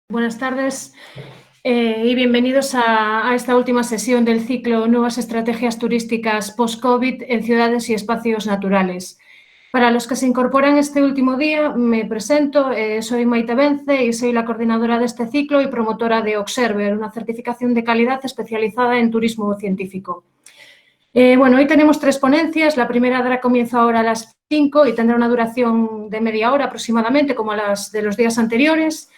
Buenas tardes y bienvenidos a esta última sesión del ciclo Nuevas estrategias turísticas post-COVID en ciudades y espacios naturales. Para los que se incorporan este último día, me presento, soy Maite Vence y soy la coordinadora de este ciclo y promotora de Observer, una certificación de calidad especializada en turismo científico. Bueno, hoy tenemos 3 ponencias. La primera dará comienzo ahora a las 5 y tendrá una duración de media hora aproximadamente, como las de los días anteriores.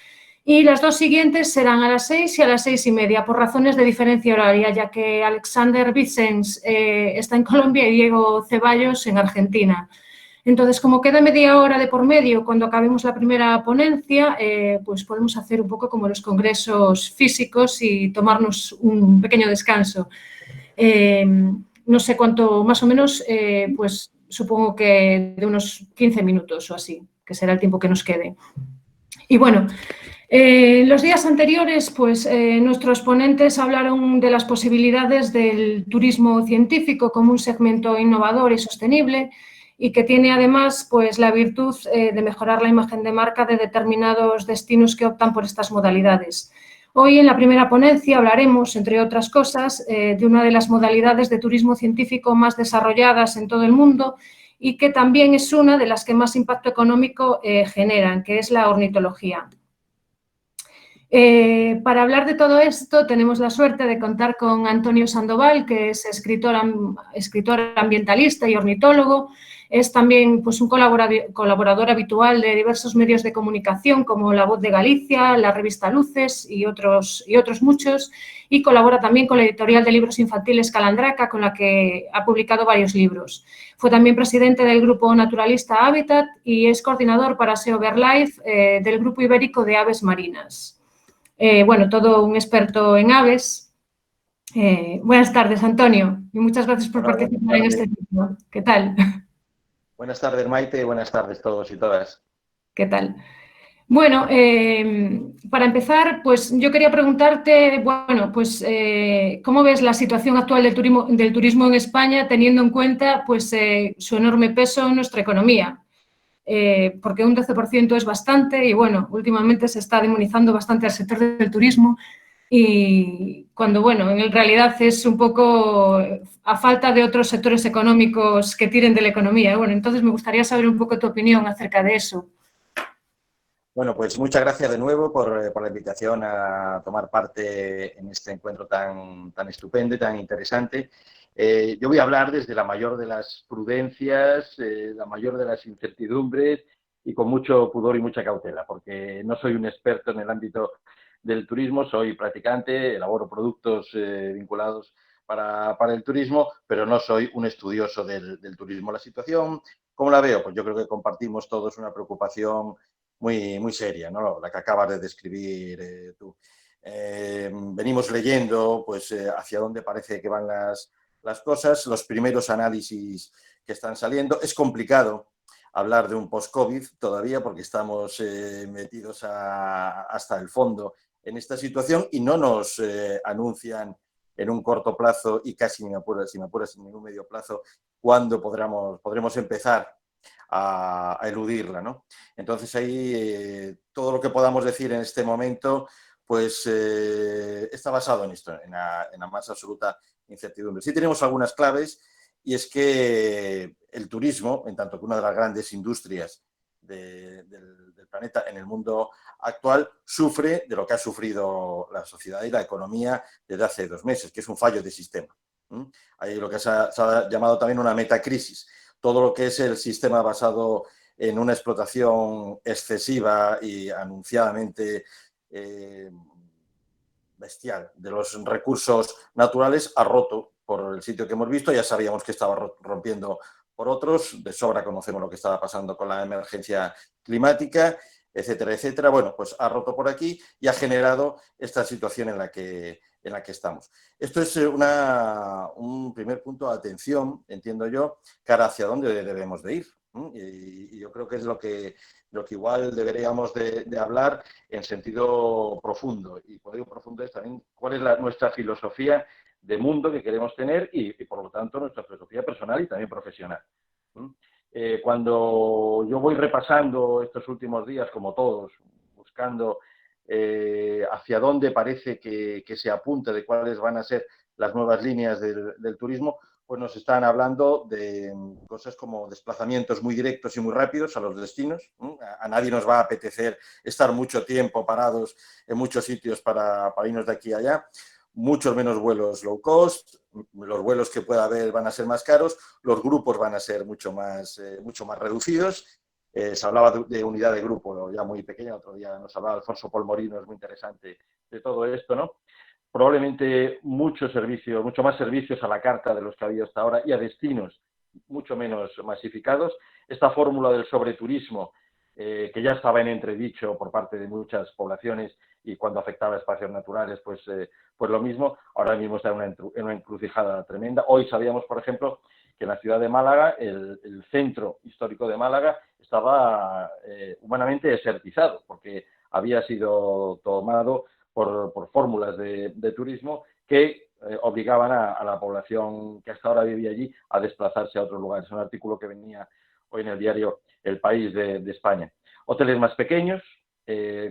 Y las 2 siguientes serán a las 6 y a las 6:30, por razones de diferencia horaria, ya que Alexander Vicens está en Colombia y Diego Ceballos en Argentina. Entonces, como queda media hora de por medio cuando acabemos la primera ponencia, pues podemos hacer un poco como los congresos físicos y tomarnos un pequeño descanso. No sé cuánto, más o menos, pues supongo que de unos 15 minutos o así, que será el tiempo que nos quede. Y bueno, los días anteriores, pues nuestros ponentes hablaron de las posibilidades del turismo científico como un segmento innovador y sostenible y que tiene además pues, la virtud de mejorar la imagen de marca de determinados destinos que optan por estas modalidades. Hoy en la primera ponencia hablaremos, entre otras cosas, de una de las modalidades de turismo científico más desarrolladas en todo el mundo y que también es una de las que más impacto económico generan, que es la ornitología. Para hablar de todo esto tenemos la suerte de contar con Antonio Sandoval, que es escritor ambientalista y ornitólogo. Es también pues, un colaborador habitual de diversos medios de comunicación como La Voz de Galicia, la revista Luces y otros muchos. Y colabora también con la editorial de libros infantiles Calandraca, con la que ha publicado varios libros. Fue también presidente del grupo naturalista Hábitat y es coordinador para SEO BirdLife del Grupo Ibérico de Aves Marinas. Bueno, todo un experto en aves. Buenas tardes, Antonio, y muchas gracias por Hola, buenas participar en tardes. este ciclo. ¿Qué tal? Buenas tardes, Maite, y buenas tardes todos y todas. ¿Qué tal? Bueno, para empezar, pues yo quería preguntarte, bueno, pues ¿cómo ves la situación actual del turismo en España teniendo en cuenta pues, su enorme peso en nuestra economía? Porque un 12% es bastante y, bueno, últimamente se está demonizando bastante al sector del turismo y cuando, bueno, en realidad es un poco a falta de otros sectores económicos que tiren de la economía. Bueno, entonces me gustaría saber un poco tu opinión acerca de eso. Bueno, pues muchas gracias de nuevo por la invitación a tomar parte en este encuentro tan estupendo y tan interesante. Yo voy a hablar desde la mayor de las prudencias, la mayor de las incertidumbres y con mucho pudor y mucha cautela, porque no soy un experto en el ámbito del turismo, soy practicante, elaboro productos vinculados para el turismo, pero no soy un estudioso del turismo. La situación, ¿cómo la veo? Pues yo creo que compartimos todos una preocupación muy seria, ¿no? La que acabas de describir tú. Venimos leyendo pues, hacia dónde parece que van las cosas, los primeros análisis que están saliendo. Es complicado hablar de un post-COVID todavía porque estamos metidos hasta el fondo en esta situación y no nos anuncian en un corto plazo y casi si me apuras en ningún medio plazo cuándo podremos empezar a eludirla, ¿no? Entonces ahí todo lo que podamos decir en este momento pues está basado en esto, en la más absoluta incertidumbre. Sí tenemos algunas claves y es que el turismo, en tanto que una de las grandes industrias del planeta en el mundo actual, sufre de lo que ha sufrido la sociedad y la economía desde hace 2 meses, que es un fallo de sistema. Hay lo que se ha llamado también una metacrisis. Todo lo que es el sistema basado en una explotación excesiva y anunciadamente bestial de los recursos naturales ha roto por el sitio que hemos visto. Ya sabíamos que estaba rompiendo por otros. De sobra conocemos lo que estaba pasando con la emergencia climática, etcétera, etcétera. Bueno, pues ha roto por aquí y ha generado esta situación en la que estamos. Esto es un primer punto de atención, entiendo yo, cara hacia dónde debemos de ir. Y yo creo que es lo que igual deberíamos de hablar en sentido profundo. Y por ello profundo es también cuál es nuestra filosofía de mundo que queremos tener y, por lo tanto, nuestra filosofía personal y también profesional. Cuando yo voy repasando estos últimos días, como todos, buscando hacia dónde parece que se apunta, de cuáles van a ser las nuevas líneas del turismo, pues nos están hablando de cosas como desplazamientos muy directos y muy rápidos a los destinos. A nadie nos va a apetecer estar mucho tiempo parados en muchos sitios para irnos de aquí a allá. Muchos menos vuelos low cost, los vuelos que pueda haber van a ser más caros, los grupos van a ser mucho más reducidos. Se hablaba de unidad de grupo ya muy pequeña, otro día nos hablaba Alfonso Polmorino, es muy interesante de todo esto, ¿no? Probablemente mucho más servicios a la carta de los que había hasta ahora y a destinos mucho menos masificados. Esta fórmula del sobreturismo, que ya estaba en entredicho por parte de muchas poblaciones y cuando afectaba a espacios naturales, pues lo mismo, ahora mismo está en una encrucijada tremenda. Hoy sabíamos, por ejemplo, que en la ciudad de Málaga, el centro histórico de Málaga, estaba humanamente desertizado, porque había sido tomado por fórmulas de turismo que obligaban a la población que hasta ahora vivía allí a desplazarse a otros lugares. Un artículo que venía hoy en el diario El País de España. Hoteles más pequeños,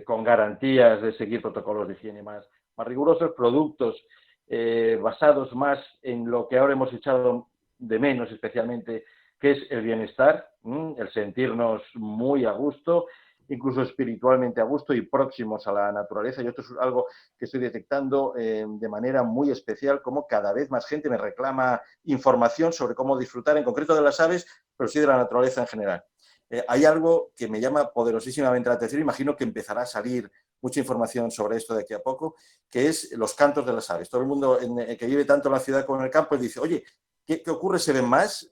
con garantías de seguir protocolos de higiene más rigurosos, productos basados más en lo que ahora hemos echado de menos especialmente, que es el bienestar, el sentirnos muy a gusto, incluso espiritualmente a gusto y próximos a la naturaleza. Y esto es algo que estoy detectando de manera muy especial, como cada vez más gente me reclama información sobre cómo disfrutar, en concreto de las aves, pero sí de la naturaleza en general. Hay algo que me llama poderosísimamente la atención, imagino que empezará a salir mucha información sobre esto de aquí a poco, que es los cantos de las aves. Todo el mundo que vive tanto en la ciudad como en el campo dice, oye, ¿qué ocurre? ¿Se ven más?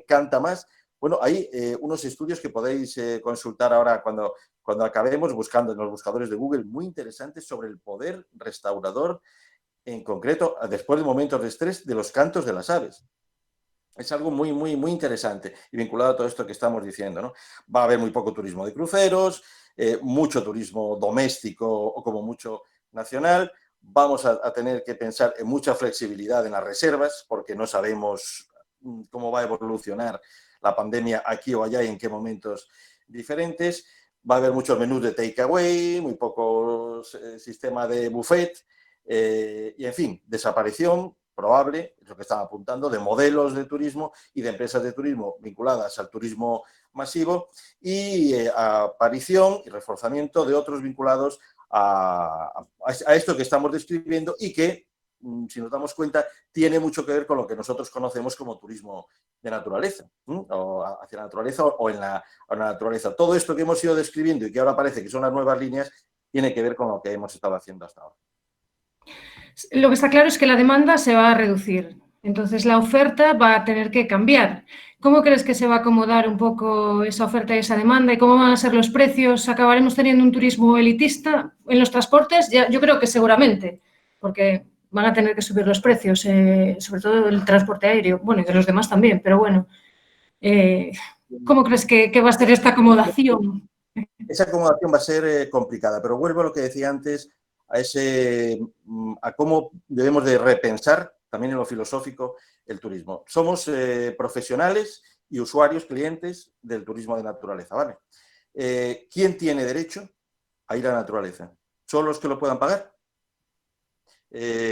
¿Canta más? Bueno, hay unos estudios que podéis consultar ahora cuando acabemos, buscando en los buscadores de Google, muy interesantes sobre el poder restaurador, en concreto, después de momentos de estrés, de los cantos de las aves. Es algo muy, muy, muy interesante y vinculado a todo esto que estamos diciendo, ¿no? Va a haber muy poco turismo de cruceros, mucho turismo doméstico o como mucho nacional. Vamos a tener que pensar en mucha flexibilidad en las reservas porque no sabemos cómo va a evolucionar la pandemia aquí o allá y en qué momentos diferentes. Va a haber muchos menús de takeaway, muy poco sistema de buffet y, en fin, desaparición probable, es lo que están apuntando, de modelos de turismo y de empresas de turismo vinculadas al turismo masivo y aparición y reforzamiento de otros vinculados a esto que estamos describiendo y que, si nos damos cuenta, tiene mucho que ver con lo que nosotros conocemos como turismo de naturaleza, o hacia la naturaleza o en la naturaleza. Todo esto que hemos ido describiendo y que ahora parece que son las nuevas líneas, tiene que ver con lo que hemos estado haciendo hasta ahora. Lo que está claro es que la demanda se va a reducir, entonces la oferta va a tener que cambiar. ¿Cómo crees que se va a acomodar un poco esa oferta y esa demanda y cómo van a ser los precios? ¿Acabaremos teniendo un turismo elitista en los transportes? Yo creo que seguramente, porque van a tener que subir los precios, sobre todo el transporte aéreo, bueno, y de los demás también, pero bueno. ¿Cómo crees que va a ser esta acomodación? Esa acomodación va a ser complicada, pero vuelvo a lo que decía antes, a cómo debemos de repensar, también en lo filosófico, el turismo. Somos profesionales y usuarios, clientes del turismo de naturaleza, ¿vale? ¿Quién tiene derecho a ir a la naturaleza? ¿Solo los que lo puedan pagar?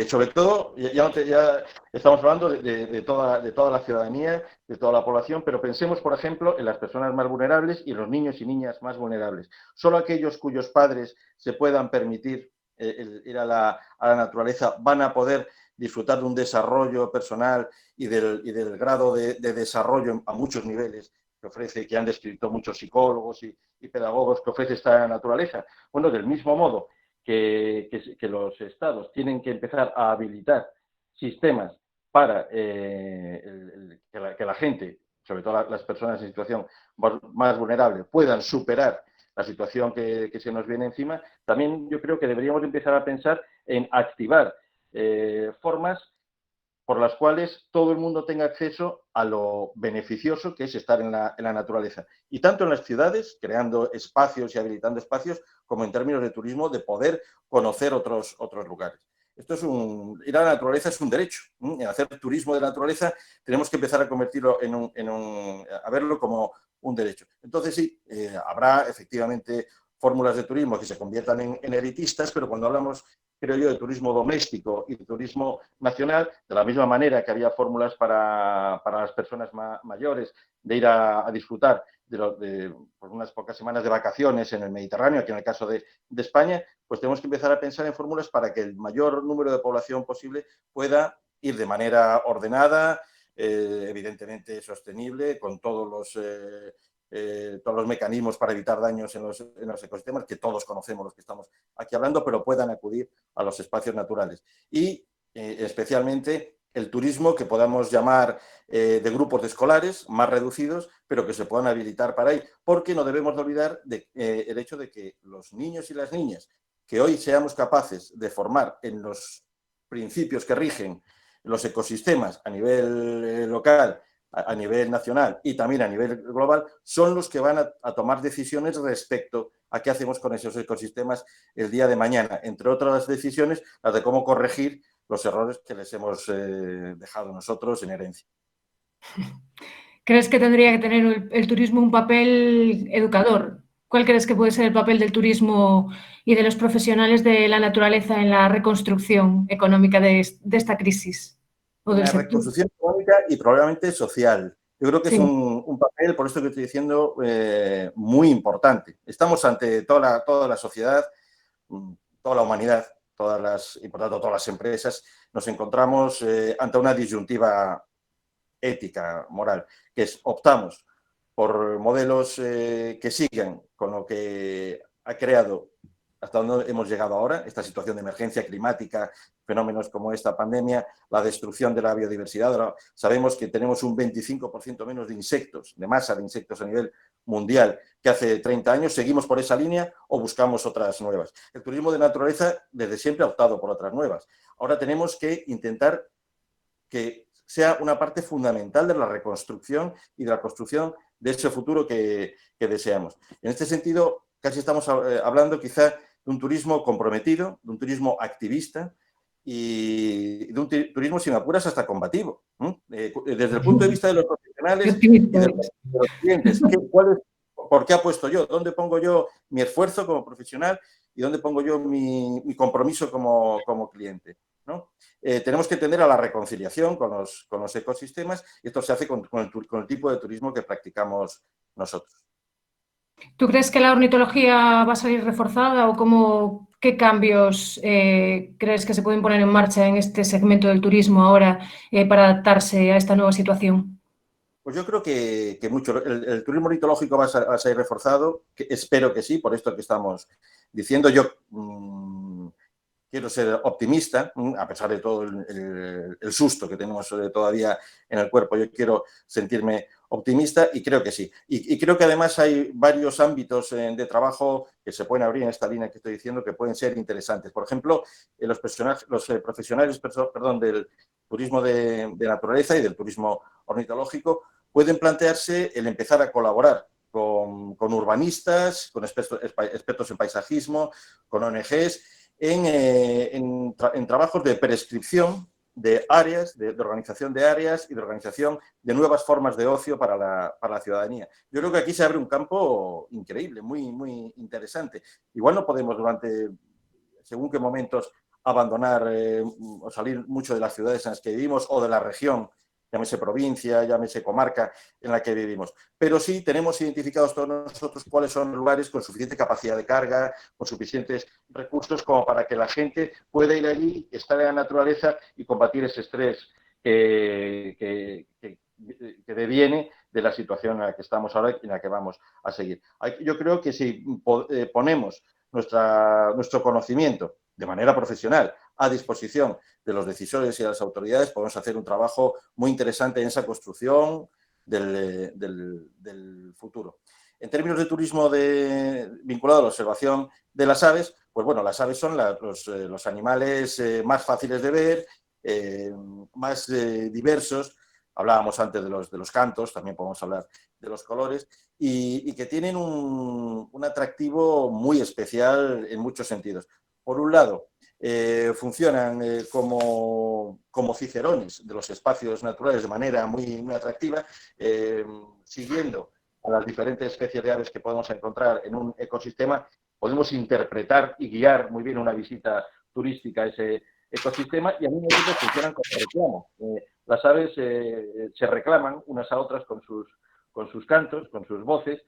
Sobre todo, ya estamos hablando de toda la ciudadanía, de toda la población, pero pensemos, por ejemplo, en las personas más vulnerables y en los niños y niñas más vulnerables. Solo aquellos cuyos padres se puedan permitir ir a la naturaleza van a poder disfrutar de un desarrollo personal y del grado de desarrollo a muchos niveles que ofrece, que han descrito muchos psicólogos y pedagogos que ofrece esta naturaleza. Bueno, del mismo modo que los estados tienen que empezar a habilitar sistemas para que la gente, sobre todo las personas en situación más vulnerable, puedan superar la situación que se nos viene encima, también yo creo que deberíamos empezar a pensar en activar formas por las cuales todo el mundo tenga acceso a lo beneficioso que es estar en la naturaleza. Y tanto en las ciudades, creando espacios y habilitando espacios, como en términos de turismo, de poder conocer otros lugares. Esto es ir a la naturaleza es un derecho. En hacer turismo de naturaleza tenemos que empezar a convertirlo a verlo como un derecho. Entonces sí, habrá efectivamente fórmulas de turismo que se conviertan en elitistas, pero cuando hablamos, creo yo, de turismo doméstico y de turismo nacional, de la misma manera que había fórmulas para las personas mayores de ir a disfrutar por unas pocas semanas de vacaciones en el Mediterráneo, aquí en el caso de España, pues tenemos que empezar a pensar en fórmulas para que el mayor número de población posible pueda ir de manera ordenada, evidentemente sostenible, con todos los mecanismos para evitar daños en los ecosistemas, que todos conocemos los que estamos aquí hablando, pero puedan acudir a los espacios naturales. Y especialmente el turismo que podamos llamar de grupos de escolares más reducidos, pero que se puedan habilitar para ello, porque no debemos de olvidar el hecho de que los niños y las niñas que hoy seamos capaces de formar en los principios que rigen los ecosistemas a nivel local, a nivel nacional y también a nivel global, son los que van a tomar decisiones respecto a qué hacemos con esos ecosistemas el día de mañana, entre otras decisiones, las de cómo corregir los errores que les hemos dejado nosotros en herencia. ¿Crees que tendría que tener el turismo un papel educador? ¿Cuál crees que puede ser el papel del turismo y de los profesionales de la naturaleza en la reconstrucción económica de esta crisis? ¿O En del la sector? reconstrucción económica y probablemente social. Yo creo que es Sí. un papel, por esto que estoy diciendo, muy importante. Estamos ante toda la sociedad, toda la humanidad, y por tanto todas las empresas, nos encontramos ante una disyuntiva ética, moral, que es optamos por modelos que sigan con lo que ha creado hasta donde hemos llegado ahora, esta situación de emergencia climática, fenómenos como esta pandemia, la destrucción de la biodiversidad. Ahora sabemos que tenemos un 25% menos de insectos, de masa de insectos a nivel mundial que hace 30 años. ¿Seguimos por esa línea o buscamos otras nuevas? El turismo de naturaleza desde siempre ha optado por otras nuevas. Ahora tenemos que intentar que sea una parte fundamental de la reconstrucción y de la construcción de ese futuro que deseamos. En este sentido, casi estamos hablando quizá de un turismo comprometido, de un turismo activista y de un turismo, sin apuras, hasta combativo. Desde el punto de vista de los profesionales y de los clientes, ¿por qué apuesto yo? ¿Dónde pongo yo mi esfuerzo como profesional y dónde pongo yo mi compromiso como cliente? ¿No? Tenemos que tender a la reconciliación con los ecosistemas y esto se hace con el tipo de turismo que practicamos nosotros. ¿Tú crees que la ornitología va a salir reforzada o qué cambios crees que se pueden poner en marcha en este segmento del turismo ahora para adaptarse a esta nueva situación? Pues yo creo que mucho. El turismo ornitológico va a ser reforzado, espero que sí, por esto que estamos diciendo. Yo quiero ser optimista, a pesar de todo el susto que tenemos todavía en el cuerpo. Yo quiero sentirme optimista y creo que sí. Y creo que además hay varios ámbitos de trabajo que se pueden abrir en esta línea que estoy diciendo que pueden ser interesantes. Por ejemplo, los profesionales del turismo de naturaleza y del turismo ornitológico pueden plantearse el empezar a colaborar con urbanistas, con expertos en paisajismo, con ONGs, en trabajos de prescripción de áreas, de organización de áreas y de organización de nuevas formas de ocio para la ciudadanía. Yo creo que aquí se abre un campo increíble, muy, muy interesante. Igual no podemos según qué momentos, abandonar o salir mucho de las ciudades en las que vivimos o de la región, llámese provincia, llámese comarca en la que vivimos. Pero sí tenemos identificados todos nosotros cuáles son lugares con suficiente capacidad de carga, con suficientes recursos como para que la gente pueda ir allí, estar en la naturaleza y combatir ese estrés que deviene de la situación en la que estamos ahora y en la que vamos a seguir. Yo creo que si ponemos nuestro conocimiento de manera profesional a disposición de los decisores y de las autoridades, podemos hacer un trabajo muy interesante en esa construcción del futuro. En términos de turismo vinculado a la observación de las aves, pues bueno, las aves son los animales más fáciles de ver, más diversos. Hablábamos antes de los cantos, también podemos hablar de los colores, y que tienen un atractivo muy especial en muchos sentidos. Por un lado, funcionan como cicerones de los espacios naturales de manera muy, muy atractiva, siguiendo a las diferentes especies de aves que podemos encontrar en un ecosistema podemos interpretar y guiar muy bien una visita turística a ese ecosistema, y a mí me gusta que funcionan como reclamo. Las aves se reclaman unas a otras con sus cantos, con sus voces,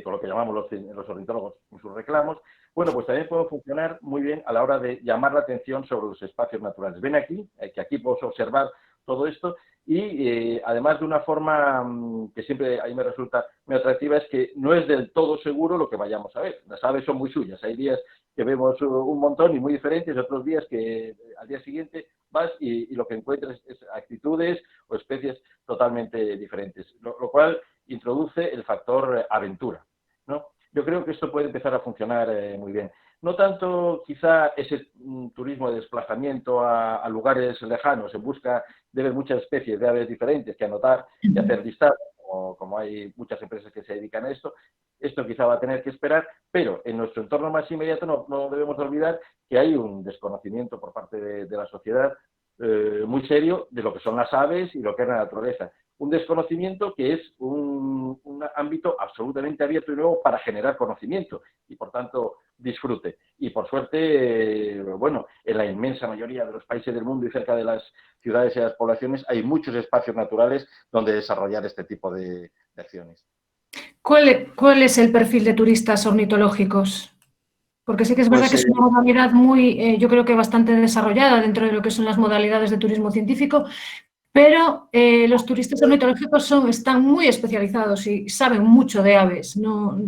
con lo que llamamos los ornitólogos con sus reclamos. Bueno, pues también puede funcionar muy bien a la hora de llamar la atención sobre los espacios naturales. Ven aquí, que aquí puedes observar todo esto, y además de una forma que siempre a mí me resulta muy atractiva, es que no es del todo seguro lo que vayamos a ver. Las aves son muy suyas. Hay días que vemos un montón y muy diferentes, otros días que al día siguiente vas y lo que encuentras es actitudes o especies totalmente diferentes, lo cual introduce el factor aventura, ¿no? Yo creo que esto puede empezar a funcionar muy bien. No tanto quizá ese turismo de desplazamiento a lugares lejanos en busca de ver muchas especies de aves diferentes que anotar y hacer listados, como hay muchas empresas que se dedican a esto. Esto quizá va a tener que esperar, pero en nuestro entorno más inmediato no debemos olvidar que hay un desconocimiento por parte de la sociedad muy serio de lo que son las aves y lo que es la naturaleza. Un desconocimiento que es un ámbito absolutamente abierto y nuevo para generar conocimiento y, por tanto, disfrute. Y, por suerte, bueno, en la inmensa mayoría de los países del mundo y cerca de las ciudades y las poblaciones hay muchos espacios naturales donde desarrollar este tipo de acciones. ¿Cuál es el perfil de turistas ornitológicos? Porque sí que es verdad Pues que es una modalidad muy, yo creo que bastante desarrollada dentro de lo que son las modalidades de turismo científico, pero los turistas ornitológicos están muy especializados y saben mucho de aves. No,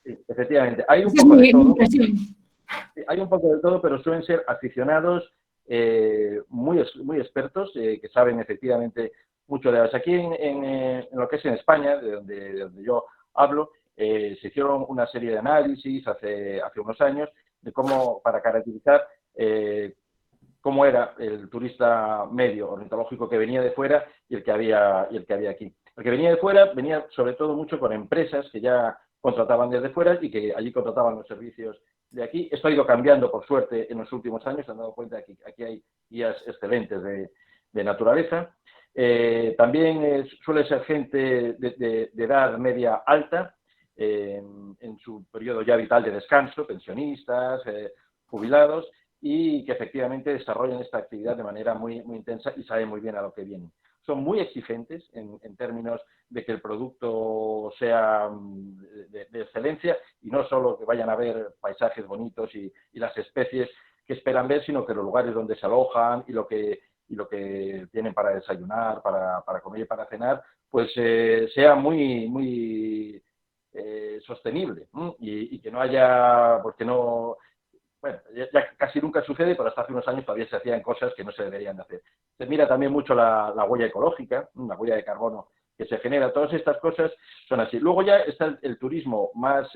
sí, efectivamente, hay un esa es poco de mi todo. impresión. Hay un poco de todo, pero suelen ser aficionados muy expertos que saben efectivamente mucho de aves. Aquí en lo que es en España, de donde yo hablo, se hicieron una serie de análisis hace unos años de cómo, para caracterizar cómo era el turista medio ornitológico que venía de fuera y el que había aquí. El que venía de fuera venía sobre todo mucho con empresas que ya contrataban desde fuera y que allí contrataban los servicios de aquí. Esto ha ido cambiando, por suerte, en los últimos años. Se han dado cuenta de que aquí hay guías excelentes de naturaleza. También suele ser gente de edad media alta, en su periodo ya vital de descanso, pensionistas, jubilados, y que efectivamente desarrollan esta actividad de manera muy intensa y saben muy bien a lo que vienen. Son muy exigentes en términos de que el producto sea de excelencia, y no solo que vayan a ver paisajes bonitos y las especies que esperan ver, sino que los lugares donde se alojan y lo que tienen para desayunar, para comer y para cenar, pues sea muy sostenible, y que no haya, porque no, bueno, ya casi nunca sucede, pero hasta hace unos años todavía se hacían cosas que no se deberían de hacer. Se mira también mucho la huella ecológica, la huella de carbono que se genera. Todas estas cosas son así. Luego ya está el turismo más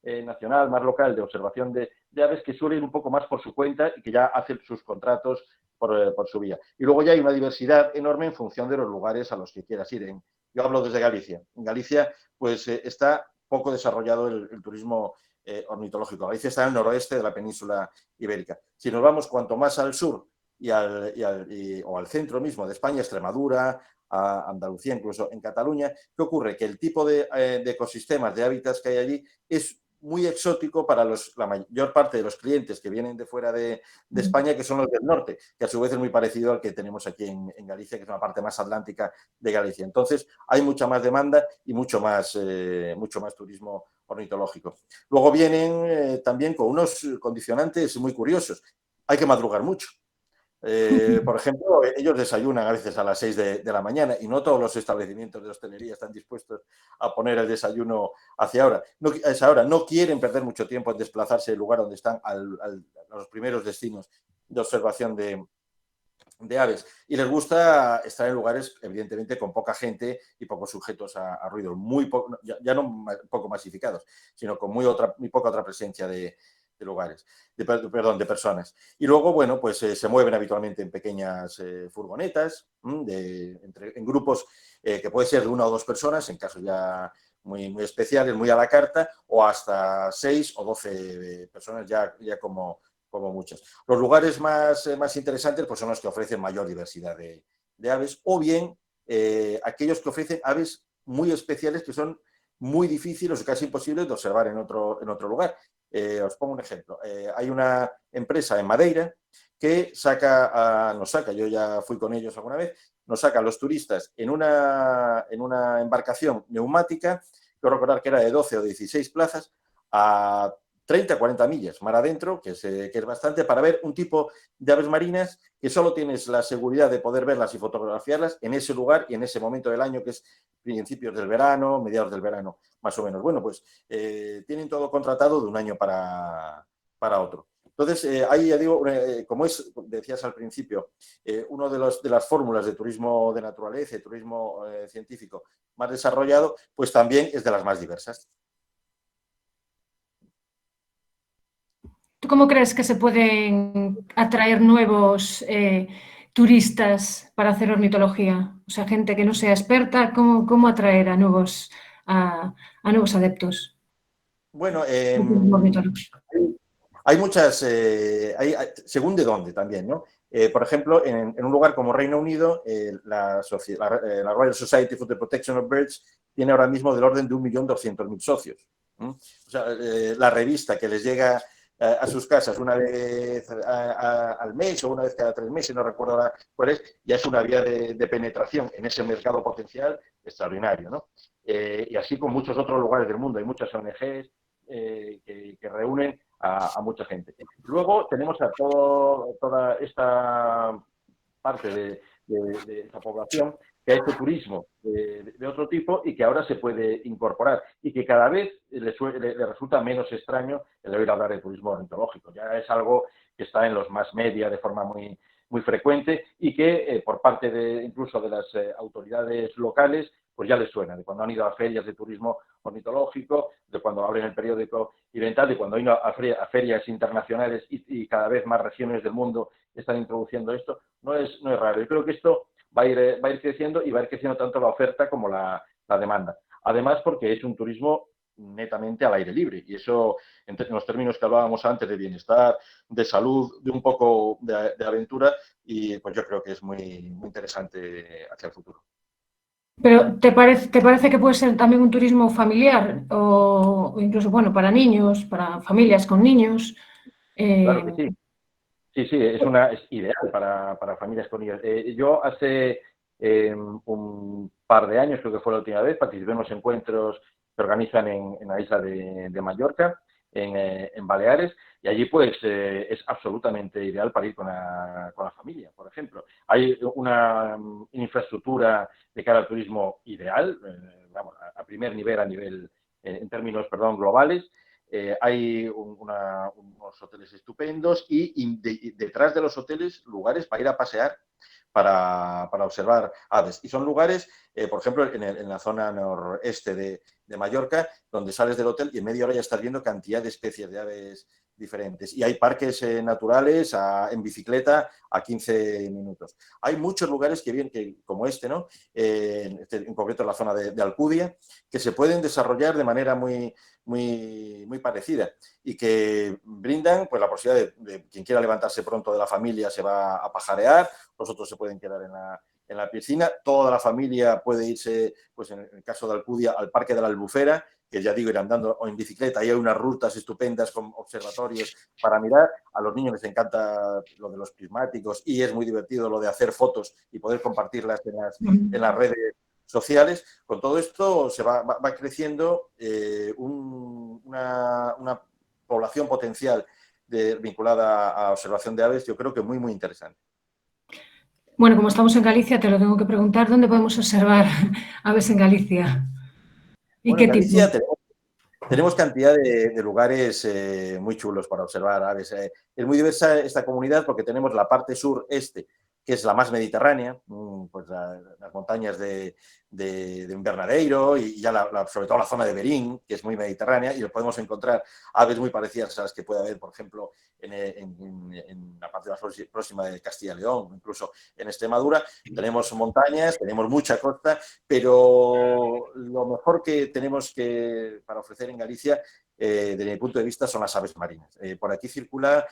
nacional, más local, de observación de aves, que suele ir un poco más por su cuenta y que ya hacen sus contratos por su vía. Y luego ya hay una diversidad enorme en función de los lugares a los que quieras ir. Yo hablo desde Galicia. En Galicia, pues está poco desarrollado el turismo ornitológico. Galicia está en el noroeste de la península ibérica. Si nos vamos cuanto más al sur o al centro mismo de España, Extremadura, a Andalucía, incluso en Cataluña, ¿qué ocurre? Que el tipo de ecosistemas, de hábitats que hay allí es muy exótico para la mayor parte de los clientes que vienen de fuera de España, que son los del norte, que a su vez es muy parecido al que tenemos aquí en Galicia, que es una parte más atlántica de Galicia. Entonces, hay mucha más demanda y mucho más turismo ornitológico. Luego vienen también con unos condicionantes muy curiosos. Hay que madrugar mucho. Por ejemplo, ellos desayunan a veces a las 6 de la mañana, y no todos los establecimientos de hostelería están dispuestos a poner el desayuno a esa hora. No quieren perder mucho tiempo en desplazarse del lugar donde están a los primeros destinos de observación de aves, y les gusta estar en lugares evidentemente con poca gente y pocos sujetos a ruido, ya no poco masificados, sino con muy poca otra presencia de lugares, de personas. Y luego, bueno, pues se mueven habitualmente en pequeñas furgonetas, en grupos que puede ser de 1 o 2 personas, en casos ya muy especiales, muy a la carta, o hasta 6 o 12 personas, ya como muchas. Los lugares más interesantes pues son los que ofrecen mayor diversidad de aves, o bien aquellos que ofrecen aves muy especiales que son muy difíciles o casi imposibles de observar en otro lugar. Os pongo un ejemplo. Hay una empresa en Madeira que nos saca, yo ya fui con ellos alguna vez, nos saca a los turistas en una embarcación neumática, quiero recordar que era de 12 o 16 plazas, a 30, 40 millas mar adentro, que es bastante, para ver un tipo de aves marinas que solo tienes la seguridad de poder verlas y fotografiarlas en ese lugar y en ese momento del año, que es principios del verano, mediados del verano, más o menos. Bueno, pues tienen todo contratado de un año para otro. Entonces, ahí ya digo, como decías al principio, una de las fórmulas de turismo de naturaleza y turismo científico más desarrollado, pues también es de las más diversas. ¿Tú cómo crees que se pueden atraer nuevos turistas para hacer ornitología? O sea, gente que no sea experta, ¿cómo atraer a nuevos adeptos? Bueno, Ornitólogos. hay muchas, según de dónde también, ¿no? Por ejemplo, en un lugar como Reino Unido, la Royal Society for the Protection of Birds tiene ahora mismo del orden de 1.200.000 socios. O sea, la revista que les llega a sus casas una vez al mes o una vez cada 3 meses, no recuerdo cuál es, ya es una vía de penetración en ese mercado potencial extraordinario, ¿no? Y así con muchos otros lugares del mundo. Hay muchas ONGs que reúnen a mucha gente. Luego tenemos a toda esta parte de esta población que ha hecho turismo de otro tipo y que ahora se puede incorporar y que cada vez le resulta menos extraño el oír hablar de turismo ornitológico. Ya es algo que está en los mass media de forma muy frecuente y que por parte incluso de las autoridades locales pues ya les suena, de cuando han ido a ferias de turismo ornitológico, de cuando abren el periódico y ven tal, de cuando han ido a ferias internacionales y cada vez más regiones del mundo están introduciendo esto. No es raro. Yo creo que esto va a ir creciendo y va a ir creciendo tanto la oferta como la demanda. Además, porque es un turismo netamente al aire libre y eso, en los términos que hablábamos antes de bienestar, de salud, de un poco de aventura, y pues yo creo que es muy interesante hacia el futuro. Pero ¿te parece que puede ser también un turismo familiar o incluso, bueno, para niños, para familias con niños? Claro que sí. Sí, es ideal para familias con niños. Yo hace un par de años, creo que fue la última vez, participé en los encuentros que organizan en la isla de Mallorca, en Baleares, y allí pues es absolutamente ideal para ir con la familia, por ejemplo. Hay una infraestructura de cara al turismo ideal, vamos, a primer nivel, en términos, perdón, globales. Hay unos hoteles estupendos y detrás de los hoteles lugares para ir a pasear para observar aves. Y son lugares, por ejemplo, en la zona noreste de Mallorca, donde sales del hotel y en media hora ya estás viendo cantidad de especies de aves diferentes. Y hay parques naturales en bicicleta a 15 minutos. Hay muchos lugares como este, ¿no? En concreto la zona de Alcudia, que se pueden desarrollar de manera muy parecida y que brindan pues, la posibilidad de quien quiera levantarse pronto de la familia se va a pajarear, los otros se pueden quedar en la piscina, toda la familia puede irse, pues en el caso de Alcudia, al Parque de la Albufera, que ya digo, ir andando o en bicicleta, y hay unas rutas estupendas con observatorios para mirar. A los niños les encanta lo de los prismáticos y es muy divertido lo de hacer fotos y poder compartirlas en las redes sociales. Con todo esto se va creciendo una población potencial vinculada a observación de aves, yo creo que muy interesante. Bueno, como estamos en Galicia, te lo tengo que preguntar, ¿dónde podemos observar aves en Galicia? ¿Y Bueno, qué en tipo? Galicia tenemos cantidad de lugares muy chulos para observar aves. Es muy diversa esta comunidad porque tenemos la parte sur-este, que es la más mediterránea, pues las montañas de Invernadeiro y ya sobre todo la zona de Berín, que es muy mediterránea, y podemos encontrar aves muy parecidas a las que puede haber, por ejemplo, en la parte más próxima de Castilla y León, incluso en Extremadura. Tenemos montañas, tenemos mucha costa, pero lo mejor que tenemos para ofrecer en Galicia, desde mi punto de vista, son las aves marinas. Por aquí circula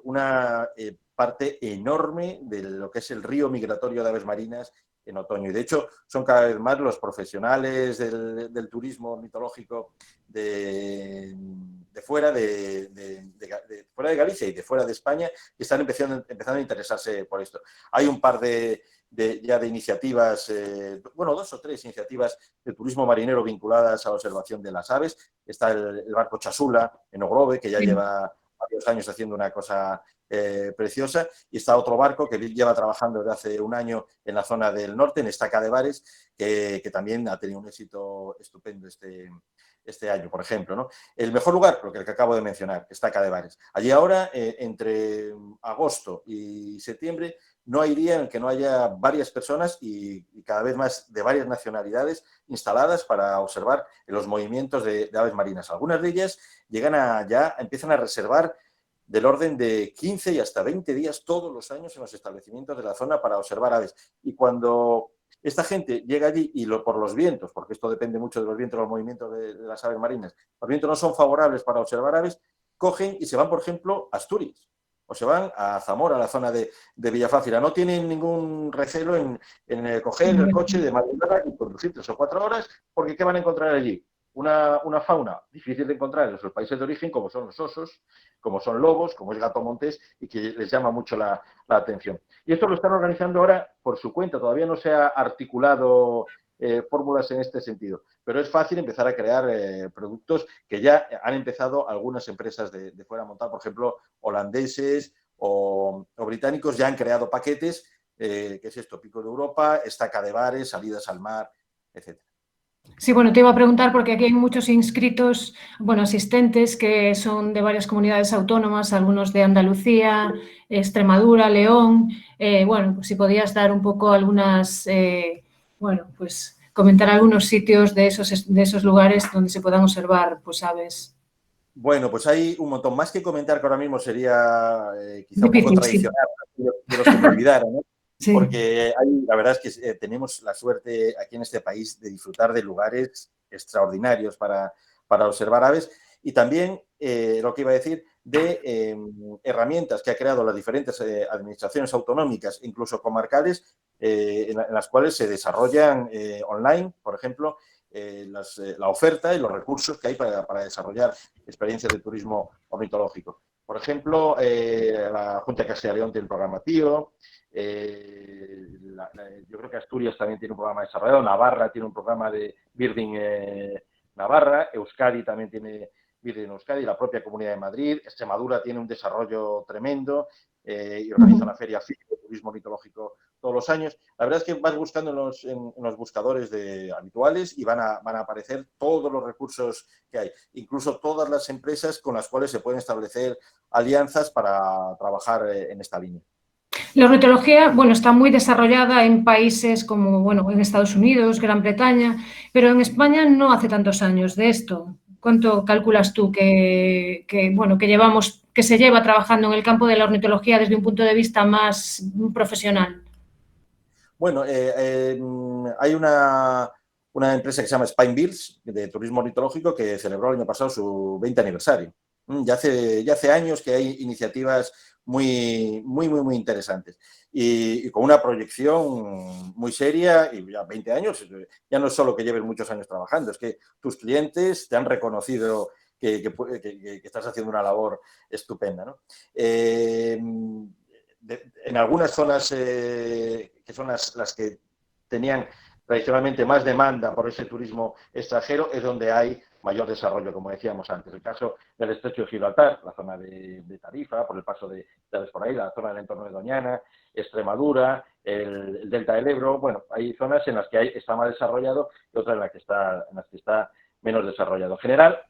una parte enorme de lo que es el río migratorio de aves marinas en otoño. Y de hecho son cada vez más los profesionales del turismo ornitológico de fuera fuera de Galicia y de fuera de España que están empezando a interesarse por esto. Hay un par ya de iniciativas, bueno, 2 o 3 iniciativas de turismo marinero vinculadas a la observación de las aves. Está el barco Chasula en Ogrove, que ya lleva varios años haciendo una cosa preciosa, y está otro barco que lleva trabajando desde hace un año en la zona del norte, en Estaca de Bares, que también ha tenido un éxito estupendo este año, por ejemplo, ¿no? El mejor lugar, lo que acabo de mencionar, Estaca de Bares. Allí ahora, entre agosto y septiembre, no hay día en el que no haya varias personas y cada vez más de varias nacionalidades instaladas para observar los movimientos de aves marinas. Algunas de ellas empiezan a reservar del orden de 15 y hasta 20 días todos los años en los establecimientos de la zona para observar aves. Y cuando esta gente llega allí y por los vientos, porque esto depende mucho de los vientos, los movimientos de las aves marinas, los vientos no son favorables para observar aves, cogen y se van, por ejemplo, a Asturias o se van a Zamora, a la zona de Villafácila. No tienen ningún recelo en coger el coche de madrugada y conducir 3 o 4 horas, porque ¿qué van a encontrar allí? Una fauna difícil de encontrar en sus países de origen, como son los osos, como son lobos, como es gato montés, y que les llama mucho la atención. Y esto lo están organizando ahora por su cuenta. Todavía no se ha articulado fórmulas en este sentido, pero es fácil empezar a crear productos que ya han empezado algunas empresas de fuera a montar, por ejemplo, holandeses o británicos ya han creado paquetes, ¿qué es esto? Pico de Europa, Estaca de Bares, salidas al mar, etcétera. Sí, bueno, te iba a preguntar porque aquí hay muchos inscritos, bueno, asistentes que son de varias comunidades autónomas, algunos de Andalucía, Extremadura, León. Bueno, pues si podías dar un poco algunas, bueno, pues comentar algunos sitios de esos lugares donde se puedan observar, pues aves. Bueno, pues hay un montón más que comentar que ahora mismo sería quizá un poco Difícil, sí. tradicional de los que me olvidara, ¿no? Sí. Porque la verdad es que tenemos la suerte aquí en este país de disfrutar de lugares extraordinarios para observar aves y también, lo que iba a decir, de herramientas que ha creado las diferentes administraciones autonómicas, incluso comarcales, en las cuales se desarrollan online, por ejemplo, la oferta y los recursos que hay para desarrollar experiencias de turismo ornitológico. Por ejemplo, la Junta de Castilla y León tiene el programa TIO, yo creo que Asturias también tiene un programa desarrollado, Navarra tiene un programa de Birding Navarra, Euskadi también tiene Birding Euskadi, la propia Comunidad de Madrid, Extremadura tiene un desarrollo tremendo y organiza una feria FIC de turismo ornitológico todos los años. La verdad es que vas buscando en los buscadores habituales y van a aparecer todos los recursos que hay, incluso todas las empresas con las cuales se pueden establecer alianzas para trabajar en esta línea. La ornitología, bueno, está muy desarrollada en países como, bueno, en Estados Unidos, Gran Bretaña, pero en España no hace tantos años de esto. ¿Cuánto calculas tú que se lleva trabajando en el campo de la ornitología desde un punto de vista más profesional? Bueno, hay una empresa que se llama Spinebills, de turismo ornitológico, que celebró el año pasado su 20 aniversario. Ya hace años que hay iniciativas muy interesantes y con una proyección muy seria, y ya 20 años, ya no es solo que lleves muchos años trabajando, es que tus clientes te han reconocido que estás haciendo una labor estupenda, ¿no? En algunas zonas que son las que tenían tradicionalmente más demanda por ese turismo extranjero, es donde hay mayor desarrollo, como decíamos antes. El caso del estrecho de Gibraltar, la zona de Tarifa, por el paso de aves por ahí, la zona del entorno de Doñana, Extremadura, el delta del Ebro. Bueno, hay zonas en las que está más desarrollado y otras en las que está menos desarrollado. En general,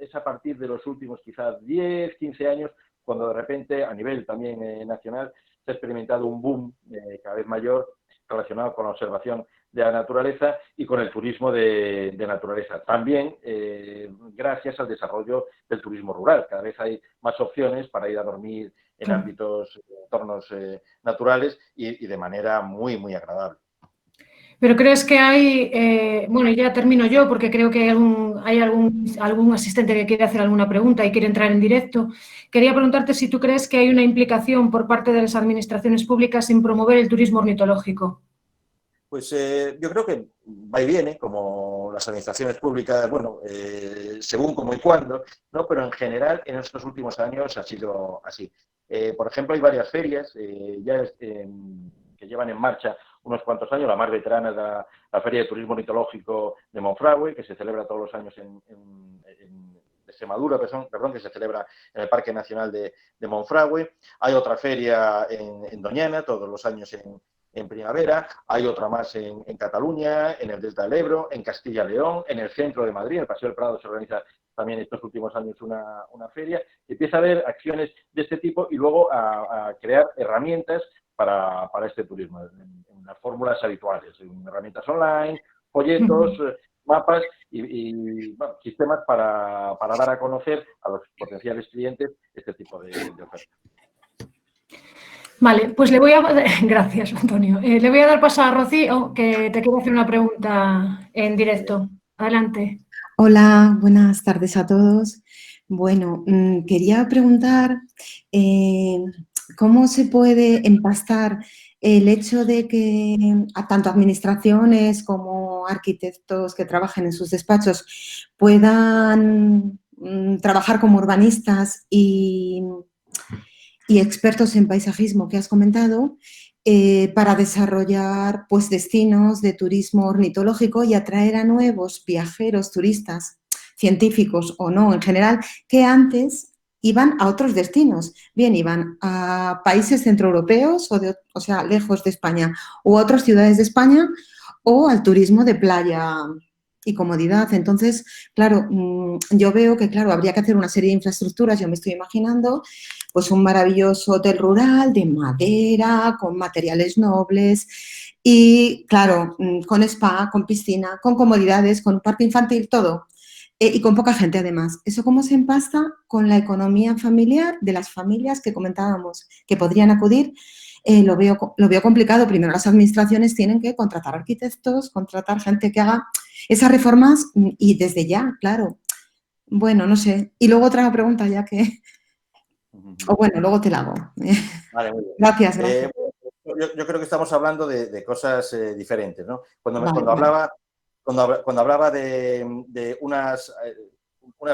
es a partir de los últimos quizás 10, 15 años, cuando de repente, a nivel también nacional, se ha experimentado un boom cada vez mayor relacionado con la observación de la naturaleza y con el turismo de naturaleza. También gracias al desarrollo del turismo rural. Cada vez hay más opciones para ir a dormir en ámbitos, entornos naturales y de manera muy agradable. Pero crees que hay, bueno, ya termino yo porque creo que hay algún asistente que quiere hacer alguna pregunta y quiere entrar en directo. Quería preguntarte si tú crees que hay una implicación por parte de las administraciones públicas en promover el turismo ornitológico. Pues yo creo que va y viene, como las administraciones públicas, bueno, según cómo y cuándo, ¿no? Pero en general en estos últimos años ha sido así. Por ejemplo, hay varias ferias que llevan en marcha unos cuantos años. La más veterana es la Feria de Turismo Ornitológico de Monfragüe, que se celebra todos los años en Extremadura, perdón, que se celebra en el Parque Nacional de Monfragüe. Hay otra feria en Doñana, todos los años en primavera, hay otra más en Cataluña, en el Delta del Ebro, en Castilla y León, en el centro de Madrid, en el Paseo del Prado se organiza también estos últimos años una feria. Empieza a haber acciones de este tipo y luego a crear herramientas para este turismo, en las fórmulas habituales, en herramientas online, folletos, mapas y bueno, sistemas para dar a conocer a los potenciales clientes este tipo de ofertas. Vale, pues le voy a... Gracias, Antonio. Le voy a dar paso a Rocío, que te quiero hacer una pregunta en directo. Adelante. Hola, buenas tardes a todos. Bueno, quería preguntar cómo se puede empastar el hecho de que tanto administraciones como arquitectos que trabajen en sus despachos puedan trabajar como urbanistas y expertos en paisajismo que has comentado, para desarrollar pues, destinos de turismo ornitológico y atraer a nuevos viajeros, turistas, científicos o no en general, que antes iban a otros destinos. Bien, iban a países centroeuropeos o sea, lejos de España, o a otras ciudades de España, o al turismo de playa y comodidad. Entonces, claro, yo veo que, claro, habría que hacer una serie de infraestructuras, yo me estoy imaginando, pues un maravilloso hotel rural de madera, con materiales nobles y, claro, con spa, con piscina, con comodidades, con un parque infantil, todo. Y con poca gente, además. ¿Eso cómo se empasta con la economía familiar de las familias que comentábamos que podrían acudir? Lo veo complicado. Primero, las administraciones tienen que contratar arquitectos, contratar gente que haga esas reformas y desde ya, claro. Bueno, no sé. Y luego otra pregunta ya que... O bueno, luego te la hago. Vale, muy bien. Gracias, gracias. Yo creo que estamos hablando de cosas diferentes, ¿no? Vale, Cuando hablaba de unas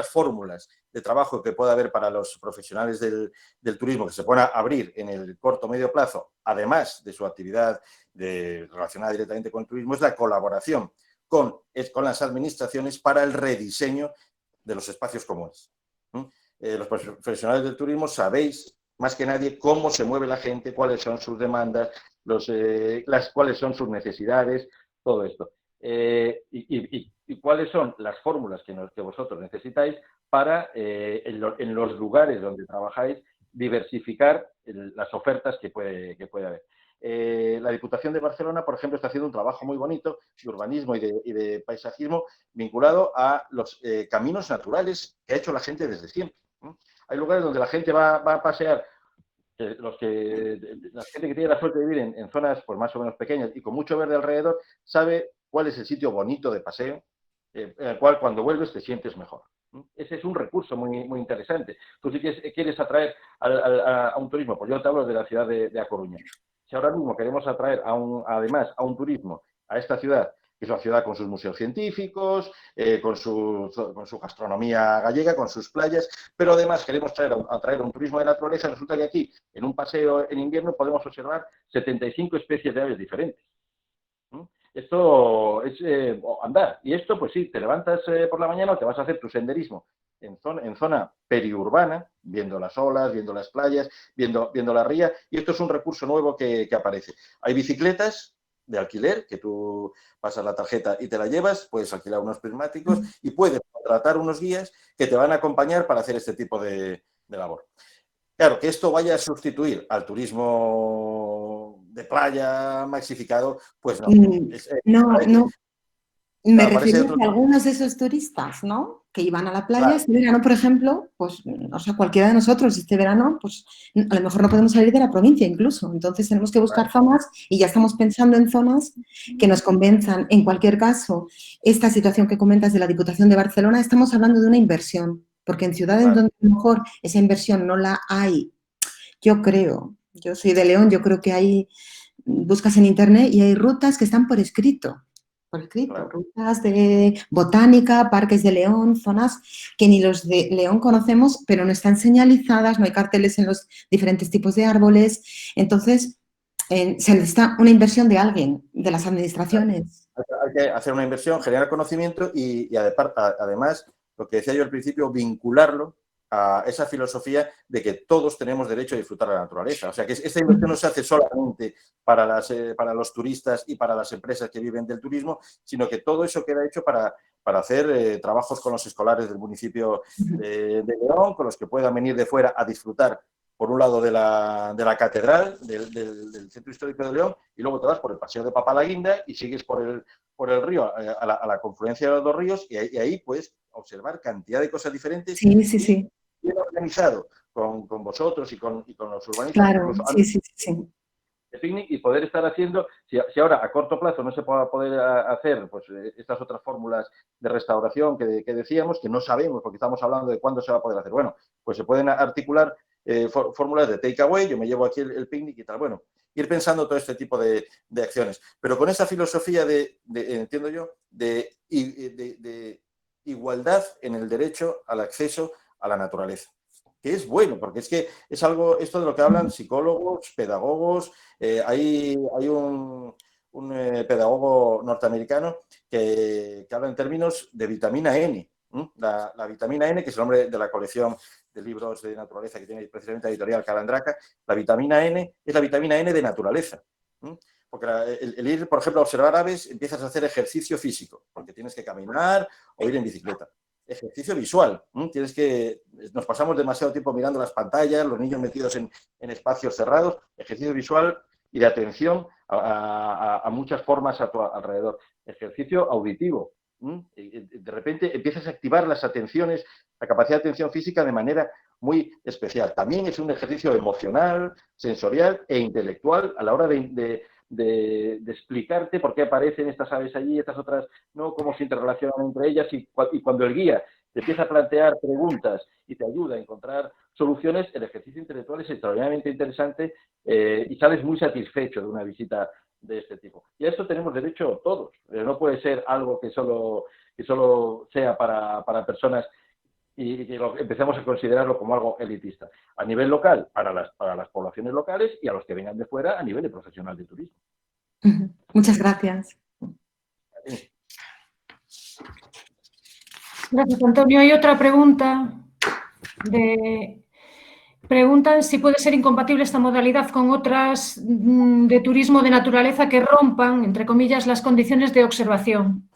fórmulas de trabajo que pueda haber para los profesionales del turismo que se puedan abrir en el corto o medio plazo, además de su actividad relacionada directamente con el turismo, es la colaboración con las administraciones para el rediseño de los espacios comunes. Los profesionales del turismo sabéis más que nadie cómo se mueve la gente, cuáles son sus demandas, cuáles son sus necesidades, todo esto. Y cuáles son las fórmulas que vosotros necesitáis para, en los lugares donde trabajáis, diversificar las ofertas que puede haber. La Diputación de Barcelona, por ejemplo, está haciendo un trabajo muy bonito de urbanismo y de paisajismo vinculado a los caminos naturales que ha hecho la gente desde siempre. Hay lugares donde la gente va a pasear, la gente que tiene la suerte de vivir en zonas pues, más o menos pequeñas y con mucho verde alrededor, sabe cuál es el sitio bonito de paseo, en el cual cuando vuelves te sientes mejor. Ese es un recurso muy, muy interesante. Tú si quieres atraer a un turismo, pues yo te hablo de la ciudad de A Coruña. Si ahora mismo queremos atraer además a un turismo a esta ciudad, que es una ciudad con sus museos científicos, con su gastronomía gallega, con sus playas, pero además queremos atraer un turismo de naturaleza, resulta que aquí, en un paseo en invierno, podemos observar 75 especies de aves diferentes. Esto es andar. Y esto, pues sí, te levantas por la mañana o te vas a hacer tu senderismo en zona periurbana, viendo las olas, viendo las playas, viendo la ría, y esto es un recurso nuevo que aparece. Hay bicicletas de alquiler, que tú pasas la tarjeta y te la llevas, puedes alquilar unos prismáticos y puedes contratar unos guías que te van a acompañar para hacer este tipo de labor. Claro, que esto vaya a sustituir al turismo de playa maxificado, pues no. No, no. Me Claro, parece refiero otro... a algunos de esos turistas, ¿no? Que iban a la playa Claro, este verano, por ejemplo, pues, o sea, cualquiera de nosotros este verano, pues a lo mejor no podemos salir de la provincia incluso. Entonces tenemos que buscar claro, zonas y ya estamos pensando en zonas que nos convenzan. En cualquier caso, esta situación que comentas de la Diputación de Barcelona, estamos hablando de una inversión, porque en ciudades claro. donde a lo mejor esa inversión no la hay, yo creo, yo soy de León, yo creo que hay, buscas en internet y hay rutas que están por escrito, Claro. rutas de botánica, parques de León, zonas que ni los de León conocemos, pero no están señalizadas, no hay carteles en los diferentes tipos de árboles. Entonces, se necesita una inversión de alguien, de las administraciones. Hay que hacer una inversión, generar conocimiento y además, lo que decía yo al principio, vincularlo a esa filosofía de que todos tenemos derecho a disfrutar de la naturaleza. O sea, que esta inversión no se hace solamente para los turistas y para las empresas que viven del turismo, sino que todo eso queda hecho para hacer trabajos con los escolares del municipio de León, con los que puedan venir de fuera a disfrutar, por un lado, de la catedral, del centro histórico de León, y luego te vas por el paseo de Papalaguinda y sigues por el río, a la confluencia de los dos ríos, y ahí puedes observar cantidad de cosas diferentes Sí, sí, y sí. bien organizado con vosotros y con los urbanistas, Claro, incluso sí, antes sí, sí, sí. de picnic, y poder estar haciendo, si ahora a corto plazo no se pueda poder hacer pues estas otras fórmulas de restauración que decíamos, que no sabemos porque estamos hablando de cuándo se va a poder hacer. Bueno, pues se pueden articular fórmulas de takeaway, yo me llevo aquí el picnic y tal. Bueno, ir pensando todo este tipo de acciones, pero con esa filosofía entiendo yo, de igualdad en el derecho al acceso a la naturaleza, que es bueno, porque es que es algo, esto de lo que hablan psicólogos, pedagogos. Hay un pedagogo norteamericano que habla en términos de vitamina N. La vitamina N, que es el nombre de la colección de libros de naturaleza que tiene precisamente la editorial Calandraca. La vitamina N es la vitamina N de naturaleza. Porque el ir, por ejemplo, a observar aves, empiezas a hacer ejercicio físico, porque tienes que caminar o ir en bicicleta. Ejercicio visual. Nos pasamos demasiado tiempo mirando las pantallas, los niños metidos en espacios cerrados. Ejercicio visual y de atención a muchas formas a tu alrededor. Ejercicio auditivo. De repente empiezas a activar las atenciones, la capacidad de atención física de manera muy especial. También es un ejercicio emocional, sensorial e intelectual a la hora de explicarte por qué aparecen estas aves allí, estas otras no, cómo se interrelacionan entre ellas, y cuando el guía te empieza a plantear preguntas y te ayuda a encontrar soluciones, el ejercicio intelectual es extraordinariamente interesante y sales muy satisfecho de una visita de este tipo. Y a esto tenemos derecho todos. No puede ser algo que solo sea para personas y que empecemos a considerarlo como algo elitista. A nivel local, para las poblaciones locales, y a los que vengan de fuera a nivel de profesional de turismo. Muchas gracias. Gracias, Antonio. Hay otra pregunta. Preguntan si puede ser incompatible esta modalidad con otras de turismo de naturaleza que rompan, entre comillas, las condiciones de observación.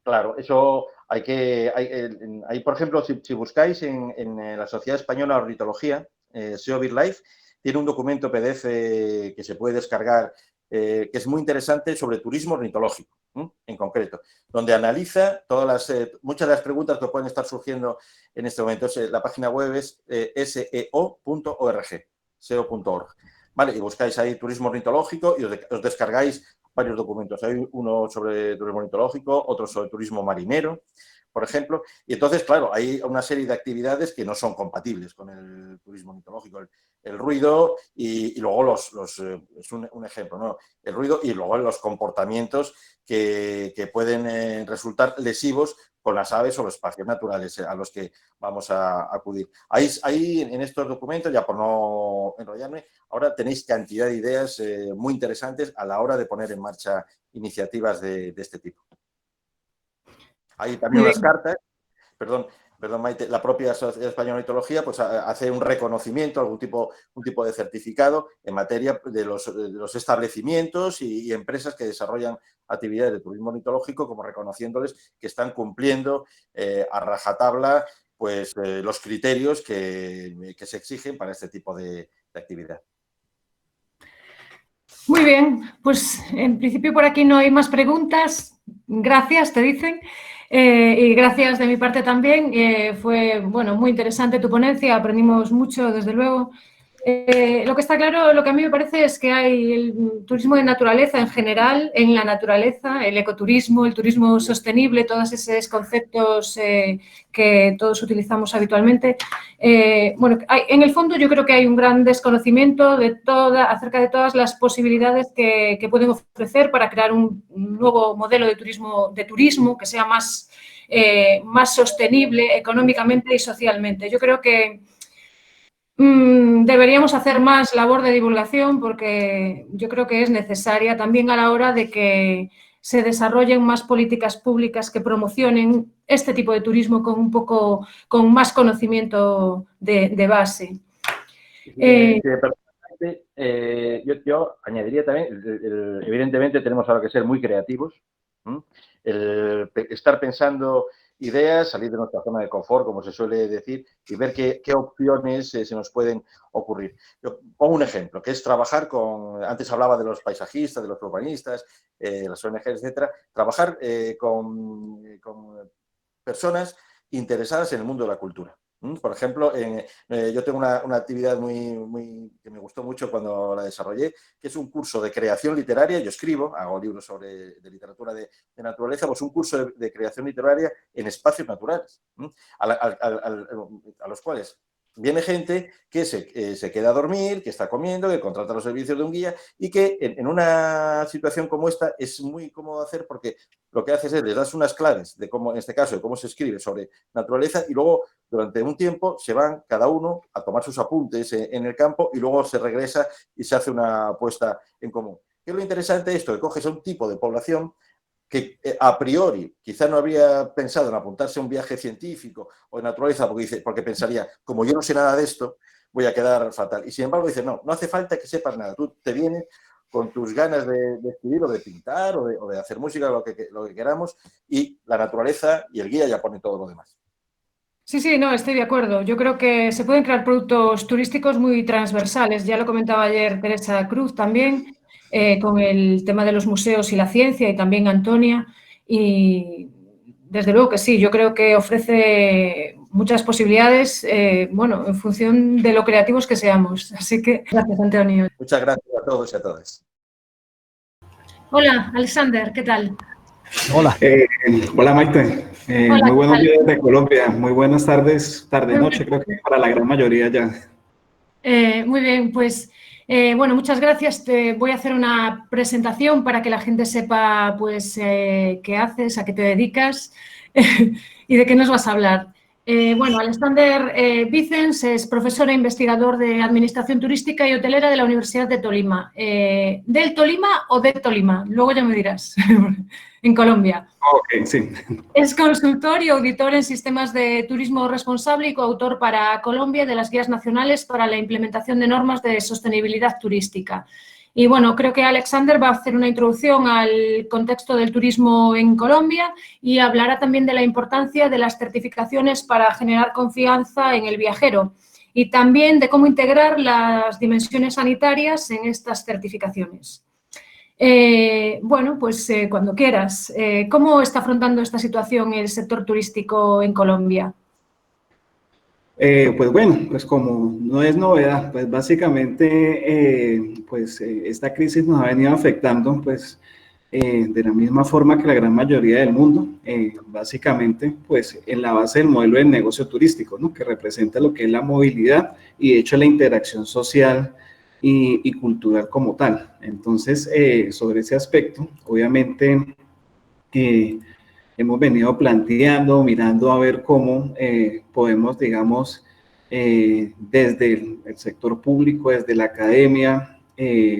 Claro, eso hay por ejemplo, si buscáis en la Sociedad Española de Ornitología, SEO BirdLife, tiene un documento PDF que se puede descargar, que es muy interesante, sobre turismo ornitológico, en concreto, donde analiza muchas de las preguntas que pueden estar surgiendo en este momento. La página web es seo.org, seo.org. ¿Vale? Y buscáis ahí turismo ornitológico y os descargáis varios documentos. Hay uno sobre turismo ornitológico, otro sobre turismo marinero, por ejemplo. Y entonces, claro, hay una serie de actividades que no son compatibles con el turismo ornitológico. El ruido y luego es un ejemplo, ¿no? El ruido y luego los comportamientos que pueden resultar lesivos con las aves o los espacios naturales a los que vamos a acudir. Ahí en estos documentos, ya por no enrollarme, ahora tenéis cantidad de ideas muy interesantes a la hora de poner en marcha iniciativas de este tipo. Hay también unas cartas, perdón Maite, la propia Sociedad Española de Ornitología pues hace un reconocimiento, un tipo de certificado en materia de los establecimientos y empresas que desarrollan actividades de turismo ornitológico, como reconociéndoles que están cumpliendo a rajatabla pues los criterios que se exigen para este tipo de actividad. Muy bien, pues en principio por aquí no hay más preguntas. gracias, te dicen. Y gracias de mi parte también. Fue, bueno, muy interesante tu ponencia, aprendimos mucho, desde luego. Lo que está claro, lo que a mí me parece es que hay el turismo de naturaleza en general, en la naturaleza, el ecoturismo, el turismo sostenible, todos esos conceptos que todos utilizamos habitualmente. Bueno, en el fondo yo creo que hay un gran desconocimiento acerca de todas las posibilidades que pueden ofrecer para crear un nuevo modelo de turismo que sea más sostenible económicamente y socialmente. Yo creo que deberíamos hacer más labor de divulgación porque yo creo que es necesaria también a la hora de que se desarrollen más políticas públicas que promocionen este tipo de turismo con más conocimiento de base. Yo añadiría también, evidentemente tenemos ahora que ser muy creativos, estar pensando ideas, salir de nuestra zona de confort, como se suele decir, y ver qué opciones se nos pueden ocurrir. Yo pongo un ejemplo, que es trabajar antes hablaba de los paisajistas, de los urbanistas, las ONGs, etcétera, trabajar con personas interesadas en el mundo de la cultura. Por ejemplo, yo tengo una actividad que me gustó mucho cuando la desarrollé, que es un curso de creación literaria. Yo escribo, hago libros de literatura de naturaleza, pues un curso de creación literaria en espacios naturales, a los cuales viene gente que se queda a dormir, que está comiendo, que contrata los servicios de un guía y que en una situación como esta es muy cómodo hacer porque lo que haces es les das unas claves de cómo, en este caso, de cómo se escribe sobre naturaleza y luego durante un tiempo se van cada uno a tomar sus apuntes en el campo y luego se regresa y se hace una puesta en común. ¿Qué es lo interesante de esto? Que coges a un tipo de población que a priori quizá no habría pensado en apuntarse a un viaje científico o de naturaleza porque pensaría, como yo no sé nada de esto, voy a quedar fatal. Y sin embargo dice, no hace falta que sepas nada, tú te vienes con tus ganas de escribir o de pintar o de hacer música, lo que queramos, y la naturaleza y el guía ya pone todo lo demás. Sí, no, estoy de acuerdo. Yo creo que se pueden crear productos turísticos muy transversales. Ya lo comentaba ayer Teresa Cruz también, con el tema de los museos y la ciencia, y también Antonia. Y desde luego que sí, yo creo que ofrece muchas posibilidades, bueno, en función de lo creativos que seamos. Así que gracias, Antonio. Muchas gracias a todos y a todas. Hola, Alexander, ¿qué tal? Hola. Hola, Maite. Hola, muy buenos días de Colombia. Muy buenas tardes, tarde-noche, creo que para la gran mayoría ya. Muy bien, pues bueno, muchas gracias. Te voy a hacer una presentación para que la gente sepa pues qué haces, a qué te dedicas y de qué nos vas a hablar. Bueno, Alexander Vicens es profesor e investigador de Administración Turística y Hotelera de la Universidad de Tolima. ¿Del Tolima o de Tolima? Luego ya me dirás, en Colombia. Ok, sí. Es consultor y auditor en sistemas de turismo responsable y coautor para Colombia de las guías nacionales para la implementación de normas de sostenibilidad turística. Y bueno, creo que Alexander va a hacer una introducción al contexto del turismo en Colombia y hablará también de la importancia de las certificaciones para generar confianza en el viajero y también de cómo integrar las dimensiones sanitarias en estas certificaciones. Bueno, pues cuando quieras. ¿Cómo está afrontando esta situación el sector turístico en Colombia? Pues bueno, pues como no es novedad, pues básicamente esta crisis nos ha venido afectando pues de la misma forma que la gran mayoría del mundo, básicamente pues en la base del modelo de negocio turístico, ¿no? Que representa lo que es la movilidad y de hecho la interacción social y cultural como tal. Entonces, sobre ese aspecto, obviamente hemos venido planteando, mirando a ver cómo podemos, digamos, desde el sector público, desde la academia,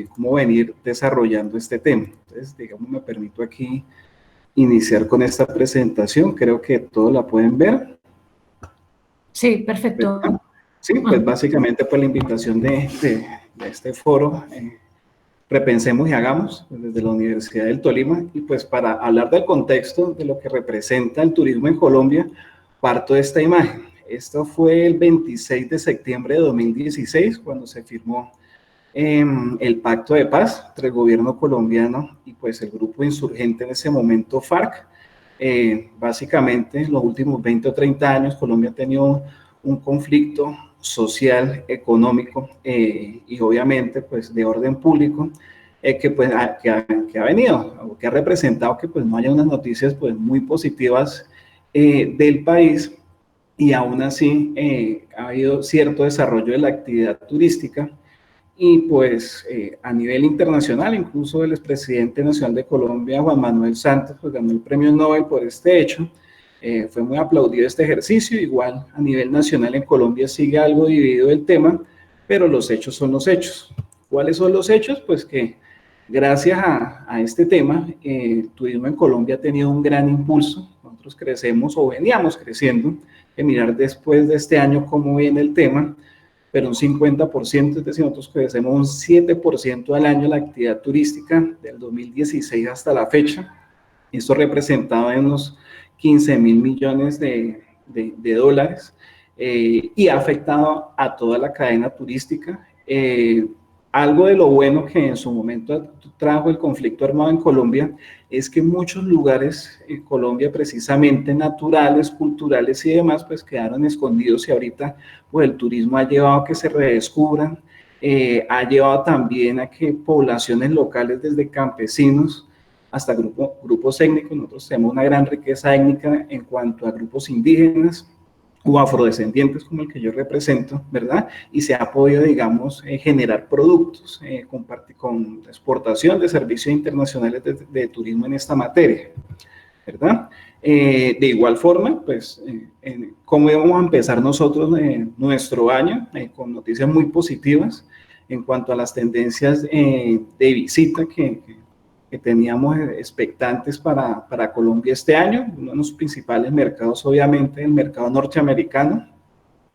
cómo venir desarrollando este tema. Entonces, digamos, me permito aquí iniciar con esta presentación. Creo que todos la pueden ver. Sí, perfecto. ¿Verdad? Sí, pues básicamente pues la invitación de este foro, Repensemos y Hagamos, desde la Universidad del Tolima, y pues para hablar del contexto de lo que representa el turismo en Colombia, parto de esta imagen. Esto fue el 26 de septiembre de 2016, cuando se firmó el pacto de paz entre el gobierno colombiano y pues el grupo insurgente en ese momento, FARC. Básicamente, en los últimos 20 o 30 años, Colombia ha tenido un conflicto social, económico y obviamente pues de orden público que ha venido, que ha representado que pues no haya unas noticias pues muy positivas del país, y aún así ha habido cierto desarrollo de la actividad turística. Y pues a nivel internacional, incluso el expresidente nacional de Colombia, Juan Manuel Santos, pues ganó el premio Nobel por este hecho. Fue muy aplaudido este ejercicio. Igual a nivel nacional en Colombia sigue algo dividido el tema, pero los hechos son los hechos. ¿Cuáles son los hechos? Pues que gracias a este tema, el turismo en Colombia ha tenido un gran impulso. Nosotros crecemos o veníamos creciendo, que mirar después de este año cómo viene el tema, pero un 50%, es decir, nosotros crecemos un 7% al año la actividad turística del 2016 hasta la fecha. Esto representado en unos 15.000 millones de dólares y ha afectado a toda la cadena turística. Algo de lo bueno que en su momento trajo el conflicto armado en Colombia es que muchos lugares en Colombia, precisamente naturales, culturales y demás, pues quedaron escondidos, y ahorita pues el turismo ha llevado a que se redescubran, ha llevado también a que poblaciones locales, desde campesinos hasta grupos étnicos, nosotros tenemos una gran riqueza étnica en cuanto a grupos indígenas o afrodescendientes como el que yo represento, ¿verdad? Y se ha podido, digamos, generar productos con exportación de servicios internacionales de turismo en esta materia, ¿verdad? De igual forma, pues, ¿cómo íbamos a empezar nosotros nuestro año? Con noticias muy positivas en cuanto a las tendencias de visita que teníamos expectantes para Colombia este año. Uno de los principales mercados, obviamente, el mercado norteamericano,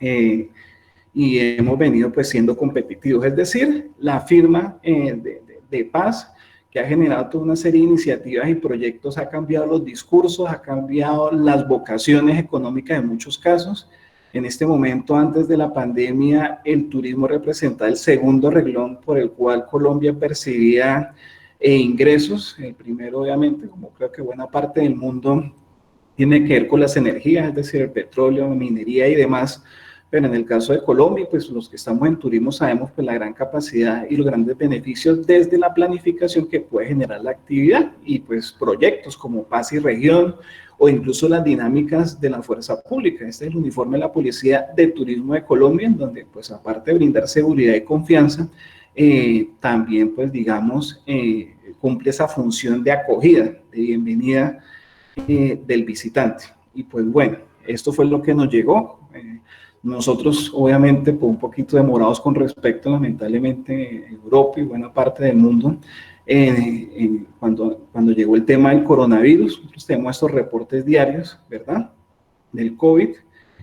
y hemos venido pues siendo competitivos, es decir, la firma de paz, que ha generado toda una serie de iniciativas y proyectos, ha cambiado los discursos, ha cambiado las vocaciones económicas en muchos casos. En este momento, antes de la pandemia, el turismo representaba el segundo renglón por el cual Colombia percibía ingresos. El primero, obviamente, como creo que buena parte del mundo, tiene que ver con las energías, es decir, el petróleo, minería y demás. Pero en el caso de Colombia, pues los que estamos en turismo sabemos pues la gran capacidad y los grandes beneficios desde la planificación que puede generar la actividad, y pues proyectos como Paz y Región, o incluso las dinámicas de la fuerza pública. Este es el uniforme de la Policía de Turismo de Colombia, en donde pues aparte de brindar seguridad y confianza, también pues digamos cumple esa función de acogida, de bienvenida del visitante. Y pues bueno, esto fue lo que nos llegó. Nosotros, obviamente, pues un poquito demorados con respecto, lamentablemente, Europa y buena parte del mundo, cuando llegó el tema del coronavirus. Nosotros tenemos estos reportes diarios, ¿verdad?, del COVID,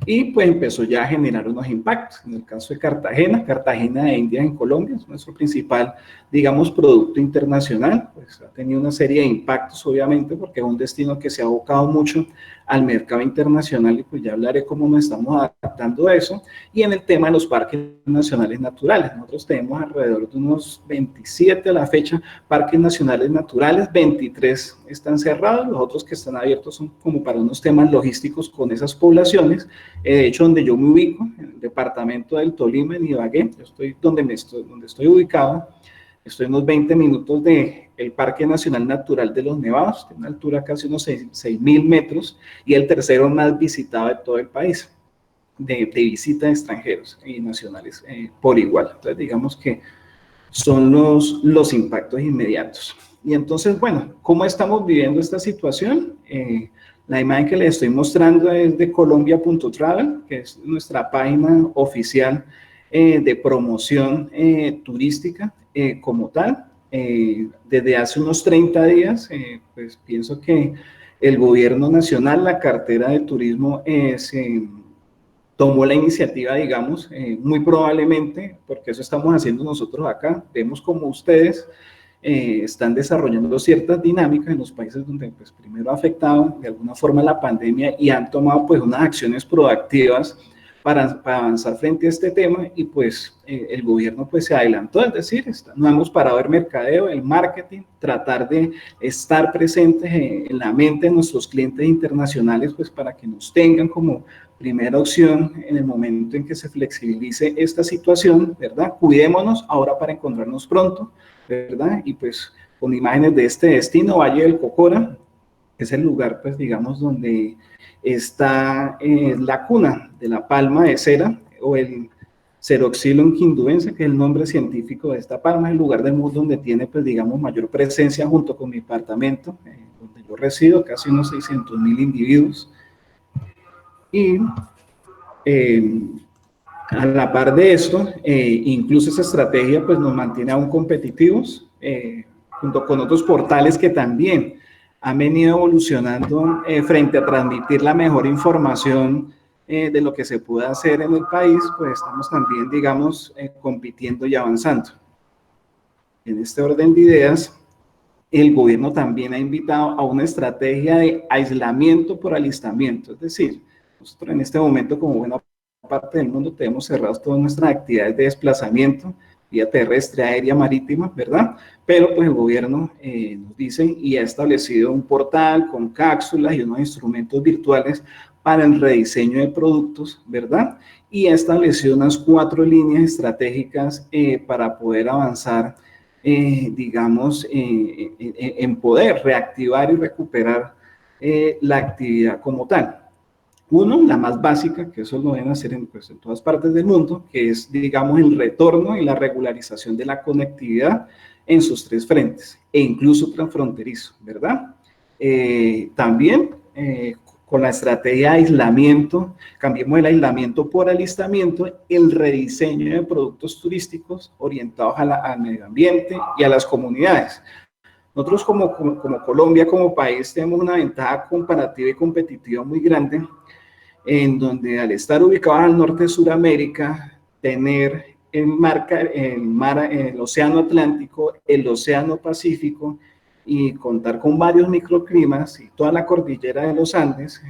y pues empezó ya a generar unos impactos. En el caso de Cartagena de Indias en Colombia, es nuestro principal, digamos, producto internacional, pues ha tenido una serie de impactos, obviamente, porque es un destino que se ha abocado mucho al mercado internacional, y pues ya hablaré cómo nos estamos adaptando a eso. Y en el tema de los parques nacionales naturales, nosotros tenemos alrededor de unos 27 a la fecha parques nacionales naturales, 23 están cerrados, los otros que están abiertos son como para unos temas logísticos con esas poblaciones. De hecho, donde yo me ubico, en el departamento del Tolima, en Ibagué, yo estoy donde estoy ubicado, estoy unos 20 minutos del Parque Nacional Natural de los Nevados, de una altura casi unos 6.000 metros, y el tercero más visitado de todo el país, de visita de extranjeros y nacionales por igual. Entonces, digamos que son los impactos inmediatos. Y entonces, bueno, ¿cómo estamos viviendo esta situación? La imagen que les estoy mostrando es de Colombia.travel, que es nuestra página oficial de promoción turística como tal. Desde hace unos 30 días, pues pienso que el gobierno nacional, la cartera de turismo, tomó la iniciativa, digamos, muy probablemente, porque eso estamos haciendo nosotros acá. Vemos como ustedes están desarrollando ciertas dinámicas en los países donde pues primero ha afectado de alguna forma la pandemia, y han tomado pues unas acciones proactivas para avanzar frente a este tema y pues el gobierno pues se adelantó, es decir, no hemos parado el mercadeo, el marketing, tratar de estar presentes en la mente de nuestros clientes internacionales pues para que nos tengan como primera opción en el momento en que se flexibilice esta situación, ¿verdad? Cuidémonos ahora para encontrarnos pronto, ¿verdad? Y pues con imágenes de este destino, Valle del Cocora, que es el lugar pues digamos donde está la cuna de la palma de cera o el Ceroxylon quinduense, que es el nombre científico de esta palma, es el lugar del mundo donde tiene, pues digamos, mayor presencia junto con mi departamento, donde yo resido, casi unos 600,000 individuos. Y a la par de esto, incluso esa estrategia pues nos mantiene aún competitivos, junto con otros portales que también han venido evolucionando frente a transmitir la mejor información de lo que se puede hacer en el país, pues estamos también, digamos, compitiendo y avanzando. En este orden de ideas, el gobierno también ha invitado a una estrategia de aislamiento por alistamiento, es decir, nosotros en este momento, como buena parte del mundo, tenemos cerradas todas nuestras actividades de desplazamiento, vía terrestre, aérea, marítima, ¿verdad? Pero pues el gobierno nos dice y ha establecido un portal con cápsulas y unos instrumentos virtuales para el rediseño de productos, ¿verdad? Y ha establecido unas 4 líneas estratégicas para poder avanzar, digamos, en poder reactivar y recuperar la actividad como tal. Uno, la más básica, que eso lo deben hacer en todas partes del mundo, que es, digamos, el retorno y la regularización de la conectividad en sus 3 frentes, e incluso transfronterizo, ¿verdad? También, con la estrategia de aislamiento, cambiemos el aislamiento por alistamiento, el rediseño de productos turísticos orientados al medio ambiente y a las comunidades. Nosotros como Colombia, como país, tenemos una ventaja comparativa y competitiva muy grande, en donde al estar ubicados al norte de Sudamérica, tener el océano Atlántico, el océano Pacífico, y contar con varios microclimas y toda la cordillera de los Andes,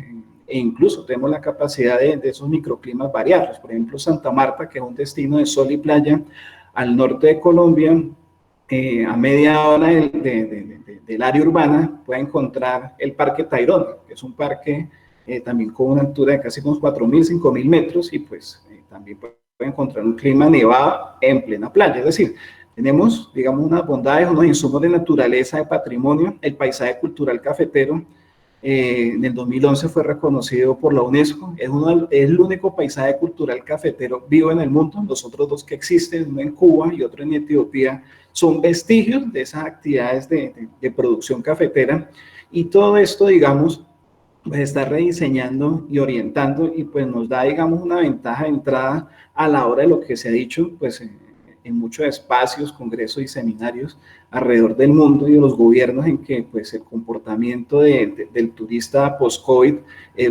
e incluso tenemos la capacidad de esos microclimas variarlos. Por ejemplo, Santa Marta, que es un destino de sol y playa al norte de Colombia, a media hora del área urbana, puede encontrar el Parque Tayrona, que es un parque también con una altura de casi unos 4.000, 5.000 metros, y pues también puede encontrar un clima nevado en plena playa. Es decir, tenemos, digamos, unas bondades, unos insumos de naturaleza, de patrimonio. El paisaje cultural cafetero en el 2011 fue reconocido por la UNESCO, es el único paisaje cultural cafetero vivo en el mundo. Los otros 2 que existen, uno en Cuba y otro en Etiopía, son vestigios de esas actividades de producción cafetera, y todo esto, digamos, pues está rediseñando y orientando, y pues nos da, digamos, una ventaja de entrada a la hora de lo que se ha dicho, pues en muchos espacios, congresos y seminarios alrededor del mundo y de los gobiernos, en que pues el comportamiento del turista post-COVID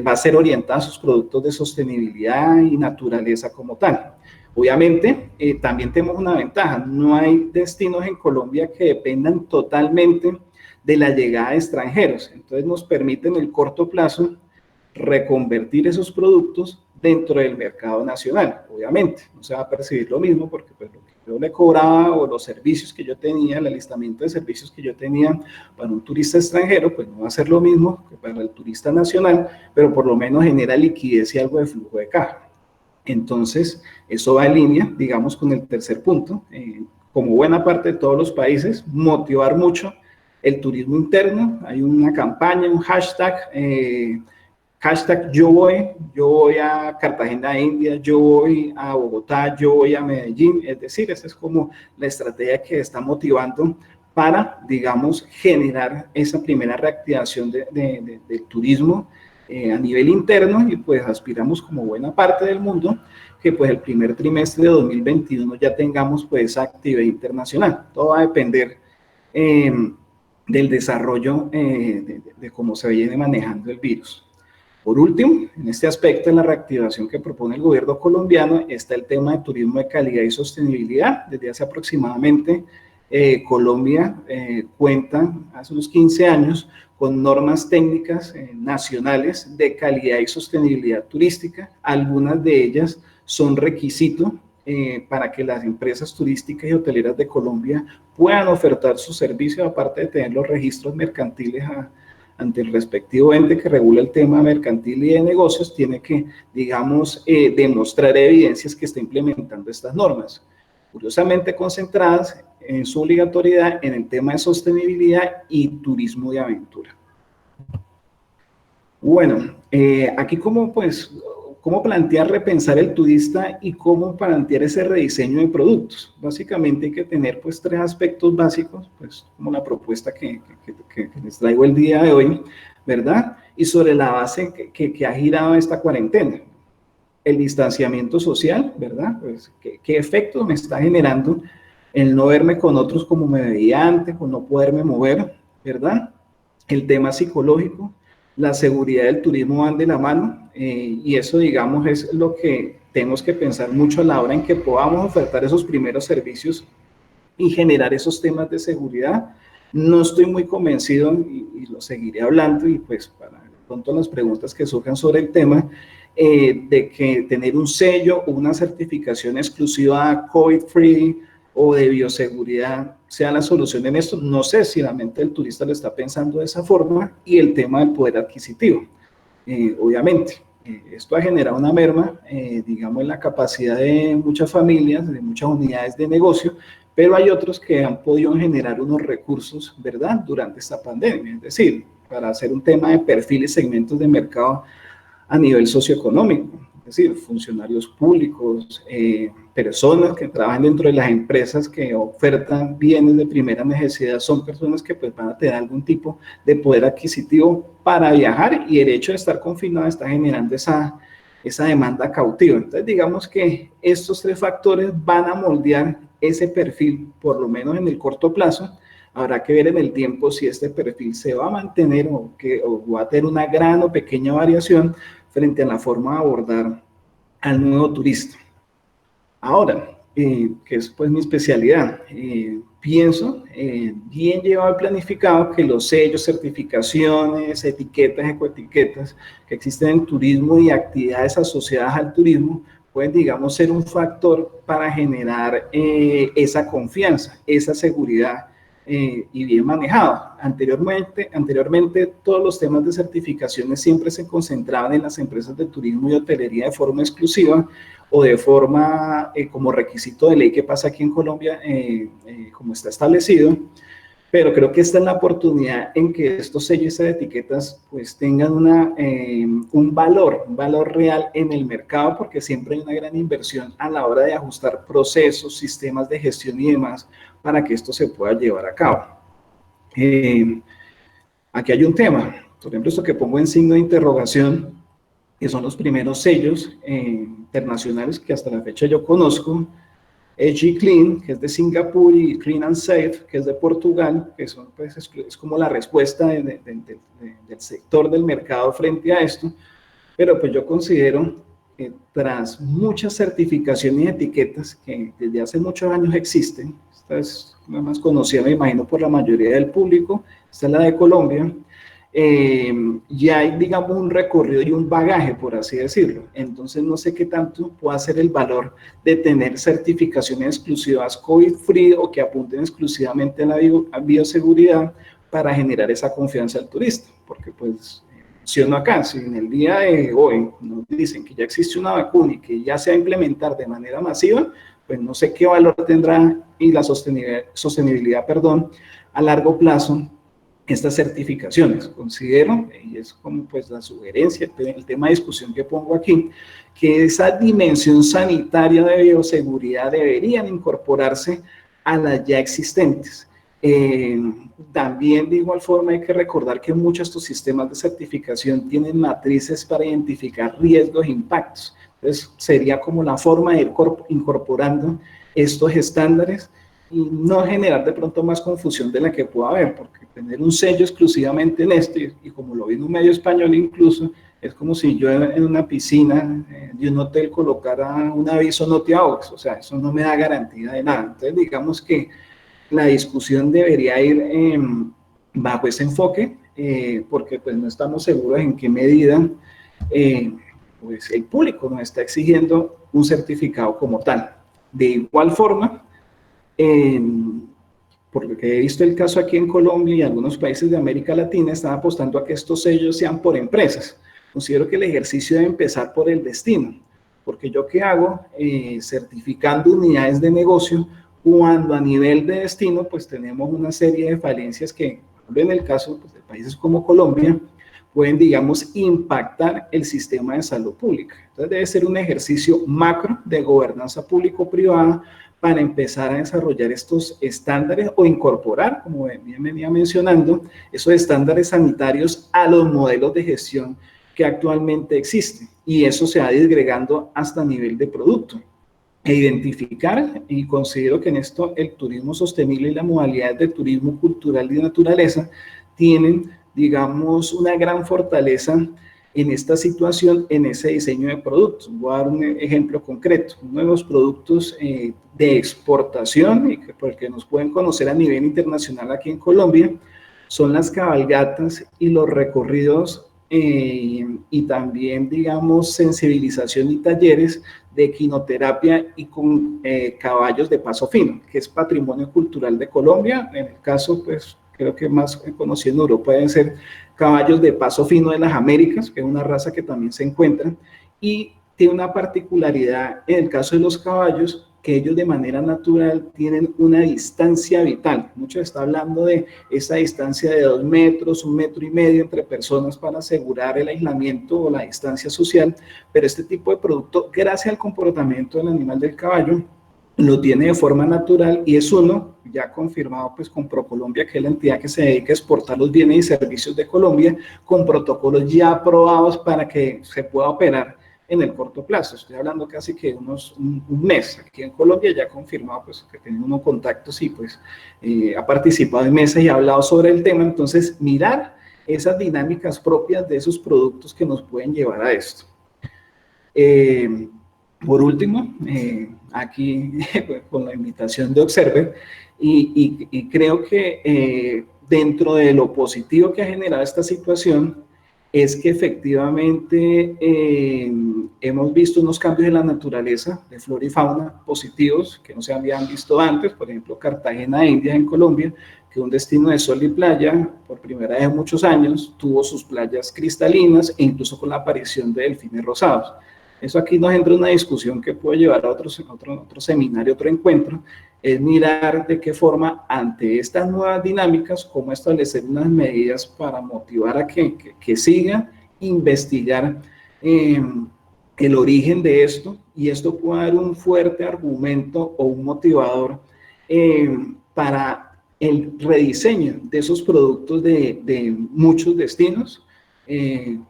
va a ser orientado a sus productos de sostenibilidad y naturaleza como tal. Obviamente, también tenemos una ventaja, no hay destinos en Colombia que dependan totalmente de la llegada de extranjeros, entonces nos permite en el corto plazo reconvertir esos productos dentro del mercado nacional. Obviamente, no se va a percibir lo mismo, porque pues lo que yo le cobraba o los servicios que yo tenía, el alistamiento de servicios que yo tenía para un turista extranjero, pues no va a ser lo mismo que para el turista nacional, pero por lo menos genera liquidez y algo de flujo de caja. Entonces, eso va en línea, digamos, con el tercer punto. Como buena parte de todos los países, motivar mucho el turismo interno. Hay una campaña, un hashtag, yo voy a Cartagena de Indias, yo voy a Bogotá, yo voy a Medellín. Es decir, esa es como la estrategia que está motivando para, digamos, generar esa primera reactivación del turismo a nivel interno, y pues aspiramos, como buena parte del mundo, que pues el primer trimestre de 2021 ya tengamos pues esa actividad internacional. Todo va a depender del desarrollo de cómo se viene manejando el virus. Por último, en este aspecto, en la reactivación que propone el gobierno colombiano, está el tema de turismo de calidad y sostenibilidad. Desde hace aproximadamente, Colombia cuenta, hace unos 15 años, con normas técnicas nacionales de calidad y sostenibilidad turística. Algunas de ellas son requisito para que las empresas turísticas y hoteleras de Colombia puedan ofertar su servicio, aparte de tener los registros mercantiles ante el respectivo ente que regula el tema mercantil y de negocios, tiene que, digamos, demostrar evidencias que está implementando estas normas, curiosamente concentradas en su obligatoriedad en el tema de sostenibilidad y turismo de aventura. Bueno, aquí cómo plantear repensar el turista y cómo plantear ese rediseño de productos. Básicamente hay que tener pues 3 aspectos básicos, pues como la propuesta que les traigo el día de hoy, ¿verdad? Y sobre la base que ha girado esta cuarentena. El distanciamiento social, ¿verdad? Pues, ¿qué efecto me está generando el no verme con otros como me veía antes, o no poderme mover, ¿verdad? El tema psicológico, la seguridad del turismo van de la mano, y eso, digamos, es lo que tenemos que pensar mucho a la hora en que podamos ofertar esos primeros servicios y generar esos temas de seguridad. No estoy muy convencido, y lo seguiré hablando, y pues para pronto las preguntas que surjan sobre el tema, de que tener un sello o una certificación exclusiva COVID-free o de bioseguridad sea la solución en esto. No sé si la mente del turista lo está pensando de esa forma, y el tema del poder adquisitivo. Obviamente, esto ha generado una merma, digamos, en la capacidad de muchas familias, de muchas unidades de negocio, pero hay otros que han podido generar unos recursos, ¿verdad?, durante esta pandemia, es decir, para hacer un tema de perfiles, segmentos de mercado a nivel socioeconómico, es decir, funcionarios públicos, personas que trabajan dentro de las empresas que ofertan bienes de primera necesidad, son personas que pues van a tener algún tipo de poder adquisitivo para viajar, y el hecho de estar confinado está generando esa demanda cautiva. Entonces, digamos que estos 3 factores van a moldear ese perfil, por lo menos en el corto plazo. Habrá que ver en el tiempo si este perfil se va a mantener o va a tener una gran o pequeña variación frente a la forma de abordar al nuevo turista. Ahora, que es pues mi especialidad, pienso, bien llevado y planificado, que los sellos, certificaciones, etiquetas, ecoetiquetas que existen en turismo y actividades asociadas al turismo pueden, digamos, ser un factor para generar esa confianza, esa seguridad, y bien manejado. Anteriormente, todos los temas de certificaciones siempre se concentraban en las empresas de turismo y hotelería de forma exclusiva, o de forma como requisito de ley, que pasa aquí en Colombia, como está establecido. Pero creo que esta es la oportunidad en que estos sellos y etiquetas pues tengan un valor real en el mercado, porque siempre hay una gran inversión a la hora de ajustar procesos, sistemas de gestión y demás para que esto se pueda llevar a cabo. Aquí hay un tema, por ejemplo, esto que pongo en signo de interrogación, que son los primeros sellos internacionales que hasta la fecha yo conozco. EG Clean, que es de Singapur, y Clean and Safe, que es de Portugal, que son, pues, es como la respuesta del sector del mercado frente a esto. Pero pues yo considero que tras muchas certificaciones y etiquetas que desde hace muchos años existen, esta es la más conocida, me imagino, por la mayoría del público, esta es la de Colombia, ya hay, digamos, un recorrido y un bagaje, por así decirlo. Entonces no sé qué tanto puede ser el valor de tener certificaciones exclusivas COVID-free o que apunten exclusivamente a la bioseguridad para generar esa confianza al turista, porque pues, si no acá, si en el día de hoy nos dicen que ya existe una vacuna y que ya se va a implementar de manera masiva, pues no sé qué valor tendrá y la sostenibilidad, a largo plazo estas certificaciones. Considero, y es como pues la sugerencia, el tema de discusión que pongo aquí, que esa dimensión sanitaria de bioseguridad deberían incorporarse a las ya existentes. También de igual forma hay que recordar que muchos de estos sistemas de certificación tienen matrices para identificar riesgos e impactos. Entonces sería como la forma de ir incorporando estos estándares y no generar de pronto más confusión de la que pueda haber, porque tener un sello exclusivamente en esto, y como lo vi en un medio español incluso, es como si yo en una piscina de un hotel colocara un aviso no te ahogues, o sea, eso no me da garantía de nada. Entonces digamos que la discusión debería ir bajo ese enfoque, porque pues no estamos seguros en qué medida pues el público nos está exigiendo un certificado como tal. De igual forma, por lo que he visto el caso aquí en Colombia y algunos países de América Latina, están apostando a que estos sellos sean por empresas. Considero que el ejercicio debe empezar por el destino, porque yo qué hago certificando unidades de negocio cuando a nivel de destino pues tenemos una serie de falencias que, en el caso pues, de países como Colombia, pueden, digamos, impactar el sistema de salud pública. Entonces debe ser un ejercicio macro de gobernanza público-privada para empezar a desarrollar estos estándares o incorporar, como bien venía mencionando, esos estándares sanitarios a los modelos de gestión que actualmente existen. Y eso se va disgregando hasta nivel de producto. E identificar, y considero que en esto el turismo sostenible y la modalidad de turismo cultural y de naturaleza tienen, digamos, una gran fortaleza en esta situación, en ese diseño de productos. Voy a dar un ejemplo concreto. Uno de los productos de exportación, y que porque nos pueden conocer a nivel internacional aquí en Colombia, son las cabalgatas y los recorridos y también, digamos, sensibilización y talleres de equinoterapia y con caballos de paso fino, que es patrimonio cultural de Colombia. En el caso, pues, creo que más conocido en Europa deben ser caballos de paso fino de las Américas, que es una raza que también se encuentra, y tiene una particularidad en el caso de los caballos, que ellos de manera natural tienen una distancia vital. Mucho se está hablando de esa distancia de 2 metros, 1,5 metros entre personas para asegurar el aislamiento o la distancia social, pero este tipo de producto, gracias al comportamiento del animal del caballo, lo tiene de forma natural y es uno, ya confirmado pues con ProColombia, que es la entidad que se dedica a exportar los bienes y servicios de Colombia, con protocolos ya aprobados para que se pueda operar en el corto plazo. Estoy hablando casi que un mes. Aquí en Colombia ya confirmado pues que tiene unos contactos y pues ha participado en mesas y ha hablado sobre el tema. Entonces, mirar esas dinámicas propias de esos productos que nos pueden llevar a esto. Por último, aquí con la invitación de Observer, y creo que dentro de lo positivo que ha generado esta situación, es que efectivamente hemos visto unos cambios en la naturaleza de flora y fauna positivos que no se habían visto antes. Por ejemplo, Cartagena, India, en Colombia, que es un destino de sol y playa, por primera vez en muchos años, tuvo sus playas cristalinas e incluso con la aparición de delfines rosados. Eso aquí nos entra en una discusión que puede llevar a otro seminario, otro encuentro, es mirar de qué forma ante estas nuevas dinámicas, cómo establecer unas medidas para motivar a que sigan, investigar el origen de esto, y esto puede dar un fuerte argumento o un motivador para el rediseño de esos productos de muchos destinos.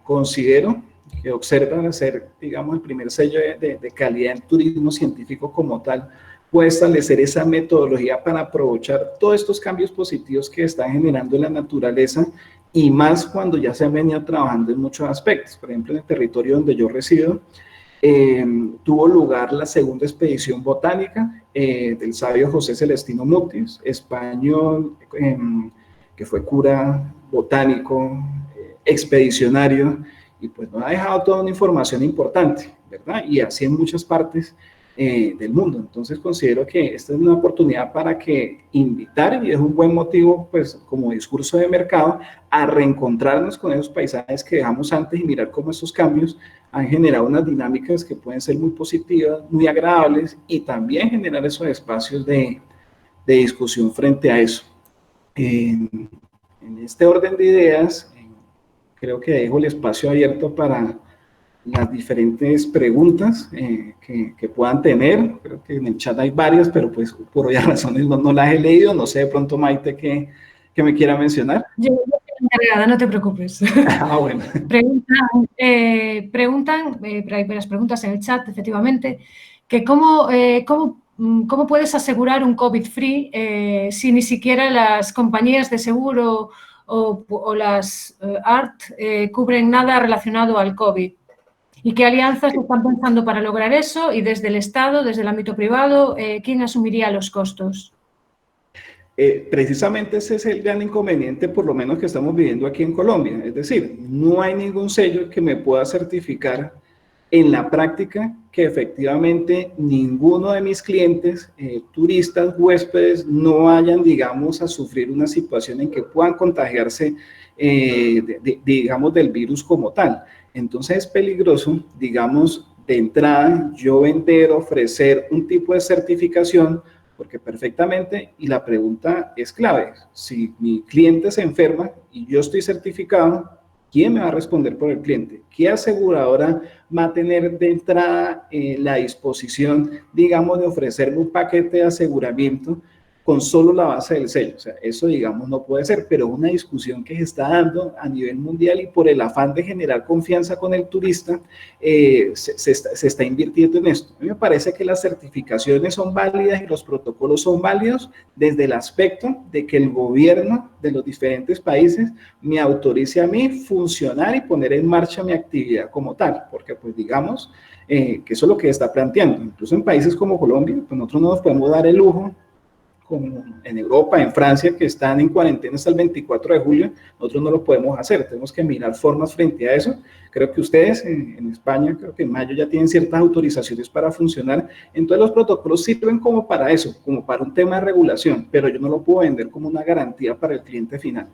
Considero que Observan hacer, digamos, el primer sello de calidad en turismo científico como tal, puede establecer esa metodología para aprovechar todos estos cambios positivos que están generando en la naturaleza, y más cuando ya se han venido trabajando en muchos aspectos. Por ejemplo, en el territorio donde yo resido, tuvo lugar la segunda expedición botánica del sabio José Celestino Mutis, español, que fue cura, botánico, expedicionario, y pues nos ha dejado toda una información importante, ¿verdad? Y así en muchas partes del mundo. Entonces considero que esta es una oportunidad para que invitar, y es un buen motivo, pues como discurso de mercado, a reencontrarnos con esos paisajes que dejamos antes y mirar cómo esos cambios han generado unas dinámicas que pueden ser muy positivas, muy agradables, y también generar esos espacios de discusión frente a eso. En este orden de ideas, creo que dejo el espacio abierto para las diferentes preguntas que puedan tener. Creo que en el chat hay varias, pero pues por obvias razones no las he leído. No sé, de pronto Maite que me quiera mencionar. Yo estoy encargada, no te preocupes. Bueno. Preguntan, hay varias preguntas en el chat, efectivamente, que cómo puedes asegurar un COVID-free si ni siquiera las compañías de seguro o las ART cubren nada relacionado al COVID. ¿Y qué alianzas están pensando para lograr eso? Y desde el Estado, desde el ámbito privado, ¿quién asumiría los costos? Precisamente ese es el gran inconveniente, por lo menos que estamos viviendo aquí en Colombia. Es decir, no hay ningún sello que me pueda certificar en la práctica que efectivamente ninguno de mis clientes, turistas, huéspedes, no vayan, digamos, a sufrir una situación en que puedan contagiarse, digamos, del virus como tal. Entonces es peligroso, digamos, de entrada, yo vender, ofrecer un tipo de certificación, porque perfectamente, y la pregunta es clave, si mi cliente se enferma y yo estoy certificado, ¿quién me va a responder por el cliente? ¿Qué aseguradora va a tener de entrada la disposición, digamos, de ofrecerme un paquete de aseguramiento con solo la base del sello? O sea, eso, digamos, no puede ser, pero es una discusión que se está dando a nivel mundial y por el afán de generar confianza con el turista, se está invirtiendo en esto. A mí me parece que las certificaciones son válidas y los protocolos son válidos desde el aspecto de que el gobierno de los diferentes países me autorice a mí funcionar y poner en marcha mi actividad como tal, porque pues digamos que eso es lo que está planteando. Incluso en países como Colombia, pues nosotros no nos podemos dar el lujo, como en Europa, en Francia, que están en cuarentena hasta el 24 de julio, nosotros no lo podemos hacer, tenemos que mirar formas frente a eso. Creo que ustedes en España, creo que en mayo ya tienen ciertas autorizaciones para funcionar, entonces los protocolos sirven como para eso, como para un tema de regulación, pero yo no lo puedo vender como una garantía para el cliente final.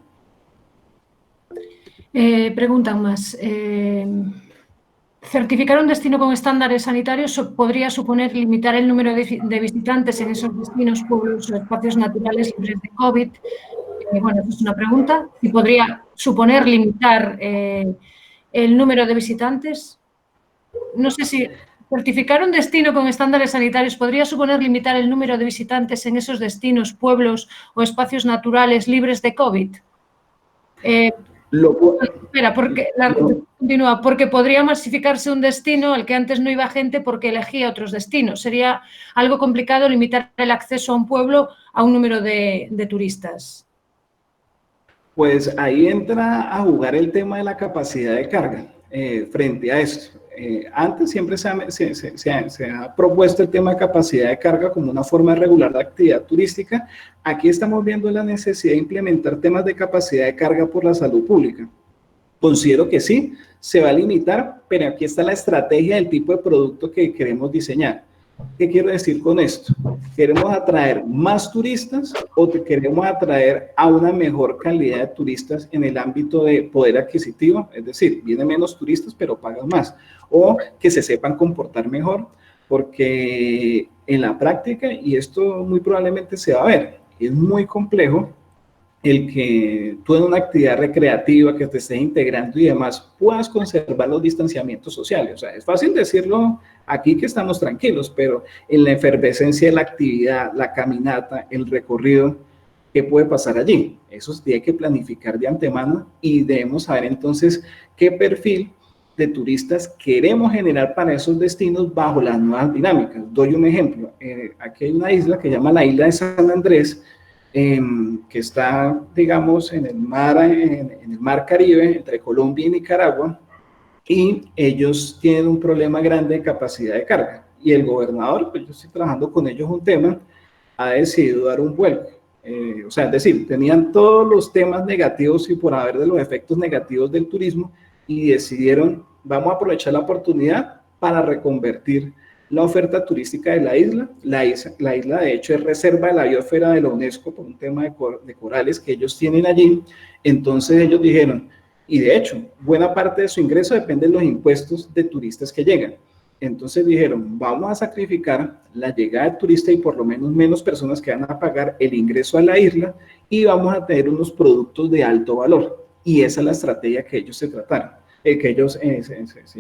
Preguntan más. ¿Certificar un destino con estándares sanitarios podría suponer limitar el número de visitantes en esos destinos, pueblos o espacios naturales libres de COVID? Bueno, esa es una pregunta. ¿Y podría suponer limitar el número de visitantes? No sé si certificar un destino con estándares sanitarios podría suponer limitar el número de visitantes en esos destinos, pueblos o espacios naturales libres de COVID. Espera, continúa, porque podría masificarse un destino al que antes no iba gente porque elegía otros destinos. Sería algo complicado limitar el acceso a un pueblo a un número de turistas. Pues ahí entra a jugar el tema de la capacidad de carga frente a esto. Antes siempre se ha propuesto el tema de capacidad de carga como una forma de regular la actividad turística. Aquí estamos viendo la necesidad de implementar temas de capacidad de carga por la salud pública. Considero que sí, se va a limitar, pero aquí está la estrategia del tipo de producto que queremos diseñar. ¿Qué quiero decir con esto? ¿Queremos atraer más turistas o queremos atraer a una mejor calidad de turistas en el ámbito de poder adquisitivo? Es decir, vienen menos turistas pero pagan más, o que se sepan comportar mejor, porque en la práctica, y esto muy probablemente se va a ver, es muy complejo el que tú en una actividad recreativa que te estés integrando y demás puedas conservar los distanciamientos sociales. O sea, es fácil decirlo aquí que estamos tranquilos, pero en la efervescencia de la actividad, la caminata, el recorrido, ¿qué puede pasar allí? Eso se tiene que planificar de antemano y debemos saber entonces qué perfil de turistas queremos generar para esos destinos bajo las nuevas dinámicas. Doy un ejemplo. Aquí hay una isla que se llama la isla de San Andrés, que está, digamos, en el mar Caribe, entre Colombia y Nicaragua, y ellos tienen un problema grande de capacidad de carga. Y el gobernador, pues yo estoy trabajando con ellos un tema, ha decidido dar un vuelco. O sea, es decir, tenían todos los temas negativos y por haber de los efectos negativos del turismo, y decidieron, vamos a aprovechar la oportunidad para reconvertir la oferta turística de la isla. La isla de hecho es reserva de la biosfera de la UNESCO por un tema de corales que ellos tienen allí. Entonces ellos dijeron, y de hecho buena parte de su ingreso depende de los impuestos de turistas que llegan. Entonces dijeron, vamos a sacrificar la llegada de turistas y por lo menos personas que van a pagar el ingreso a la isla, y vamos a tener unos productos de alto valor. Y esa es la estrategia que ellos se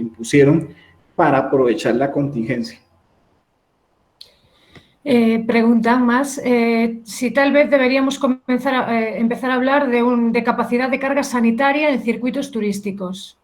impusieron para aprovechar la contingencia. Preguntan más, si tal vez deberíamos empezar a hablar de capacidad de carga sanitaria en circuitos turísticos.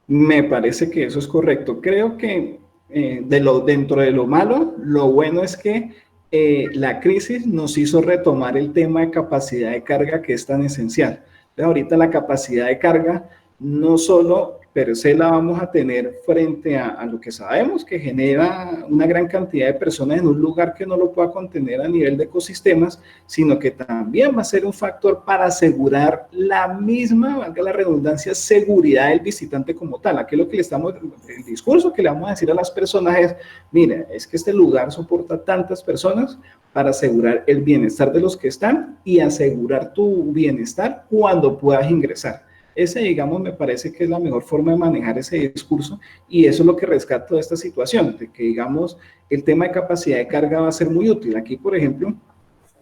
Me parece que eso es correcto. Creo que dentro de lo malo, lo bueno es que la crisis nos hizo retomar el tema de capacidad de carga, que es tan esencial. Entonces, ahorita la capacidad de carga no solo per se la vamos a tener frente a lo que sabemos que genera una gran cantidad de personas en un lugar que no lo pueda contener a nivel de ecosistemas, sino que también va a ser un factor para asegurar la misma, valga la redundancia, seguridad del visitante como tal. Aquí lo que el discurso que le vamos a decir a las personas es, mira, es que este lugar soporta tantas personas para asegurar el bienestar de los que están y asegurar tu bienestar cuando puedas ingresar. Ese, digamos, me parece que es la mejor forma de manejar ese discurso y eso es lo que rescato de esta situación, de que, digamos, el tema de capacidad de carga va a ser muy útil. Aquí, por ejemplo,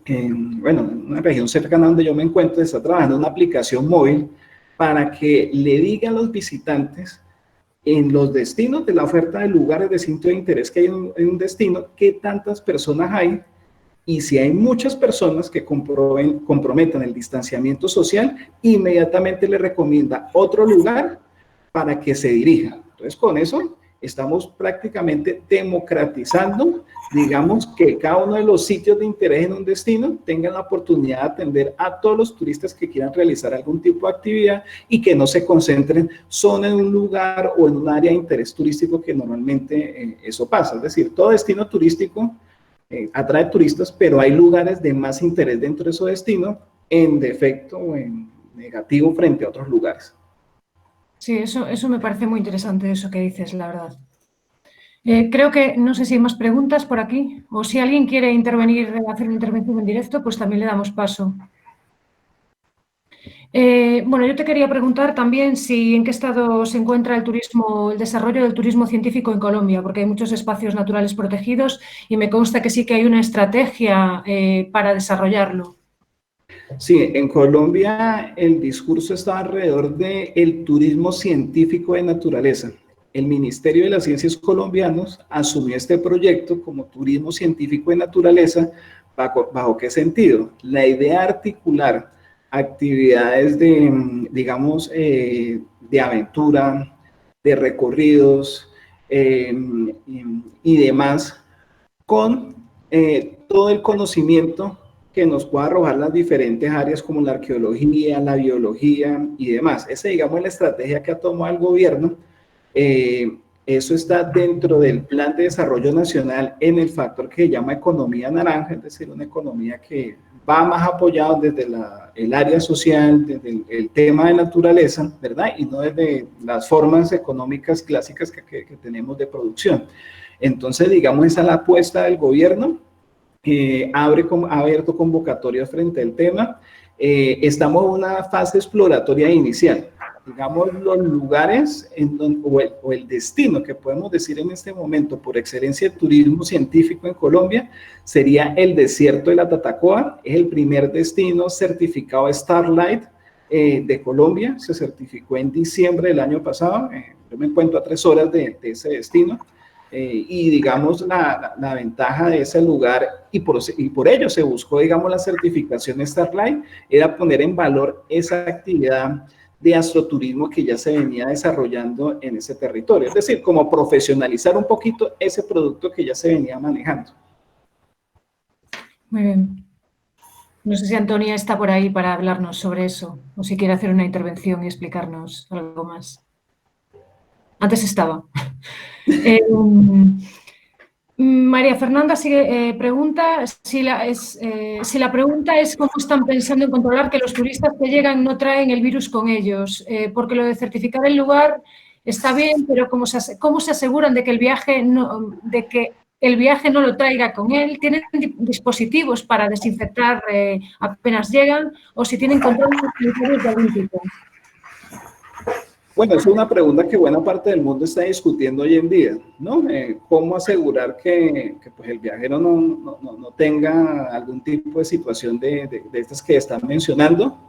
en una región cercana donde yo me encuentro, está trabajando una aplicación móvil para que le diga a los visitantes en los destinos de la oferta de lugares de sitio de interés que hay en un destino, qué tantas personas hay. Y si hay muchas personas que comprometan el distanciamiento social, inmediatamente le recomienda otro lugar para que se dirija. Entonces, con eso estamos prácticamente democratizando, digamos, que cada uno de los sitios de interés en un destino tengan la oportunidad de atender a todos los turistas que quieran realizar algún tipo de actividad y que no se concentren solo en un lugar o en un área de interés turístico, que normalmente eso pasa. Es decir, todo destino turístico atrae turistas, pero hay lugares de más interés dentro de su destino, en defecto o en negativo frente a otros lugares. Sí, eso me parece muy interesante, eso que dices, la verdad. Creo que, no sé si hay más preguntas por aquí, o si alguien quiere intervenir, hacer una intervención en directo, pues también le damos paso. Bueno, yo te quería preguntar también si en qué estado se encuentra el desarrollo del turismo científico en Colombia, porque hay muchos espacios naturales protegidos y me consta que sí que hay una estrategia para desarrollarlo. Sí, en Colombia el discurso está alrededor del turismo científico de naturaleza. El Ministerio de las Ciencias colombianos asumió este proyecto como turismo científico de naturaleza. ¿Bajo qué sentido? La idea de articular actividades de, digamos, de aventura, de recorridos y demás, con todo el conocimiento que nos pueda arrojar las diferentes áreas como la arqueología, la biología y demás. Esa, digamos, es la estrategia que ha tomado el gobierno. Eso está dentro del Plan de Desarrollo Nacional en el factor que se llama economía naranja, es decir, una economía que va más apoyado desde el área social, desde el tema de naturaleza, ¿verdad? Y no desde las formas económicas clásicas que tenemos de producción. Entonces, digamos, esa es la apuesta del gobierno. Ha abierto convocatorias frente al tema. Estamos en una fase exploratoria inicial. Digamos, los lugares o el destino que podemos decir en este momento por excelencia de turismo científico en Colombia sería el desierto de la Tatacoa. Es el primer destino certificado Starlight de Colombia. Se certificó en diciembre del año pasado. Yo me encuentro a 3 horas de ese destino. Y digamos la ventaja de ese lugar y por ello se buscó, digamos, la certificación Starlight, era poner en valor esa actividad de astroturismo que ya se venía desarrollando en ese territorio, es decir, como profesionalizar un poquito ese producto que ya se venía manejando. Muy bien. No sé si Antonia está por ahí para hablarnos sobre eso, o si quiere hacer una intervención y explicarnos algo más. Antes estaba. María Fernanda pregunta si la pregunta es cómo están pensando en controlar que los turistas que llegan no traen el virus con ellos, porque lo de certificar el lugar está bien, pero ¿cómo se aseguran de que el viaje no lo traiga con él? ¿Tienen dispositivos para desinfectar apenas llegan o si tienen controles sanitarios de algún tipo? Bueno, es una pregunta que buena parte del mundo está discutiendo hoy en día, ¿no? ¿Cómo asegurar que pues el viajero no tenga algún tipo de situación de estas que están mencionando?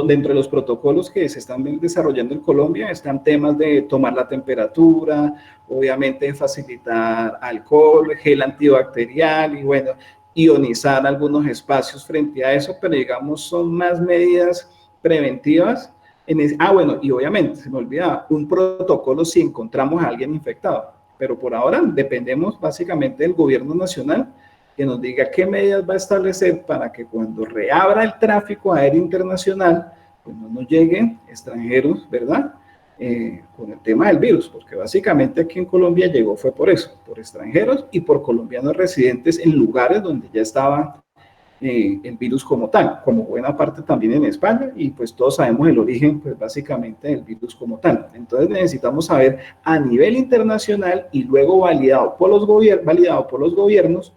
Dentro de los protocolos que se están desarrollando en Colombia están temas de tomar la temperatura, obviamente facilitar alcohol, gel antibacterial y bueno, ionizar algunos espacios frente a eso, pero digamos son más medidas preventivas. Bueno, y obviamente, se me olvidaba, un protocolo si encontramos a alguien infectado, pero por ahora dependemos básicamente del gobierno nacional que nos diga qué medidas va a establecer para que cuando reabra el tráfico aéreo internacional, pues no nos lleguen extranjeros, ¿verdad? con el tema del virus, porque básicamente aquí en Colombia llegó fue por eso, por extranjeros y por colombianos residentes en lugares donde ya estaba el virus como tal, como buena parte también en España, y pues todos sabemos el origen, pues básicamente del virus como tal. Entonces necesitamos saber a nivel internacional y luego validado por los gobiernos,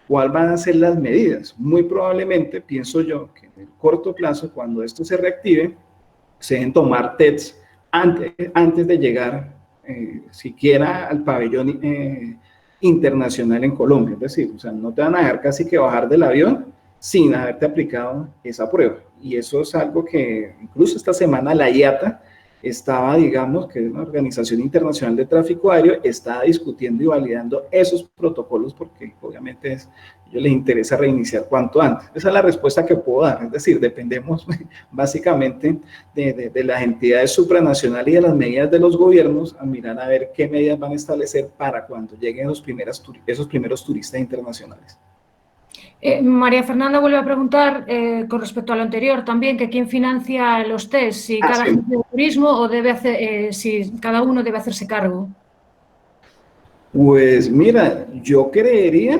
cuáles van a ser las medidas. Muy probablemente, pienso yo, que en el corto plazo, cuando esto se reactive, se deben tomar tests antes de llegar siquiera al pabellón internacional en Colombia. Es decir, o sea, no te van a dejar casi que bajar del avión sin haberte aplicado esa prueba. Y eso es algo que incluso esta semana la IATA estaba, digamos, que es una organización internacional de tráfico aéreo, está discutiendo y validando esos protocolos porque obviamente a ellos les interesa reiniciar cuanto antes. Esa es la respuesta que puedo dar, es decir, dependemos básicamente de las entidades supranacionales y de las medidas de los gobiernos a mirar a ver qué medidas van a establecer para cuando lleguen esos primeros turistas internacionales. María Fernanda vuelve a preguntar con respecto a lo anterior también, que quién financia los test, si cada agencia de turismo o debe hacer, si cada uno debe hacerse cargo. Pues mira, yo creería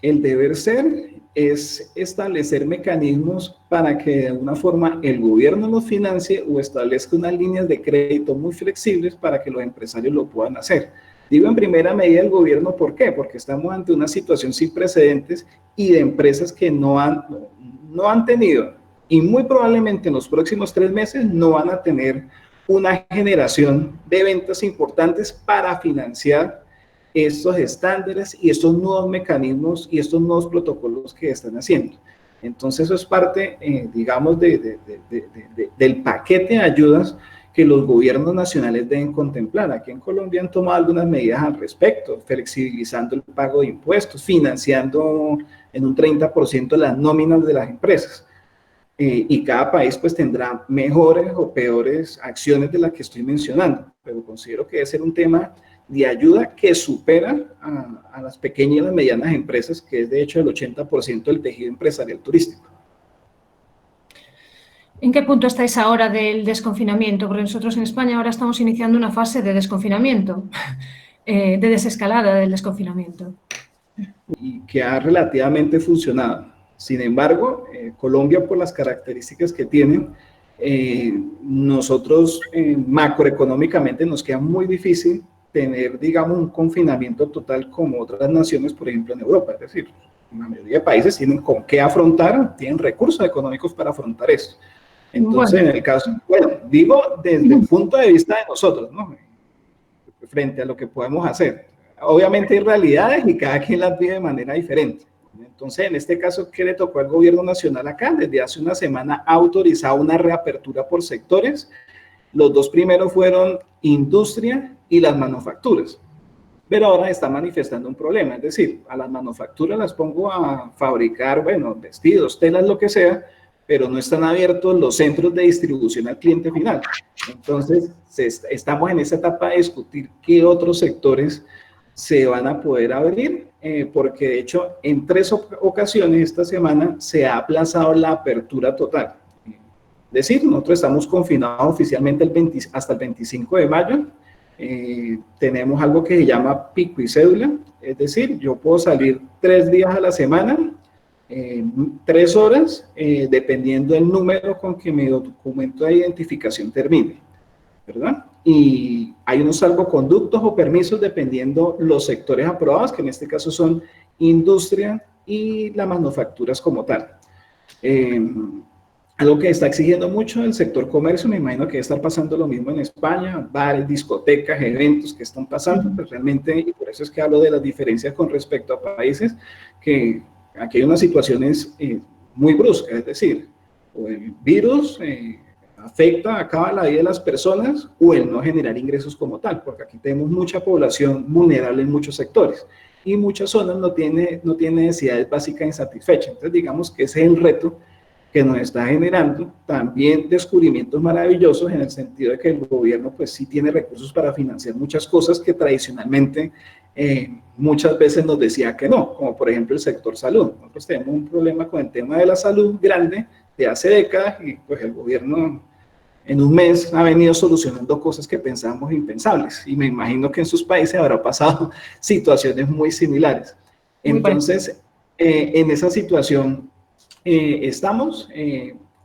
el deber ser es establecer mecanismos para que de alguna forma el gobierno los financie o establezca unas líneas de crédito muy flexibles para que los empresarios lo puedan hacer. Digo en primera medida el gobierno, ¿por qué? Porque estamos ante una situación sin precedentes y de empresas que no han tenido y muy probablemente en los próximos 3 meses no van a tener una generación de ventas importantes para financiar estos estándares y estos nuevos mecanismos y estos nuevos protocolos que están haciendo. Entonces eso es parte, digamos, del paquete de ayudas que los gobiernos nacionales deben contemplar. Aquí en Colombia han tomado algunas medidas al respecto, flexibilizando el pago de impuestos, financiando en un 30% las nóminas de las empresas. Y cada país pues tendrá mejores o peores acciones de las que estoy mencionando, pero considero que debe ser un tema de ayuda que supera a las pequeñas y las medianas empresas, que es de hecho el 80% del tejido empresarial turístico. ¿En qué punto estáis ahora del desconfinamiento? Porque nosotros en España ahora estamos iniciando una fase de desconfinamiento, de desescalada del desconfinamiento. Y que ha relativamente funcionado. Sin embargo, Colombia, por las características que tiene, nosotros macroeconómicamente nos queda muy difícil tener, digamos, un confinamiento total como otras naciones, por ejemplo, en Europa. Es decir, la mayoría de países tienen con qué afrontar, tienen recursos económicos para afrontar esto. Entonces, bueno, en el caso, bueno, digo desde el punto de vista de nosotros, ¿no? Frente a lo que podemos hacer. Obviamente hay realidades y cada quien las vive de manera diferente. Entonces, en este caso, ¿qué le tocó al gobierno nacional acá? Desde hace una semana ha autorizado una reapertura por sectores. Los 2 primeros fueron industria y las manufacturas. Pero ahora está manifestando un problema, es decir, a las manufacturas las pongo a fabricar, bueno, vestidos, telas, lo que sea, pero no están abiertos los centros de distribución al cliente final. Entonces, estamos en esa etapa de discutir qué otros sectores se van a poder abrir, porque de hecho en 3 ocasiones esta semana se ha aplazado la apertura total. Es decir, nosotros estamos confinados oficialmente hasta el 25 de mayo, tenemos algo que se llama pico y cédula, es decir, yo puedo salir 3 días a la semana, 3 horas, dependiendo del número con que mi documento de identificación termine, ¿verdad? Y hay unos salvoconductos o permisos dependiendo los sectores aprobados, que en este caso son industria y las manufacturas como tal. Algo que está exigiendo mucho el sector comercio, me imagino que debe estar pasando lo mismo en España, bares, discotecas, eventos que están pasando, pues realmente, y por eso es que hablo de las diferencias con respecto a países, que aquí hay unas situaciones muy bruscas, es decir, o el virus afecta, acaba la vida de las personas, o el no generar ingresos como tal, porque aquí tenemos mucha población vulnerable en muchos sectores, y muchas zonas no tiene necesidades básicas insatisfechas. Entonces digamos que ese es el reto que nos está generando también descubrimientos maravillosos en el sentido de que el gobierno pues sí tiene recursos para financiar muchas cosas que tradicionalmente muchas veces nos decía que no, como por ejemplo el sector salud. Nosotros tenemos un problema con el tema de la salud grande de hace décadas y pues el gobierno en un mes ha venido solucionando cosas que pensábamos impensables. Y me imagino que en sus países habrá pasado situaciones muy similares. Entonces, en esa situación estamos,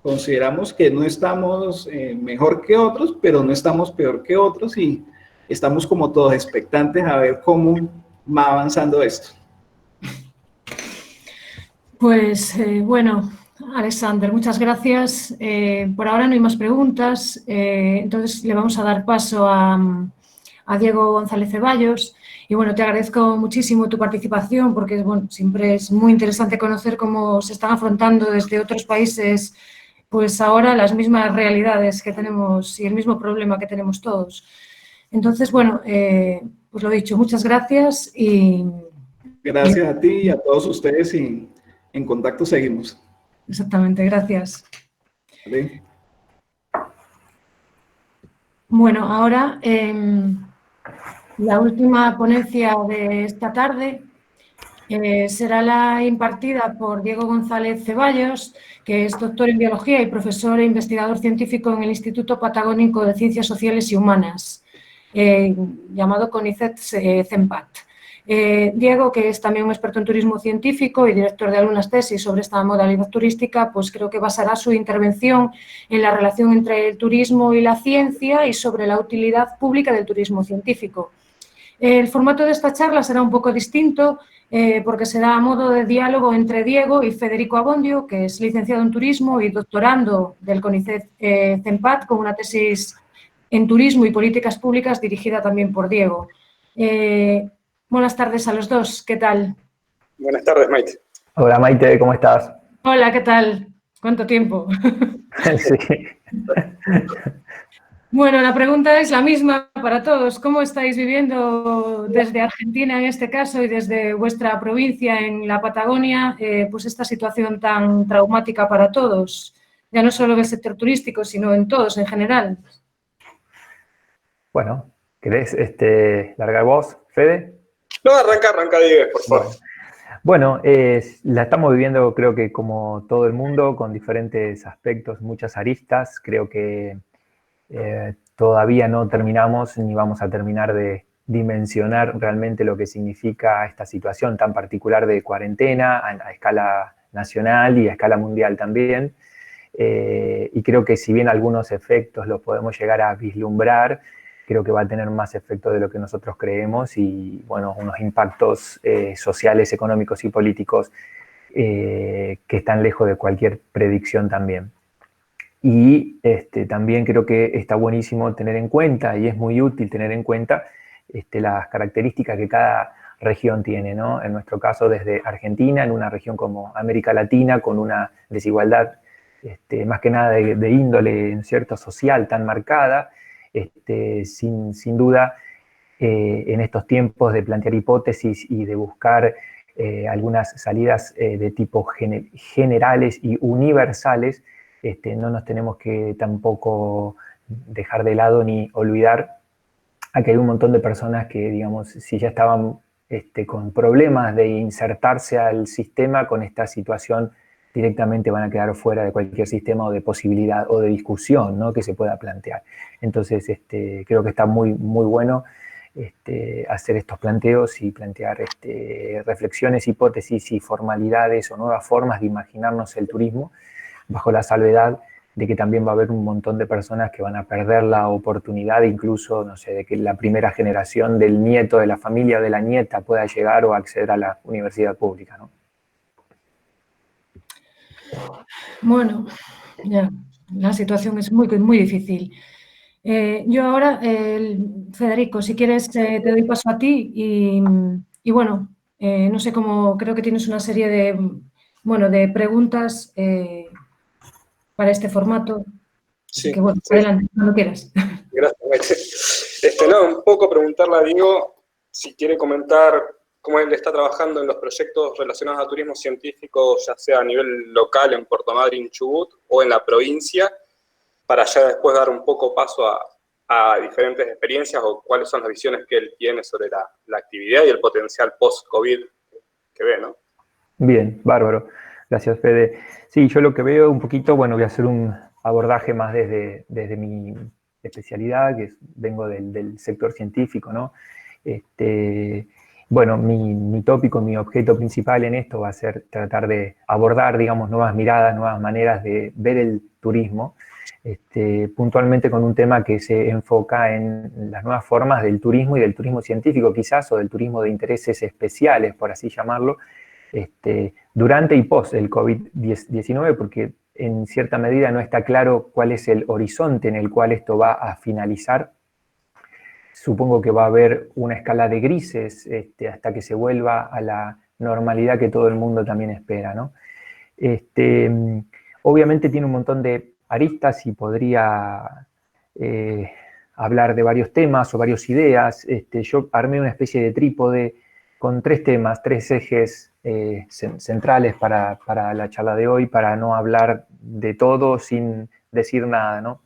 consideramos que no estamos mejor que otros, pero no estamos peor que otros y estamos como todos expectantes a ver cómo va avanzando esto. Pues bueno, Alexander, muchas gracias. Por ahora no hay más preguntas, entonces le vamos a dar paso a Diego González Ceballos. Y bueno, te agradezco muchísimo tu participación porque bueno, siempre es muy interesante conocer cómo se están afrontando desde otros países pues ahora las mismas realidades que tenemos y el mismo problema que tenemos todos. Entonces, bueno, pues lo dicho, muchas gracias y... Gracias a ti y a todos ustedes y en contacto seguimos. Exactamente, gracias. ¿Vale? Bueno, ahora la última ponencia de esta tarde será la impartida por Diego González Ceballos, que es doctor en Biología y profesor e investigador científico en el Instituto Patagónico de Ciencias Sociales y Humanas, llamado CONICET-CEMPAT. Diego, que es también un experto en turismo científico y director de algunas tesis sobre esta modalidad turística, pues creo que basará su intervención en la relación entre el turismo y la ciencia y sobre la utilidad pública del turismo científico. El formato de esta charla será un poco distinto porque será a modo de diálogo entre Diego y Federico Abondio, que es licenciado en turismo y doctorando del CONICET-CEMPAT con una tesis en turismo y políticas públicas dirigida también por Diego. Buenas tardes a los dos, ¿qué tal? Buenas tardes, Maite. Hola, Maite, ¿cómo estás? Hola, ¿qué tal? ¿Cuánto tiempo? Sí. Bueno, la pregunta es la misma para todos. ¿Cómo estáis viviendo desde Argentina, en este caso, y desde vuestra provincia, en la Patagonia, pues esta situación tan traumática para todos? Ya no solo en el sector turístico, sino en todos en general. Bueno, ¿querés largar vos, Fede? No, arranca, Diego, por favor. Bueno, la estamos viviendo, creo que como todo el mundo, con diferentes aspectos, muchas aristas. Creo que todavía no terminamos ni vamos a terminar de dimensionar realmente lo que significa esta situación tan particular de cuarentena a escala nacional y a escala mundial también. Y creo que si bien algunos efectos los podemos llegar a vislumbrar, creo que va a tener más efecto de lo que nosotros creemos y, bueno, unos impactos sociales, económicos y políticos que están lejos de cualquier predicción también. Y también creo que está buenísimo tener en cuenta, y es muy útil tener en cuenta, las características que cada región tiene, ¿no? En nuestro caso, desde Argentina, en una región como América Latina, con una desigualdad más que nada de índole, en cierto, social tan marcada, sin duda, en estos tiempos de plantear hipótesis y de buscar algunas salidas de tipo generales y universales, no nos tenemos que tampoco dejar de lado ni olvidar a que hay un montón de personas que, digamos, si ya estaban con problemas de insertarse al sistema, con esta situación directamente van a quedar fuera de cualquier sistema o de posibilidad o de discusión, ¿no?, que se pueda plantear. Entonces, creo que está muy, muy bueno hacer estos planteos y plantear reflexiones, hipótesis y formalidades o nuevas formas de imaginarnos el turismo, bajo la salvedad de que también va a haber un montón de personas que van a perder la oportunidad, incluso, no sé, de que la primera generación del nieto de la familia o de la nieta pueda llegar o acceder a la universidad pública, ¿no? Bueno, ya, la situación es muy, muy difícil. Yo ahora, Federico, si quieres, te doy paso a ti y bueno, no sé cómo, creo que tienes una serie de preguntas para este formato. Sí, que bueno, sí. adelante, cuando quieras. Gracias, Maite. Un poco preguntarle a Diego si quiere comentar cómo él está trabajando en los proyectos relacionados a turismo científico, ya sea a nivel local en Puerto Madryn, Chubut, o en la provincia, para ya después dar un poco paso a diferentes experiencias o cuáles son las visiones que él tiene sobre la actividad y el potencial post-COVID que ve, ¿no? Bien, bárbaro. Gracias, Fede. Sí, yo lo que veo un poquito, bueno, voy a hacer un abordaje más desde mi especialidad, que vengo del sector científico, ¿no? Bueno, mi tópico, mi objeto principal en esto va a ser tratar de abordar, digamos, nuevas miradas, nuevas maneras de ver el turismo, puntualmente con un tema que se enfoca en las nuevas formas del turismo y del turismo científico quizás, o del turismo de intereses especiales, por así llamarlo, durante y post el COVID-19, porque en cierta medida no está claro cuál es el horizonte en el cual esto va a finalizar. Supongo que va a haber una escala de grises hasta que se vuelva a la normalidad que todo el mundo también espera, ¿no? Obviamente tiene un montón de aristas y podría hablar de varios temas o varias ideas. Yo armé una especie de trípode con 3 temas, 3 ejes centrales para la charla de hoy, para no hablar de todo sin decir nada, ¿no?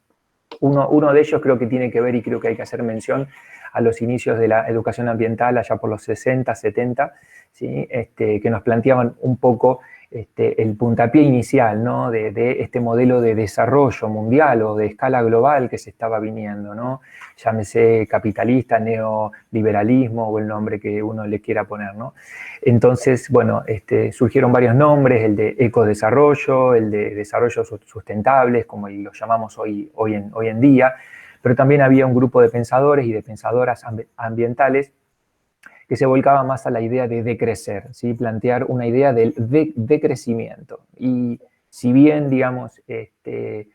Uno de ellos creo que tiene que ver, y creo que hay que hacer mención, a los inicios de la educación ambiental, allá por los 60, 70, ¿sí? Que nos planteaban un poco el puntapié inicial, ¿no? de este modelo de desarrollo mundial o de escala global que se estaba viniendo, ¿no? Llámese capitalista, neoliberalismo o el nombre que uno le quiera poner, ¿no? Entonces, bueno, surgieron varios nombres, el de ecodesarrollo, el de desarrollo sustentables, como lo llamamos hoy en día, pero también había un grupo de pensadores y de pensadoras ambientales que se volcaba más a la idea de decrecer, ¿sí? Plantear una idea del decrecimiento. Y si bien, digamos,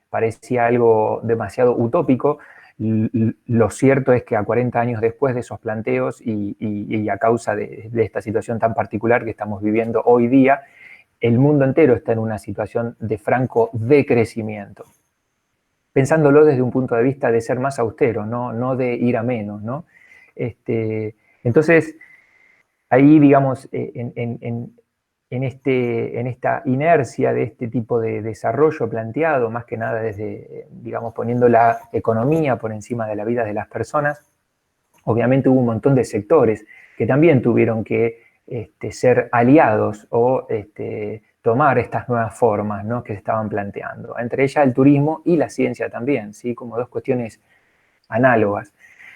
parecía algo demasiado utópico, lo cierto es que a 40 años después de esos planteos y a causa de esta situación tan particular que estamos viviendo hoy día, el mundo entero está en una situación de franco decrecimiento, pensándolo desde un punto de vista de ser más austero, no de ir a menos, ¿no? Entonces, ahí, digamos, en esta inercia de este tipo de desarrollo planteado, más que nada desde, digamos, poniendo la economía por encima de la vida de las personas, obviamente hubo un montón de sectores que también tuvieron que ser aliados o tomar estas nuevas formas, ¿no? Que se estaban planteando. Entre ellas el turismo y la ciencia también, ¿sí? Como dos cuestiones análogas.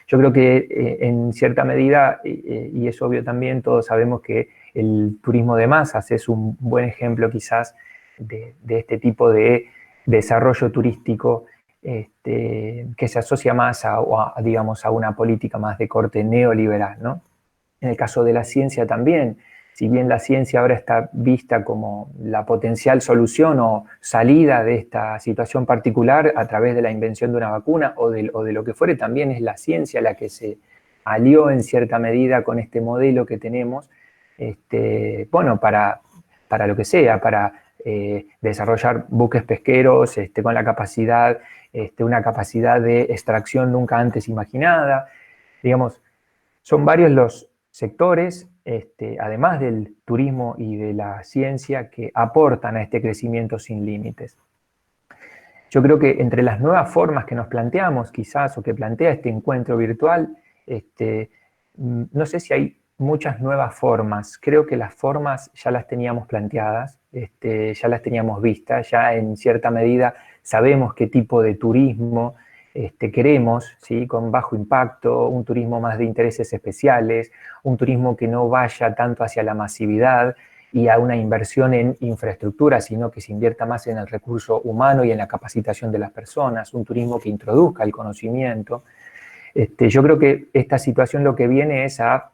Yo creo que en cierta medida, y es obvio también, todos sabemos que el turismo de masas es un buen ejemplo quizás de este tipo de desarrollo turístico que se asocia más digamos, a una política más de corte neoliberal, ¿no? En el caso de la ciencia también, si bien la ciencia ahora está vista como la potencial solución o salida de esta situación particular a través de la invención de una vacuna o de lo que fuere, también es la ciencia la que se alió en cierta medida con este modelo que tenemos, bueno, para lo que sea, para desarrollar buques pesqueros con la capacidad, una capacidad de extracción nunca antes imaginada. Digamos, son varios los sectores, además del turismo y de la ciencia, que aportan a este crecimiento sin límites. Yo creo que entre las nuevas formas que nos planteamos, quizás, o que plantea este encuentro virtual, no sé si hay muchas nuevas formas. Creo que las formas ya las teníamos planteadas, ya las teníamos vistas, ya en cierta medida sabemos qué tipo de turismo queremos, ¿sí? Con bajo impacto, un turismo más de intereses especiales, un turismo que no vaya tanto hacia la masividad y a una inversión en infraestructura, sino que se invierta más en el recurso humano y en la capacitación de las personas, un turismo que introduzca el conocimiento. Yo creo que esta situación lo que viene es a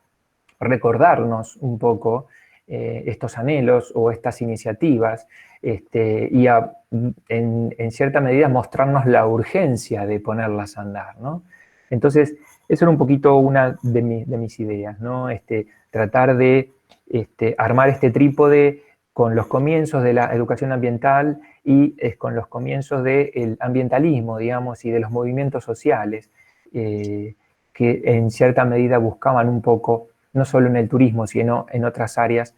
recordarnos un poco estos anhelos o estas iniciativas y en cierta medida mostrarnos la urgencia de ponerlas a andar, ¿no? Entonces, eso era un poquito una de mis ideas, ¿no? Tratar de armar este trípode con los comienzos de la educación ambiental y con los comienzos del ambientalismo, digamos, y de los movimientos sociales que en cierta medida buscaban un poco, no solo en el turismo, sino en otras áreas,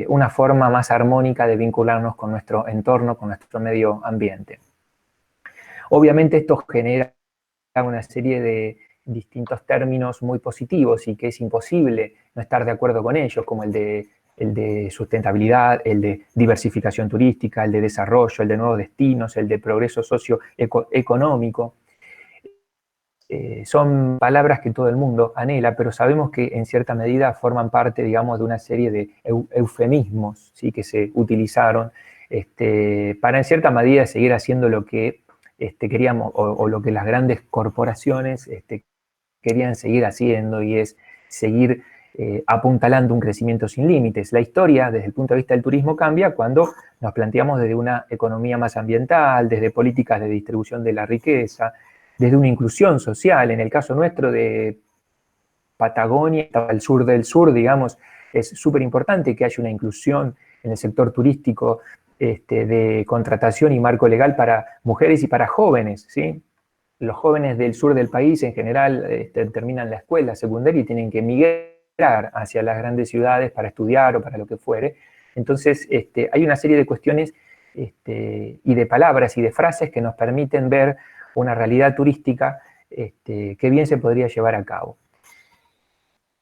una forma más armónica de vincularnos con nuestro entorno, con nuestro medio ambiente. Obviamente esto genera una serie de distintos términos muy positivos y que es imposible no estar de acuerdo con ellos, como el de el de sustentabilidad, el de diversificación turística, el de desarrollo, el de nuevos destinos, el de progreso socioeconómico. Son palabras que todo el mundo anhela, pero sabemos que en cierta medida forman parte, digamos, de una serie de eufemismos, ¿sí?, que se utilizaron para en cierta medida seguir haciendo lo que queríamos o lo que las grandes corporaciones querían seguir haciendo, y es seguir apuntalando un crecimiento sin límites. La historia, desde el punto de vista del turismo, cambia cuando nos planteamos desde una economía más ambiental, desde políticas de distribución de la riqueza, desde una inclusión social. En el caso nuestro de Patagonia, el sur del sur, digamos, es súper importante que haya una inclusión en el sector turístico de contratación y marco legal para mujeres y para jóvenes, ¿sí? Los jóvenes del sur del país en general terminan la escuela secundaria y tienen que migrar hacia las grandes ciudades para estudiar o para lo que fuere. Entonces, hay una serie de cuestiones y de palabras y de frases que nos permiten ver una realidad turística que bien se podría llevar a cabo.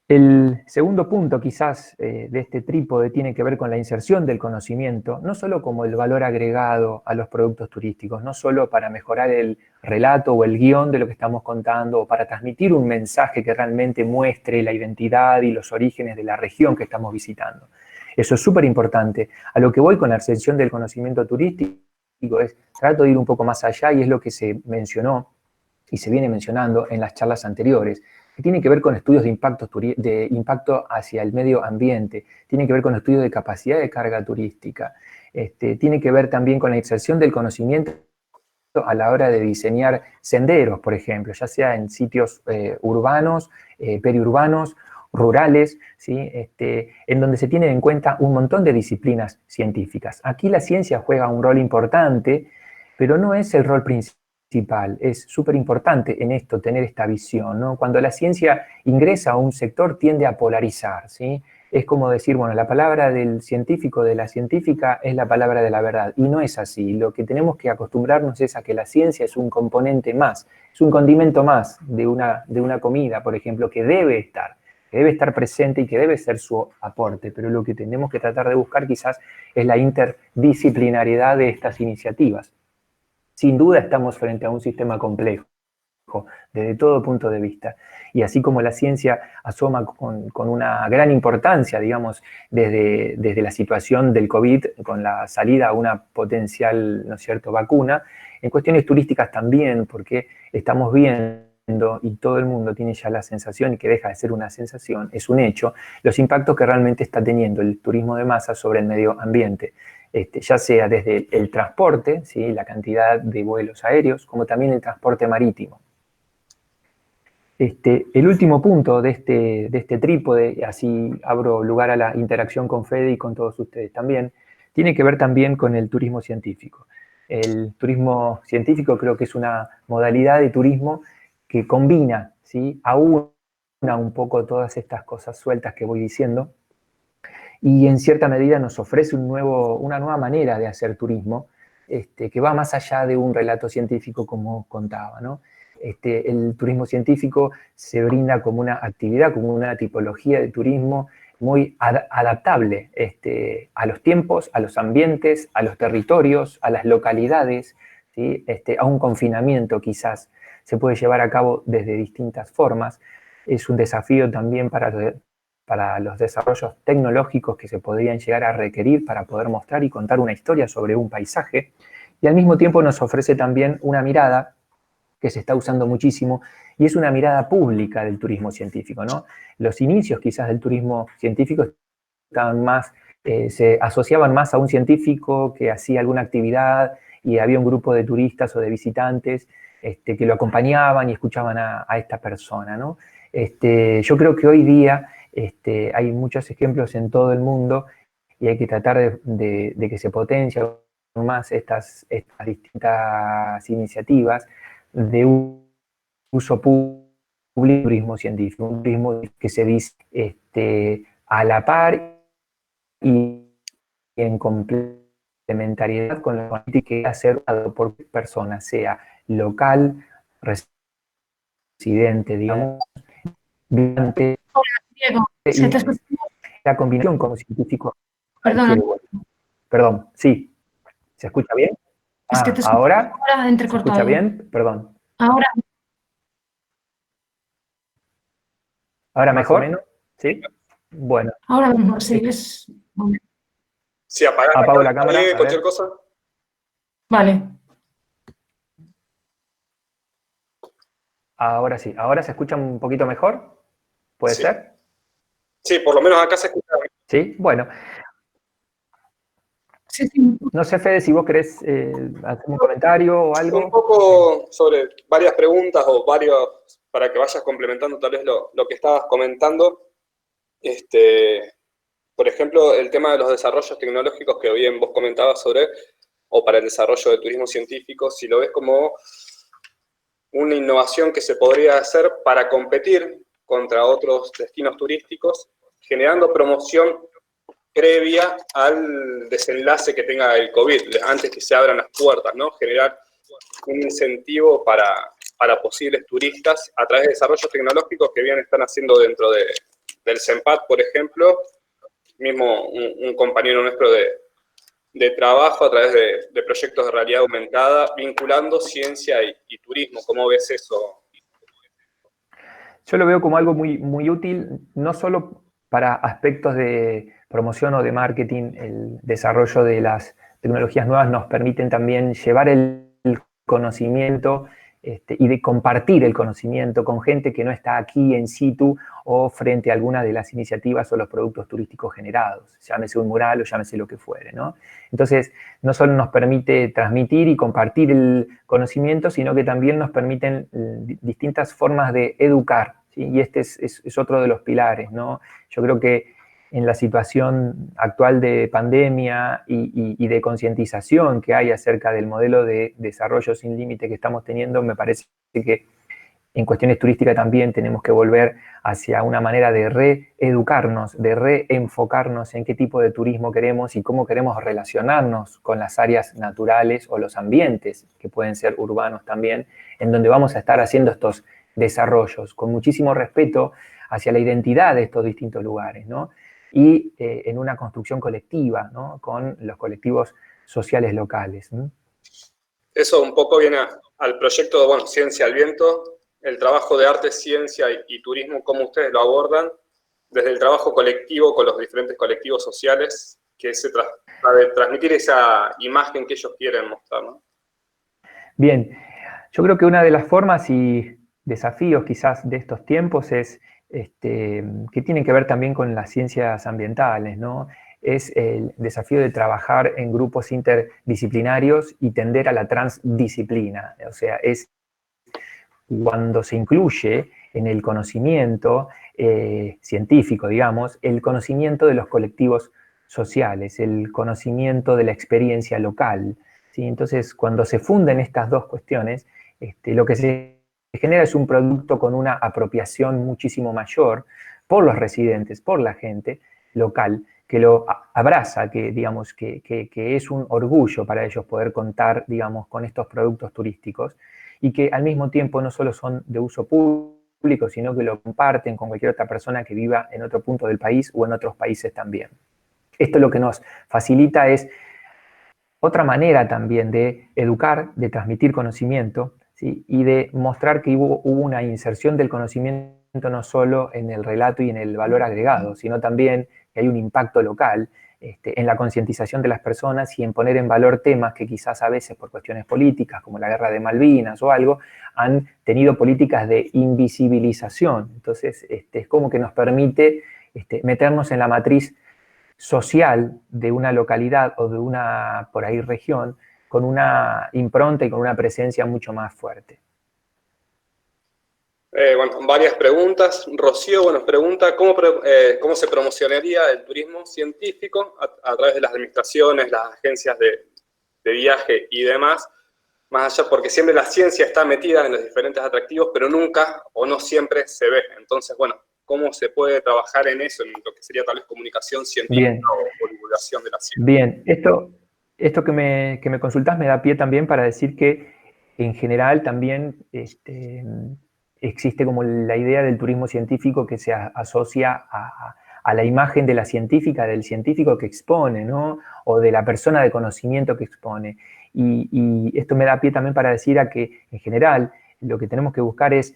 El segundo punto quizás de este trípode tiene que ver con la inserción del conocimiento, no solo como el valor agregado a los productos turísticos, no solo para mejorar el relato o el guión de lo que estamos contando, o para transmitir un mensaje que realmente muestre la identidad y los orígenes de la región que estamos visitando. Eso es súper importante. A lo que voy con la ascensión del conocimiento turístico es, trato de ir un poco más allá, y es lo que se mencionó y se viene mencionando en las charlas anteriores, que tiene que ver con estudios de impacto hacia el medio ambiente, tiene que ver con estudios de capacidad de carga turística, tiene que ver también con la inserción del conocimiento a la hora de diseñar senderos, por ejemplo, ya sea en sitios urbanos, periurbanos, rurales, ¿sí? En donde se tienen en cuenta un montón de disciplinas científicas. Aquí la ciencia juega un rol importante, pero no es el rol principal. Es súper importante en esto tener esta visión, ¿no? Cuando la ciencia ingresa a un sector tiende a polarizar, ¿sí? Es como decir, bueno, la palabra del científico, de la científica, es la palabra de la verdad, y no es así. Lo que tenemos que acostumbrarnos es a que la ciencia es un componente más, es un condimento más de una comida, por ejemplo, que debe estar presente y que debe ser su aporte, pero lo que tenemos que tratar de buscar quizás es la interdisciplinariedad de estas iniciativas. Sin duda estamos frente a un sistema complejo, desde todo punto de vista. Y así como la ciencia asoma con una gran importancia, digamos, desde la situación del COVID, con la salida a una potencial, ¿no es cierto?, vacuna, en cuestiones turísticas también, porque estamos viendo, y todo el mundo tiene ya la sensación, y que deja de ser una sensación, es un hecho, los impactos que realmente está teniendo el turismo de masa sobre el medio ambiente. Ya sea desde el transporte, ¿sí?, la cantidad de vuelos aéreos, como también el transporte marítimo. El último punto de este trípode, así abro lugar a la interacción con Fede y con todos ustedes también, tiene que ver también con el turismo científico. El turismo científico creo que es una modalidad de turismo que combina, ¿sí?, aúna un poco todas estas cosas sueltas que voy diciendo, y en cierta medida nos ofrece una nueva manera de hacer turismo, que va más allá de un relato científico, como contaba, ¿no? El turismo científico se brinda como una actividad, como una tipología de turismo muy adaptable a los tiempos, a los ambientes, a los territorios, a las localidades, ¿sí? A un confinamiento quizás. Se puede llevar a cabo desde distintas formas. Es un desafío también para los desarrollos tecnológicos que se podrían llegar a requerir para poder mostrar y contar una historia sobre un paisaje, y al mismo tiempo nos ofrece también una mirada que se está usando muchísimo, y es una mirada pública del turismo científico, ¿no? Los inicios quizás del turismo científico estaban más, se asociaban más a un científico que hacía alguna actividad y había un grupo de turistas o de visitantes que lo acompañaban y escuchaban a esta persona, ¿no? Yo creo que hoy día hay muchos ejemplos en todo el mundo, y hay que tratar de que se potencien más estas distintas iniciativas de uso público del turismo científico, un turismo que se dice a la par y en complementariedad con la política que hacer por persona, sea local, residente, digamos, durante Diego, se te escucha la combinación como científico. Perdón. Perdón, sí. ¿Se escucha bien? Es que te ¿ahora? ¿Se entrecortado. escucha bien? Perdón. Ahora. ¿Ahora mejor? ¿Sí? Bueno. Ahora mismo, sí. Sí, apago la cámara. Cualquier cosa. Vale. Ahora sí. ¿Ahora se escucha un poquito mejor? ¿Puede ser? Sí, por lo menos acá se escucha. Sí, bueno. Sí, sí. No sé, Fede, si vos querés hacer un comentario o algo. Un poco sobre varias preguntas o varios, para que vayas complementando tal vez lo que estabas comentando. Por ejemplo, el tema de los desarrollos tecnológicos que bien vos comentabas sobre, o para el desarrollo del turismo científico, si lo ves como una innovación que se podría hacer para competir contra otros destinos turísticos, generando promoción previa al desenlace que tenga el COVID, antes que se abran las puertas, ¿no? Generar un incentivo para posibles turistas a través de desarrollos tecnológicos que bien están haciendo dentro del CENPAT, por ejemplo, mismo un compañero nuestro de trabajo a través de proyectos de realidad aumentada, vinculando ciencia y turismo. ¿Cómo ves eso? Yo lo veo como algo muy, muy útil, no solo para aspectos de promoción o de marketing. El desarrollo de las tecnologías nuevas nos permiten también llevar el conocimiento y de compartir el conocimiento con gente que no está aquí en situ o frente a alguna de las iniciativas o los productos turísticos generados, llámese un mural o llámese lo que fuere, ¿no? Entonces, no solo nos permite transmitir y compartir el conocimiento, sino que también nos permiten distintas formas de educar, ¿sí? Y este es otro de los pilares, ¿no? Yo creo que en la situación actual de pandemia y de concientización que hay acerca del modelo de desarrollo sin límite que estamos teniendo, me parece que en cuestiones turísticas también tenemos que volver hacia una manera de reeducarnos, de reenfocarnos en qué tipo de turismo queremos y cómo queremos relacionarnos con las áreas naturales o los ambientes, que pueden ser urbanos también, en donde vamos a estar haciendo estos desarrollos, con muchísimo respeto hacia la identidad de estos distintos lugares, ¿no? Y en una construcción colectiva, ¿no? Con los colectivos sociales locales. Eso un poco viene al proyecto, bueno, Ciencia al Viento, el trabajo de arte, ciencia y turismo, cómo ustedes lo abordan desde el trabajo colectivo con los diferentes colectivos sociales, que se trata de transmitir esa imagen que ellos quieren mostrar, ¿no? Bien, yo creo que una de las formas y desafíos quizás de estos tiempos es que tienen que ver también con las ciencias ambientales, ¿no? Es el desafío de trabajar en grupos interdisciplinarios y tender a la transdisciplina. O sea, es cuando se incluye en el conocimiento científico, digamos, el conocimiento de los colectivos sociales, el conocimiento de la experiencia local, ¿sí? Entonces, cuando se funden estas dos cuestiones, lo que se genera es un producto con una apropiación muchísimo mayor por los residentes, por la gente local, que lo abraza, que, digamos, que es un orgullo para ellos poder contar, digamos, con estos productos turísticos y que al mismo tiempo no solo son de uso público, sino que lo comparten con cualquier otra persona que viva en otro punto del país o en otros países también. Esto lo que nos facilita es otra manera también de educar, de transmitir conocimiento, ¿sí? Y de mostrar que hubo una inserción del conocimiento no solo en el relato y en el valor agregado, sino también que hay un impacto local en la concientización de las personas y en poner en valor temas que quizás a veces por cuestiones políticas, como la guerra de Malvinas o algo, han tenido políticas de invisibilización. Entonces, es como que nos permite meternos en la matriz social de una localidad o de una, por ahí, región, con una impronta y con una presencia mucho más fuerte. Bueno, varias preguntas. Rocío, bueno, pregunta, ¿cómo se promocionaría el turismo científico a través de las administraciones, las agencias de viaje y demás? Más allá, porque siempre la ciencia está metida en los diferentes atractivos, pero nunca o no siempre se ve. Entonces, bueno, ¿cómo se puede trabajar en eso, en lo que sería tal vez comunicación científica o divulgación de la ciencia? Bien, esto que me consultás me da pie también para decir que en general también existe como la idea del turismo científico que se asocia a la imagen de la científica, del científico que expone, ¿no? O de la persona de conocimiento que expone. Y esto me da pie también para decir a que, en general, lo que tenemos que buscar es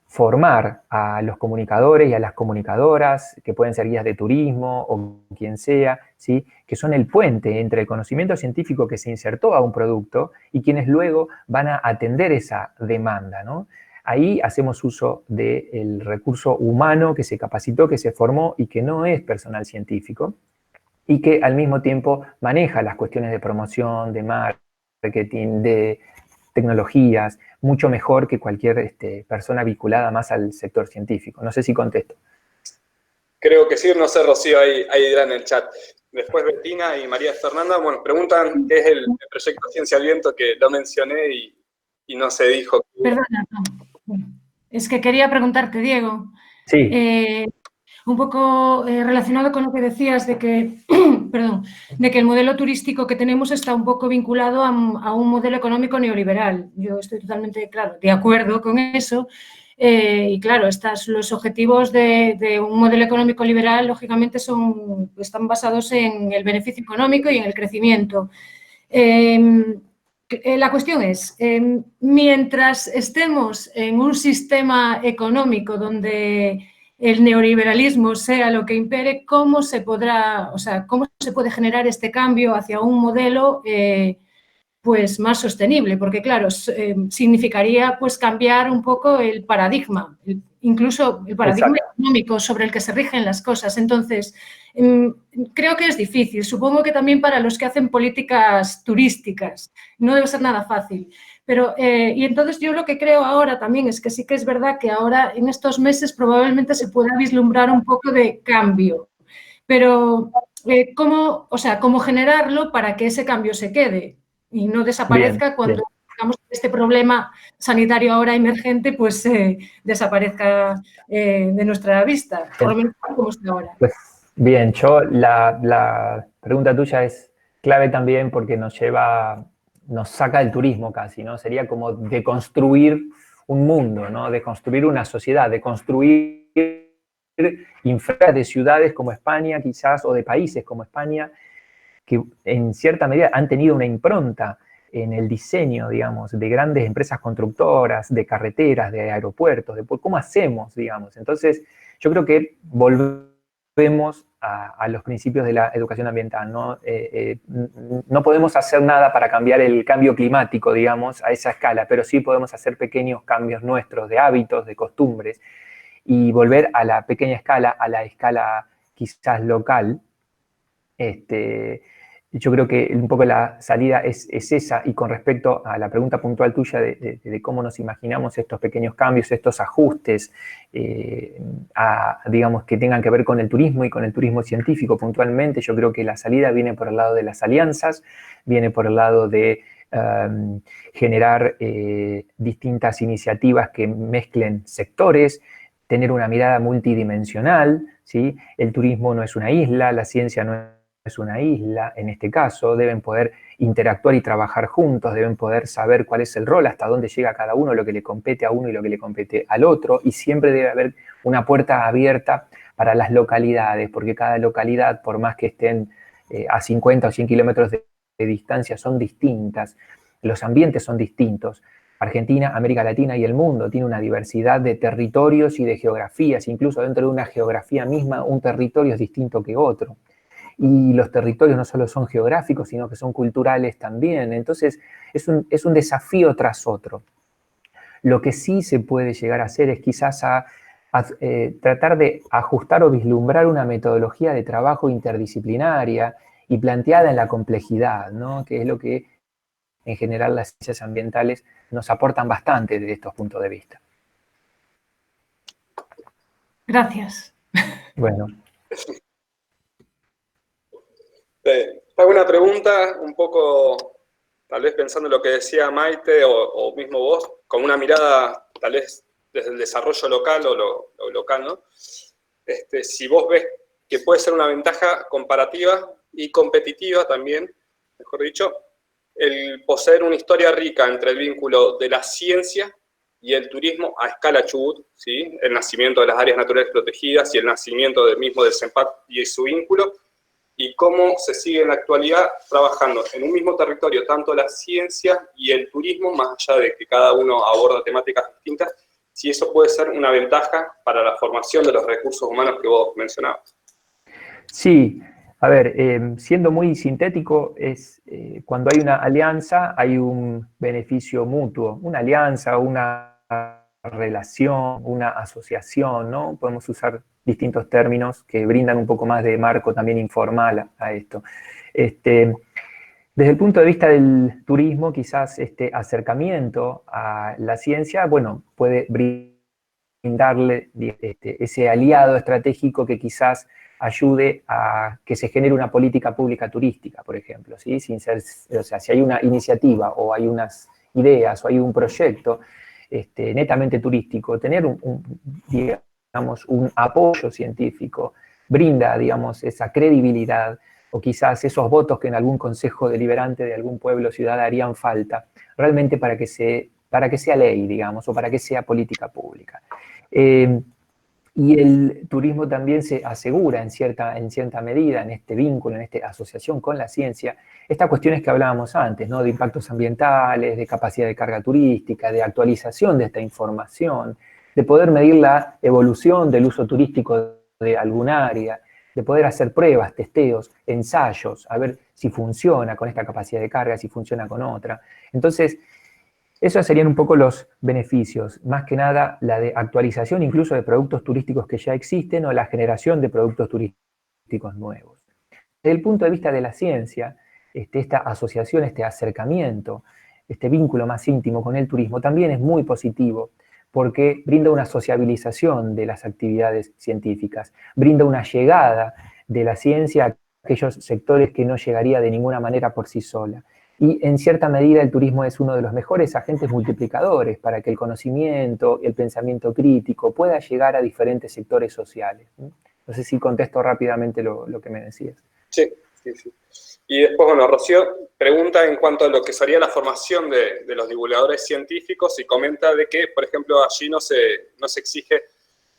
formar a los comunicadores y a las comunicadoras, que pueden ser guías de turismo o quien sea, ¿sí? Que son el puente entre el conocimiento científico que se insertó a un producto y quienes luego van a atender esa demanda, ¿no? Ahí hacemos uso del recurso humano que se capacitó, que se formó y que no es personal científico y que al mismo tiempo maneja las cuestiones de promoción, de marketing, de tecnologías, mucho mejor que cualquier persona vinculada más al sector científico. No sé si contesto. Creo que sí, no sé, Rocío, ahí dirá en el chat. Después Bettina y María Fernanda, bueno, preguntan qué es el proyecto Ciencia al Viento, que lo mencioné y no se dijo. Perdona, no. Es que quería preguntarte, Diego. Sí. Un poco relacionado con lo que decías de que, perdón, de que el modelo turístico que tenemos está un poco vinculado a un modelo económico neoliberal. Yo estoy totalmente, claro, de acuerdo con eso. Y claro, los objetivos de un modelo económico liberal, lógicamente, están basados en el beneficio económico y en el crecimiento. La cuestión es, mientras estemos en un sistema económico donde el neoliberalismo sea lo que impere, ¿cómo se puede generar este cambio hacia un modelo pues más sostenible? Porque claro, significaría pues cambiar un poco el paradigma, incluso el paradigma económico sobre el que se rigen las cosas. Entonces, creo que es difícil. Supongo que también para los que hacen políticas turísticas no debe ser nada fácil. Pero, y entonces yo lo que creo ahora también es que sí que es verdad que ahora en estos meses probablemente se pueda vislumbrar un poco de cambio. Pero, ¿cómo generarlo para que ese cambio se quede y no desaparezca cuando digamos, este problema sanitario ahora emergente pues desaparezca de nuestra vista, por lo menos como está ahora? Pues bien, la pregunta tuya es clave también porque nos saca del turismo casi, ¿no? Sería como deconstruir un mundo, ¿no? Deconstruir una sociedad, deconstruir infraestructuras de ciudades como España quizás, o de países como España, que en cierta medida han tenido una impronta en el diseño, digamos, de grandes empresas constructoras, de carreteras, de aeropuertos, de cómo hacemos, digamos. Entonces, yo creo que volvemos a los principios de la educación ambiental, ¿no? No podemos hacer nada para cambiar el cambio climático, digamos, a esa escala, pero sí podemos hacer pequeños cambios nuestros de hábitos, de costumbres, y volver a la pequeña escala, a la escala quizás local. Yo creo que un poco la salida es esa, y con respecto a la pregunta puntual tuya de cómo nos imaginamos estos pequeños cambios, estos ajustes, digamos, que tengan que ver con el turismo y con el turismo científico puntualmente, yo creo que la salida viene por el lado de las alianzas, viene por el lado de generar distintas iniciativas que mezclen sectores, tener una mirada multidimensional, ¿sí? El turismo no es una isla, la ciencia no es una isla, en este caso, deben poder interactuar y trabajar juntos, deben poder saber cuál es el rol, hasta dónde llega cada uno, lo que le compete a uno y lo que le compete al otro, y siempre debe haber una puerta abierta para las localidades, porque cada localidad, por más que estén a 50 o 100 kilómetros de distancia, son distintas, los ambientes son distintos. Argentina, América Latina y el mundo tiene una diversidad de territorios y de geografías, incluso dentro de una geografía misma, un territorio es distinto que otro. Y los territorios no solo son geográficos, sino que son culturales también. Entonces, es un desafío tras otro. Lo que sí se puede llegar a hacer es quizás tratar de ajustar o vislumbrar una metodología de trabajo interdisciplinaria y planteada en la complejidad, ¿no? Que es lo que en general las ciencias ambientales nos aportan bastante desde estos puntos de vista. Gracias. Bueno. Hago una pregunta un poco, tal vez pensando en lo que decía Maite o mismo vos, con una mirada tal vez desde el desarrollo local o lo local, ¿no? Si vos ves que puede ser una ventaja comparativa y competitiva también, mejor dicho, el poseer una historia rica entre el vínculo de la ciencia y el turismo a escala Chubut, ¿sí? El nacimiento de las áreas naturales protegidas y el nacimiento mismo del CEMPAT y su vínculo, y cómo se sigue en la actualidad trabajando en un mismo territorio, tanto la ciencia y el turismo, más allá de que cada uno aborda temáticas distintas, si eso puede ser una ventaja para la formación de los recursos humanos que vos mencionabas. Sí, a ver, siendo muy sintético, cuando hay una alianza, hay un beneficio mutuo. Una alianza, una relación, una asociación, ¿no? Podemos usar distintos términos que brindan un poco más de marco también informal a esto. Desde el punto de vista del turismo, quizás este acercamiento a la ciencia, bueno, puede brindarle ese aliado estratégico que quizás ayude a que se genere una política pública turística, por ejemplo, ¿sí? O sea, si hay una iniciativa o hay unas ideas o hay un proyecto netamente turístico, tener digamos, un apoyo científico brinda, digamos, esa credibilidad o quizás esos votos que en algún consejo deliberante de algún pueblo o ciudad harían falta, realmente para que sea ley, digamos, o para que sea política pública. Y el turismo también se asegura en cierta medida, en este vínculo, en esta asociación con la ciencia, estas cuestiones que hablábamos antes, ¿no? De impactos ambientales, de capacidad de carga turística, de actualización de esta información, de poder medir la evolución del uso turístico de algún área, de poder hacer pruebas, testeos, ensayos, a ver si funciona con esta capacidad de carga, si funciona con otra. Entonces, esos serían un poco los beneficios, más que nada la de actualización incluso de productos turísticos que ya existen o la generación de productos turísticos nuevos. Desde el punto de vista de la ciencia, esta asociación, este acercamiento, este vínculo más íntimo con el turismo también es muy positivo porque brinda una sociabilización de las actividades científicas, brinda una llegada de la ciencia a aquellos sectores que no llegaría de ninguna manera por sí sola. Y en cierta medida el turismo es uno de los mejores agentes multiplicadores para que el conocimiento, el pensamiento crítico pueda llegar a diferentes sectores sociales. No sé si contesto rápidamente lo que me decías. Sí. Y después, bueno, Rocío pregunta en cuanto a lo que sería la formación de los divulgadores científicos y comenta de que, por ejemplo, allí no se exige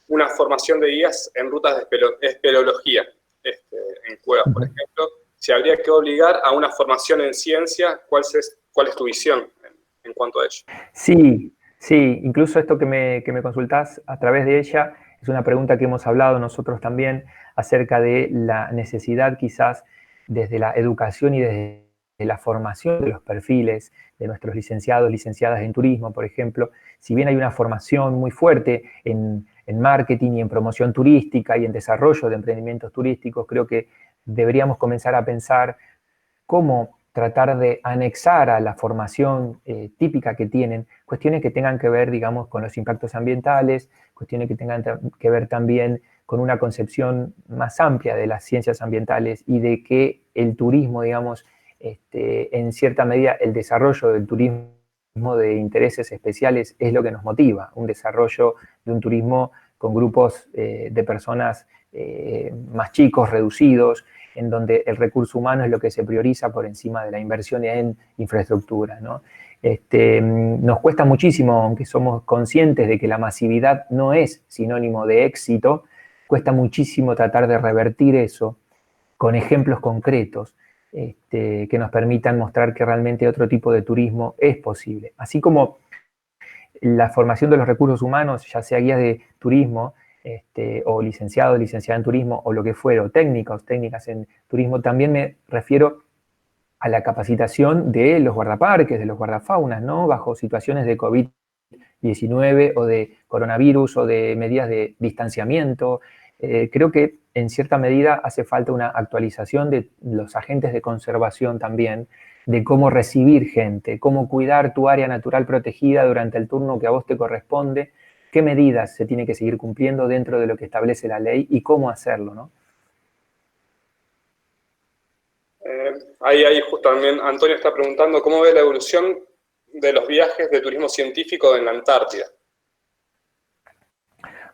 una formación de guías en rutas de espeleología, en cuevas, por ejemplo. Si habría que obligar a una formación en ciencia, ¿cuál es tu visión en cuanto a ello? Sí, incluso esto que me consultás a través de ella es una pregunta que hemos hablado nosotros también acerca de la necesidad quizás desde la educación y desde la formación de los perfiles de nuestros licenciados, licenciadas en turismo, por ejemplo. Si bien hay una formación muy fuerte en marketing y en promoción turística y en desarrollo de emprendimientos turísticos, creo que deberíamos comenzar a pensar cómo tratar de anexar a la formación típica que tienen cuestiones que tengan que ver, digamos, con los impactos ambientales, cuestiones que tengan que ver también con una concepción más amplia de las ciencias ambientales y de que el turismo, digamos, en cierta medida el desarrollo del turismo de intereses especiales es lo que nos motiva, un desarrollo de un turismo con grupos de personas más chicos, reducidos, en donde el recurso humano es lo que se prioriza por encima de la inversión en infraestructura, ¿no? Nos cuesta muchísimo, aunque somos conscientes de que la masividad no es sinónimo de éxito, cuesta muchísimo tratar de revertir eso con ejemplos concretos que nos permitan mostrar que realmente otro tipo de turismo es posible. Así como la formación de los recursos humanos, ya sea guías de turismo, o licenciado, licenciada en turismo, o lo que fuera, o técnicas en turismo, también me refiero a la capacitación de los guardaparques, de los guardafaunas, ¿no? Bajo situaciones de COVID-19 o de coronavirus o de medidas de distanciamiento. Creo que en cierta medida hace falta una actualización de los agentes de conservación también, de cómo recibir gente, cómo cuidar tu área natural protegida durante el turno que a vos te corresponde, qué medidas se tiene que seguir cumpliendo dentro de lo que establece la ley y cómo hacerlo, ¿no? Ahí justo también Antonio está preguntando cómo ve la evolución de los viajes de turismo científico en la Antártida.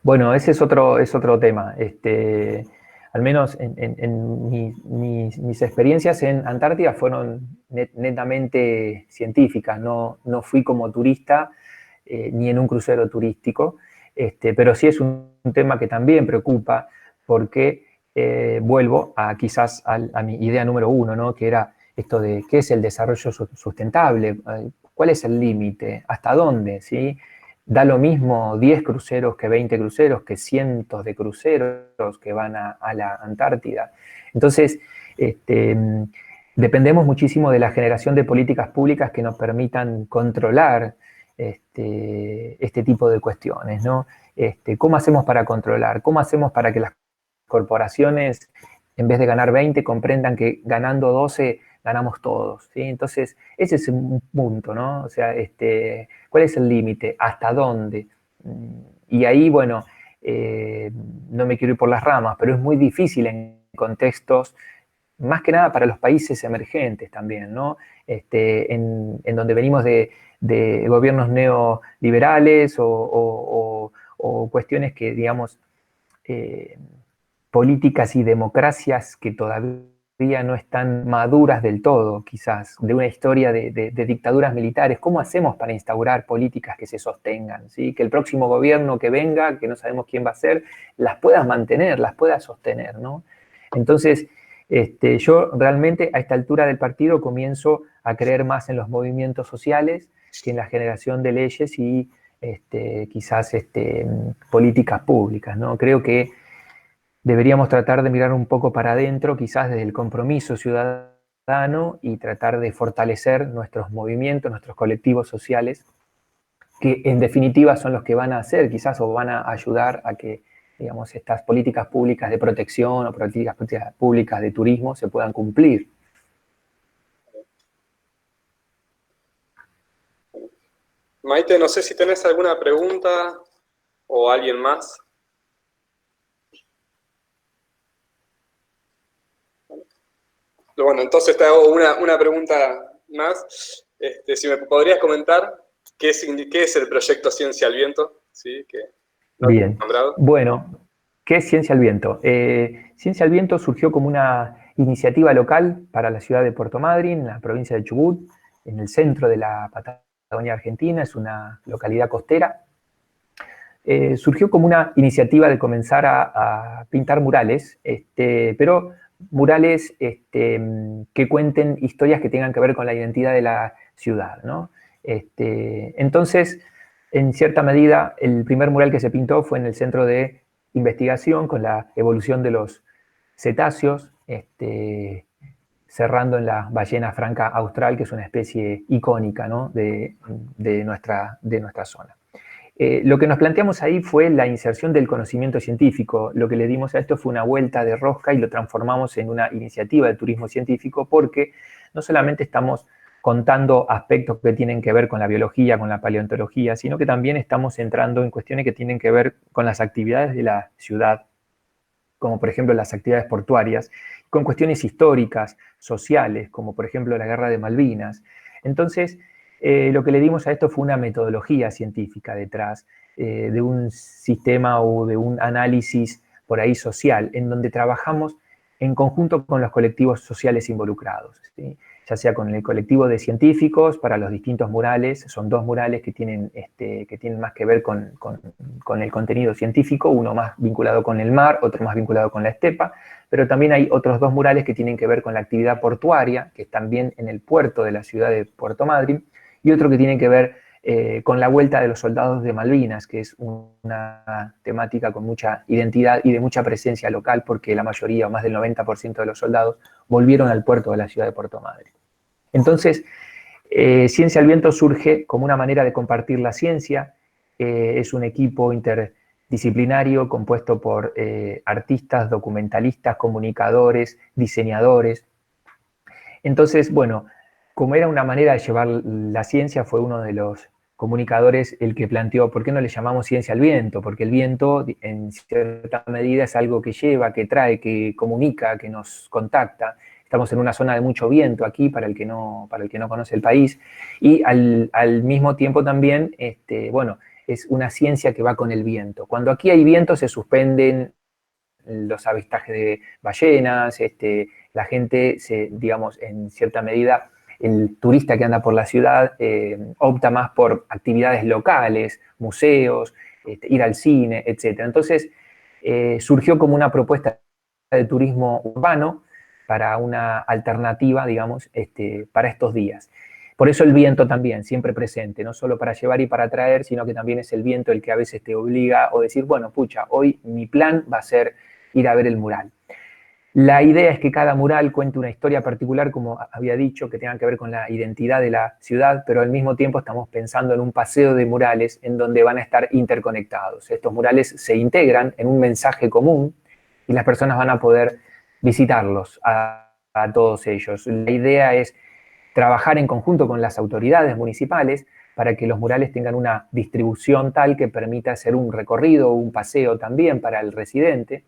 Bueno, ese es otro tema. Al menos en mis experiencias en Antártida fueron netamente científicas, no fui como turista, ni en un crucero turístico, pero sí es un tema que también preocupa porque vuelvo quizás a mi idea número 1, ¿no? Que era esto de qué es el desarrollo sustentable, cuál es el límite, hasta dónde, ¿sí? Da lo mismo 10 cruceros que 20 cruceros, que cientos de cruceros que van a la Antártida. Entonces, dependemos muchísimo de la generación de políticas públicas que nos permitan controlar este tipo de cuestiones, ¿no? ¿Cómo hacemos para controlar? ¿Cómo hacemos para que las corporaciones, en vez de ganar 20, comprendan que ganando 12 ganamos todos, ¿sí? Entonces, ese es un punto, ¿no? O sea, ¿cuál es el límite? ¿Hasta dónde? Y ahí, bueno, no me quiero ir por las ramas, pero es muy difícil en contextos, más que nada para los países emergentes también, ¿no? En donde venimos de gobiernos neoliberales o cuestiones que, digamos, políticas y democracias que todavía no están maduras del todo, quizás, de una historia de dictaduras militares. ¿Cómo hacemos para instaurar políticas que se sostengan? ¿Sí? Que el próximo gobierno que venga, que no sabemos quién va a ser, las pueda mantener, las pueda sostener, ¿no? Entonces, yo realmente a esta altura del partido comienzo a creer más en los movimientos sociales que en la generación de leyes y quizás políticas públicas, ¿no? Creo que deberíamos tratar de mirar un poco para adentro, quizás desde el compromiso ciudadano y tratar de fortalecer nuestros movimientos, nuestros colectivos sociales, que en definitiva son los que van a hacer quizás o van a ayudar a que, digamos, estas políticas públicas de protección o políticas públicas de turismo se puedan cumplir. Maite, no sé si tenés alguna pregunta o alguien más. Bueno, entonces te hago una pregunta más. Si me podrías comentar qué es el proyecto Ciencia al Viento, ¿sí? Que bien, bueno, ¿qué es Ciencia al Viento? Ciencia al Viento surgió como una iniciativa local para la ciudad de Puerto Madryn, en la provincia de Chubut, en el centro de la Patagonia Argentina, es una localidad costera. Surgió como una iniciativa de comenzar a pintar murales, pero murales que cuenten historias que tengan que ver con la identidad de la ciudad, ¿no? Entonces, en cierta medida, el primer mural que se pintó fue en el centro de investigación con la evolución de los cetáceos, cerrando en la ballena franca austral, que es una especie icónica, ¿no? de nuestra zona. Lo que nos planteamos ahí fue la inserción del conocimiento científico. Lo que le dimos a esto fue una vuelta de rosca y lo transformamos en una iniciativa de turismo científico porque no solamente estamos contando aspectos que tienen que ver con la biología, con la paleontología, sino que también estamos entrando en cuestiones que tienen que ver con las actividades de la ciudad, como por ejemplo las actividades portuarias, con cuestiones históricas, sociales, como por ejemplo la Guerra de Malvinas. Entonces, lo que le dimos a esto fue una metodología científica detrás de un sistema o de un análisis por ahí social, en donde trabajamos en conjunto con los colectivos sociales involucrados, ¿sí? Ya sea con el colectivo de científicos para los distintos murales, son 2 murales que tienen más que ver con el contenido científico, uno más vinculado con el mar, otro más vinculado con la estepa, pero también hay otros 2 murales que tienen que ver con la actividad portuaria, que están bien en el puerto de la ciudad de Puerto Madryn, y otro que tiene que ver con la vuelta de los soldados de Malvinas, que es una temática con mucha identidad y de mucha presencia local, porque la mayoría, o más del 90% de los soldados, volvieron al puerto de la ciudad de Puerto Madryn. Entonces, Ciencia al Viento surge como una manera de compartir la ciencia, es un equipo interdisciplinario compuesto por artistas, documentalistas, comunicadores, diseñadores. Entonces, bueno, como era una manera de llevar la ciencia, fue uno de los comunicadores el que planteó, ¿por qué no le llamamos ciencia al viento? Porque el viento, en cierta medida, es algo que lleva, que trae, que comunica, que nos contacta. Estamos en una zona de mucho viento aquí, para el que no conoce el país, y al mismo tiempo también, bueno, es una ciencia que va con el viento. Cuando aquí hay viento se suspenden los avistajes de ballenas, la gente, digamos, en cierta medida, el turista que anda por la ciudad opta más por actividades locales, museos, ir al cine, etc. Entonces, surgió como una propuesta de turismo urbano para una alternativa, digamos, para estos días. Por eso el viento también, siempre presente, no solo para llevar y para traer, sino que también es el viento el que a veces te obliga o decir, bueno, pucha, hoy mi plan va a ser ir a ver el mural. La idea es que cada mural cuente una historia particular, como había dicho, que tenga que ver con la identidad de la ciudad, pero al mismo tiempo estamos pensando en un paseo de murales en donde van a estar interconectados. Estos murales se integran en un mensaje común y las personas van a poder visitarlos a todos ellos. La idea es trabajar en conjunto con las autoridades municipales para que los murales tengan una distribución tal que permita hacer un recorrido o un paseo también para el residente,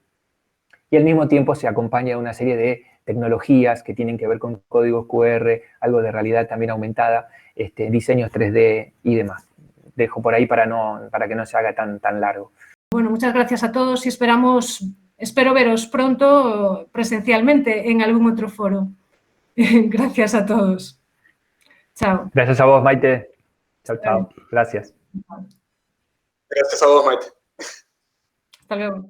y al mismo tiempo se acompaña de una serie de tecnologías que tienen que ver con códigos QR, algo de realidad también aumentada, diseños 3D y demás. Dejo por ahí para que no se haga tan largo. Bueno, muchas gracias a todos y espero veros pronto presencialmente en algún otro foro. Gracias a todos. Chao. Gracias a vos, Maite. Chao, chao. Gracias. Gracias a vos, Maite. Hasta luego.